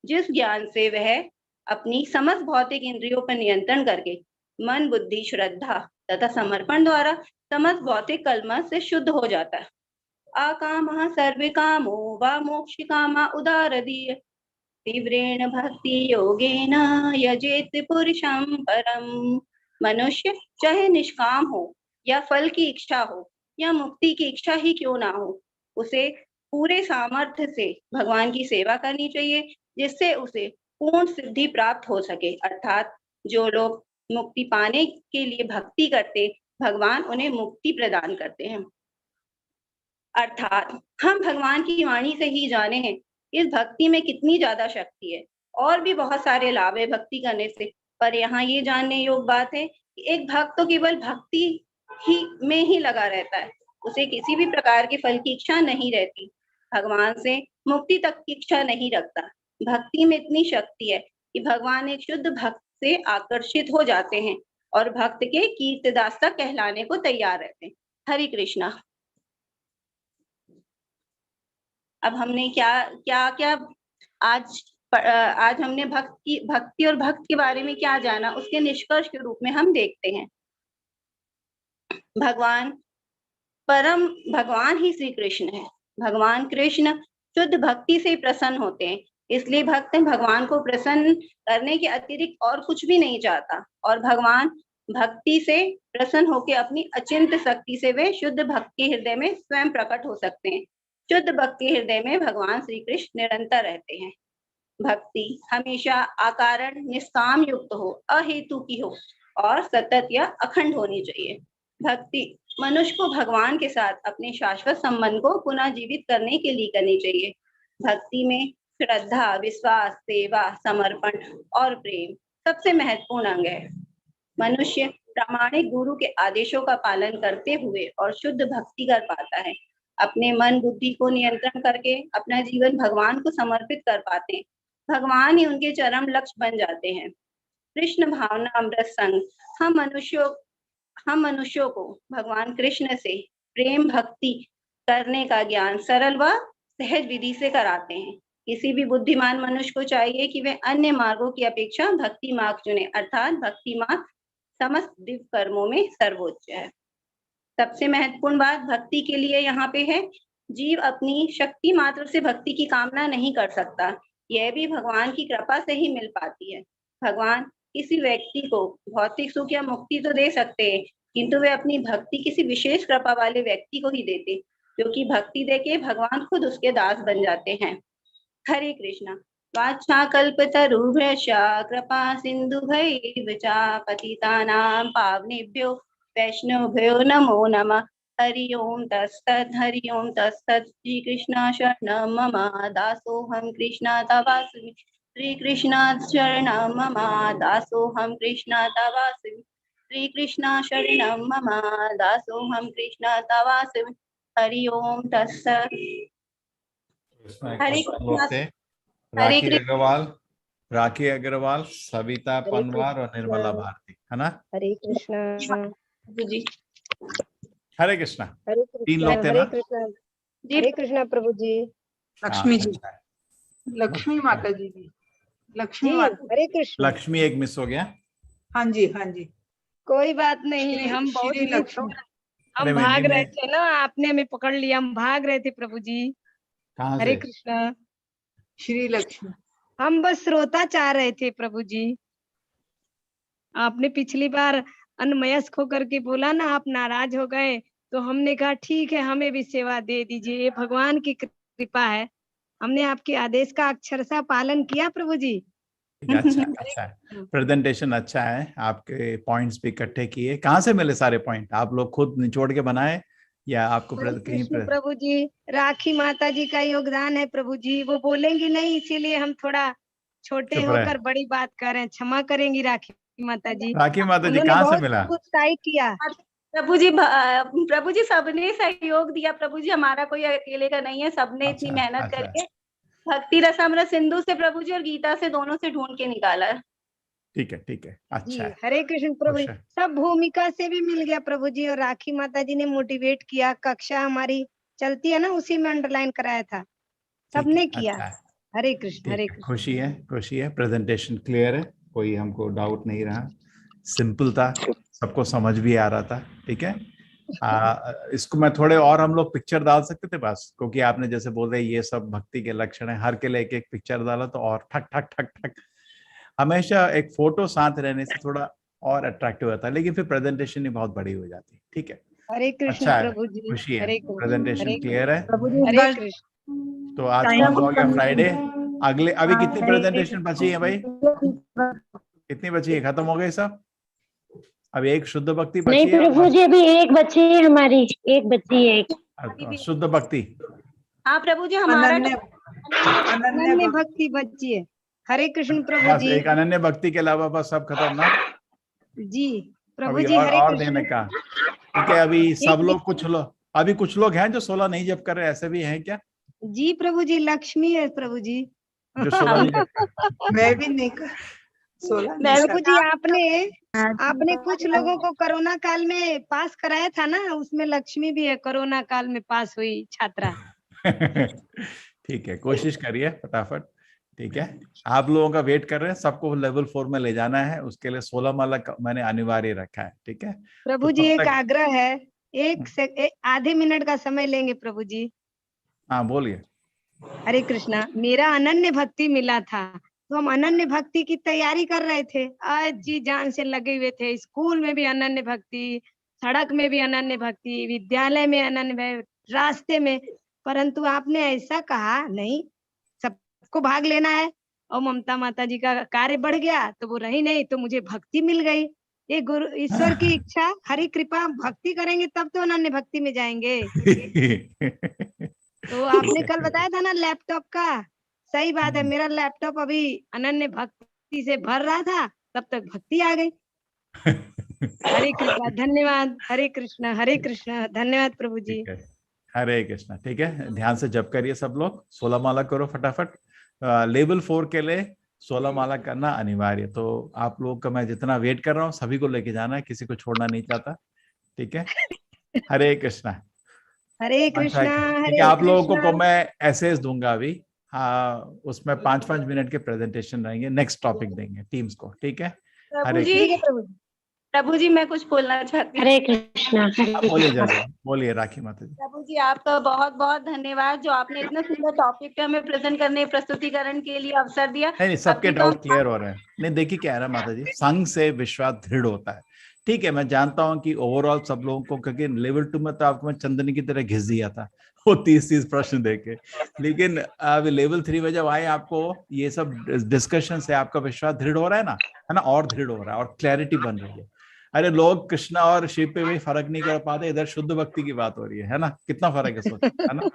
जिस ज्ञान से वह अपनी समस्त भौतिक इंद्रियों पर नियंत्रण करके मन, बुद्धि, श्रद्धा तथा समर्पण द्वारा समस्त भौतिक कलमश से शुद्ध हो जाता है। आकामः सर्वे कामो वा मोक्षकामा उदारदीय तीव्रेण भक्ति योगेन यजेत पुरुषं परम। मनुष्य चाहे निष्काम हो या फल की इच्छा हो या मुक्ति की इच्छा ही क्यों ना हो, उसे पूरे सामर्थ्य से भगवान की सेवा करनी चाहिए, जिससे उसे पूर्ण सिद्धि प्राप्त हो सके। अर्थात जो लोग मुक्ति पाने के लिए भक्ति करते, भगवान उन्हें मुक्ति प्रदान करते हैं। अर्थात हम भगवान की वाणी से ही जाने हैं इस भक्ति में कितनी ज्यादा शक्ति है। और भी बहुत सारे लाभ है भक्ति करने से, पर यहाँ ये जानने योग्य बात है कि एक भक्त तो केवल भक्ति ही में ही लगा रहता है, उसे किसी भी प्रकार के फल की इच्छा नहीं रहती, भगवान से मुक्ति तक की इच्छा नहीं रखता। भक्ति में इतनी शक्ति है कि भगवान एक शुद्ध भक्त से आकर्षित हो जाते हैं और भक्त के कीर्तिदाता कहलाने को तैयार रहते हैं। हरे कृष्णा। अब हमने क्या आज हमने भक्ति और भक्त के बारे में क्या जाना, उसके निष्कर्ष के रूप में हम देखते हैं। भगवान ही श्री कृष्ण है। भगवान कृष्ण शुद्ध भक्ति से प्रसन्न होते हैं, इसलिए भक्त भगवान को प्रसन्न करने के अतिरिक्त और कुछ भी नहीं चाहता, और भगवान भक्ति से प्रसन्न होकर अपनी अचिंत शक्ति से वे शुद्ध भक्त के हृदय में स्वयं प्रकट हो सकते हैं। शुद्ध भक्ति हृदय में भगवान श्री कृष्ण निरंतर रहते हैं। भक्ति हमेशा अकारण निष्काम युक्त हो, अहेतु की हो और सतत या अखंड होनी चाहिए। भक्ति मनुष्य को भगवान के साथ अपने शाश्वत संबंध को पुनः जीवित करने के लिए करनी चाहिए। भक्ति में श्रद्धा, विश्वास, सेवा, समर्पण और प्रेम सबसे महत्वपूर्ण अंग है। मनुष्य प्रामाणिक गुरु के आदेशों का पालन करते हुए और शुद्ध भक्ति कर पाता है। अपने मन बुद्धि को नियंत्रण करके अपना जीवन भगवान को समर्पित कर पाते हैं। भगवान ही उनके चरम लक्ष्य बन जाते हैं। कृष्ण भावना अमृत संग हम मनुष्यों को भगवान कृष्ण से प्रेम भक्ति करने का ज्ञान सरल व सहज विधि से कराते हैं। किसी भी बुद्धिमान मनुष्य को चाहिए कि वे अन्य मार्गों की अपेक्षा भक्ति मार्ग चुने, अर्थात भक्ति मार्ग समस्त दिव्य कर्मों में सर्वोच्च है। सबसे महत्वपूर्ण बात भक्ति के लिए यहाँ पे है, जीव अपनी शक्ति मात्र से भक्ति की कामना नहीं कर सकता, यह भी भगवान की कृपा से ही मिल पाती है। भगवान किसी व्यक्ति को भौतिक सुख या मुक्ति तो दे सकते हैं, किंतु वे अपनी भक्ति किसी विशेष कृपा वाले व्यक्ति को ही देते, क्योंकि भक्ति देके भगवान खुद उसके दास बन जाते हैं। हरे कृष्णा। वाञ्छाकल्पतरुभ्यश्च कृपा सिन्धुभैव च पतितानां पावनेभ्यो वैष्णवेभ्यो नमो नमः। हरि ओम तत्सत्। हरि ओम तत्सत्। श्री कृष्ण शरणं मम दासोऽहं कृष्ण तवास्मि। श्री कृष्ण शरणं मम दासोऽहं कृष्ण तवास्मि। श्री कृष्ण शरणं मम दासोऽहं कृष्ण तवास्मि। हरि ओम तत्सत्। हरे कृष्ण। राखी अग्रवाल, सविता पनवार और निर्मला भारती, है ना? हरे कृष्णा जी। हरे कृष्णा। हरे तीन लोग थे हरे ना? कृष्णा। हरे कृष्णा प्रभु जी। लक्ष्मी जी, अच्छा है। लक्ष्मी माता जी भी, लक्ष्मी जी माता। हरे कृष्णा। लक्ष्मी एक मिस हो गया। हाँ जी, हाँ जी। कोई बात नहीं, हम बहुत श्री लक्ष्मी। हम भाग रहे थे ना, आपने हमें पकड़ लिया, हम भाग रहे थे प्रभु जी। कहाँ हरे से? कृष्णा। श्री लक्ष्मी। हम बस श्रोता चाह रहे थे प्रभु जी। आपने पिछली बार अनमयस्क होकर के बोला ना, आप नाराज हो गए, तो हमने कहा ठीक है, हमें भी सेवा दे दीजिए, ये भगवान की कृपा है। हमने आपके आदेश का अक्षरशः पालन किया प्रभु जी। अच्छा है, प्रेजेंटेशन अच्छा है, आपके पॉइंट्स भी इकट्ठे किए। कहाँ से मिले सारे पॉइंट? आप लोग खुद निचोड़ के बनाए या आपको कहीं पर? प्रभु जी, राखी माता जी का योगदान है प्रभु जी, वो बोलेंगी नहीं, इसीलिए हम थोड़ा छोटे होकर बड़ी बात कर रहे हैं, क्षमा करेंगी राखी माता जी। राखी माता जी कहाँ से मिला? उत्साहित किया प्रभु जी सबने सहयोग दिया प्रभु जी, हमारा कोई अकेले का नहीं है, सबने इतनी मेहनत करके भक्ति रसामृत सिंधु से प्रभु जी और गीता से, दोनों से ढूंढ के निकाला है। ठीक है, ठीक है, जी अच्छा है। हरे कृष्ण प्रभु जी। खुश है। सब भूमिका से भी मिल गया प्रभु जी, और राखी माता जी ने मोटिवेट किया, कक्षा हमारी चलती है ना उसी में अंडरलाइन कराया था, ठीक है, सबने किया। अच्छा है, हरे कृष्ण ठीक हरे है, कृष्ण। खुशी है, खुशी है। प्रेजेंटेशन क्लियर है, कोई हमको डाउट नहीं रहा, सिंपल था, सबको समझ भी आ रहा था। ठीक है, इसको मैं थोड़े और हम लोग पिक्चर डाल सकते थे बस, क्योंकि आपने जैसे बोल रहे ये सब भक्ति के लक्षण है, हर के लिए एक एक पिक्चर डाला तो और ठक ठक ठक ठक, हमेशा एक फोटो साथ रहने से थोड़ा और अट्रैक्टिव होता है, लेकिन फिर प्रेजेंटेशन ही बहुत बड़ी हो जाती है। ठीक है, हरे कृष्ण अच्छा है, प्रभु जी। खुशी है, हरे कृष्ण प्रेजेंटेशन हरे क्लियर है। प्रभु जी। हरे कृष्ण। तो आज कौन सा हो गया, फ्राइडे। अगले अभी कितनी प्रेजेंटेशन बची है भाई, कितनी बची है, खत्म हो गई सब? अभी एक शुद्ध भक्ति नहीं बची है प्रभु जी, अभी एक बची है हमारी, एक बची है एक। और शुद्ध भक्ति। हाँ प्रभु जी, हमारा अनन्य भक्ति बची है। हरे कृष्ण प्रभु बस जी। एक अनन्य भक्ति के अलावा बस सब खत्म ना? जी प्रभु अभी जी। हरे और कृष्ण। देने का। ठीक है, अभी सब लोग, एक- कुछ लोग हैं जो 16 नहीं जप कर रहे, ऐसे भी हैं क्या जी प्रभु जी, लक्ष्मी है प्रभु जी। जो 16 नहीं जप कर? मैं भी नहीं कर 16 नहीं प्रभु जी, कर- आपने कुछ लोगों को कोरोना काल में पास कराया था ना, उसमें लक्ष्मी भी है, कोरोना काल में पास हुई छात्रा। ठीक है, कोशिश करिए फटाफट। ठीक है, आप लोगों का वेट कर रहे हैं, सबको लेवल 4 में ले जाना है, उसके लिए 16 माला मैंने अनिवार्य रखा है। ठीक है प्रभु तो जी, तब एक तक आग्रह है, आधे मिनट का समय लेंगे प्रभु जी। हाँ बोलिए। हरे कृष्णा। मेरा अनन्य भक्ति मिला था, तो हम अनन्य भक्ति की तैयारी कर रहे थे, आज जी जान से लगे हुए थे। स्कूल में भी अनन्य भक्ति, सड़क में भी अनन्य भक्ति, विद्यालय में अनन्य, रास्ते में। परंतु आपने ऐसा कहा नहीं, सबको भाग लेना है, और ममता माता जी का कार्य बढ़ गया तो वो रही नहीं, तो मुझे भक्ति मिल गई। ये गुरु ईश्वर की इच्छा, हरि कृपा, भक्ति करेंगे तब तो अनन्य भक्ति में जाएंगे। तो आपने कल बताया था ना लैपटॉप का, सही बात है, मेरा लैपटॉप अभी अनन्य भक्ति से भर रहा था, तब तक भक्ति आ गई। हरे कृपा, धन्यवाद। हरे कृष्ण धन्यवाद प्रभु जी। ठीक है, हरे कृष्णा। ठीक है, ध्यान से जप करिए सब लोग, 16 माला करो फटाफट। लेवल 4 के लिए 16 माला करना अनिवार्य। तो आप लोग का मैं जितना वेट कर रहा हूँ, सभी को लेके जाना है, किसी को छोड़ना नहीं चाहता। ठीक है, हरे कृष्णा। हरे कृष्णा। ठीक है, आप लोगों को मैं एसेस दूंगा अभी, हाँ, उसमें 5-5 मिनट के प्रेजेंटेशन रहेंगे, नेक्स्ट टॉपिक देंगे टीम्स को। ठीक है, प्रभु जी, प्रभु जी मैं कुछ बोलना चाहती हूँ। हरे कृष्णा। बोलिए जल्दी, बोलिए राखी माता जी। प्रभु जी, आपका बहुत बहुत धन्यवाद, जो आपने इतना सुंदर टॉपिक पे हमें प्रेजेंट करने, प्रस्तुतिकरण के लिए अवसर दिया। नहीं, सबके डाउट क्लियर हो रहे हैं। नहीं देखिए क्या है ना माता जी, संघ से विश्वास दृढ़ होता है। ठीक है, मैं जानता हूं कि ओवरऑल सब लोगों को, क्योंकि लेवल 2 में तो आपको मैं चंदनी की तरह घिस दिया था वो 30 प्रश्न देके, लेकिन अब लेवल 3 में जब आए, आपको ये सब डिस्कशन से आपका विश्वास दृढ़ हो रहा है ना, और दृढ़ हो रहा है और क्लैरिटी बन रही है। अरे लोग कृष्णा और शिव पे भी फर्क नहीं कर पाते, इधर शुद्ध भक्ति की बात हो रही है ना, कितना फर्क है सोच, है ना।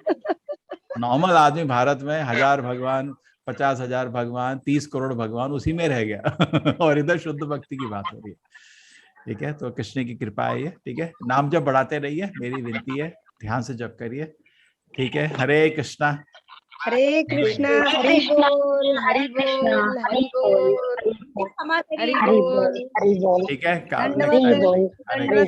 नॉर्मल आदमी भारत में 1000 भगवान, 50,000 भगवान, 30 करोड़ भगवान, उसी में रह गया और इधर शुद्ध भक्ति की बात हो रही है। ठीक है, तो कृष्ण की कृपा है ये। ठीक है, नाम जब बढ़ाते रहिए, मेरी विनती है, ध्यान से जप करिए। ठीक है, हरे कृष्णा। हरे कृष्णा। हरि बोल, हरि बोल, हरि बोल, हरि बोल। ठीक है, धन्यवाद।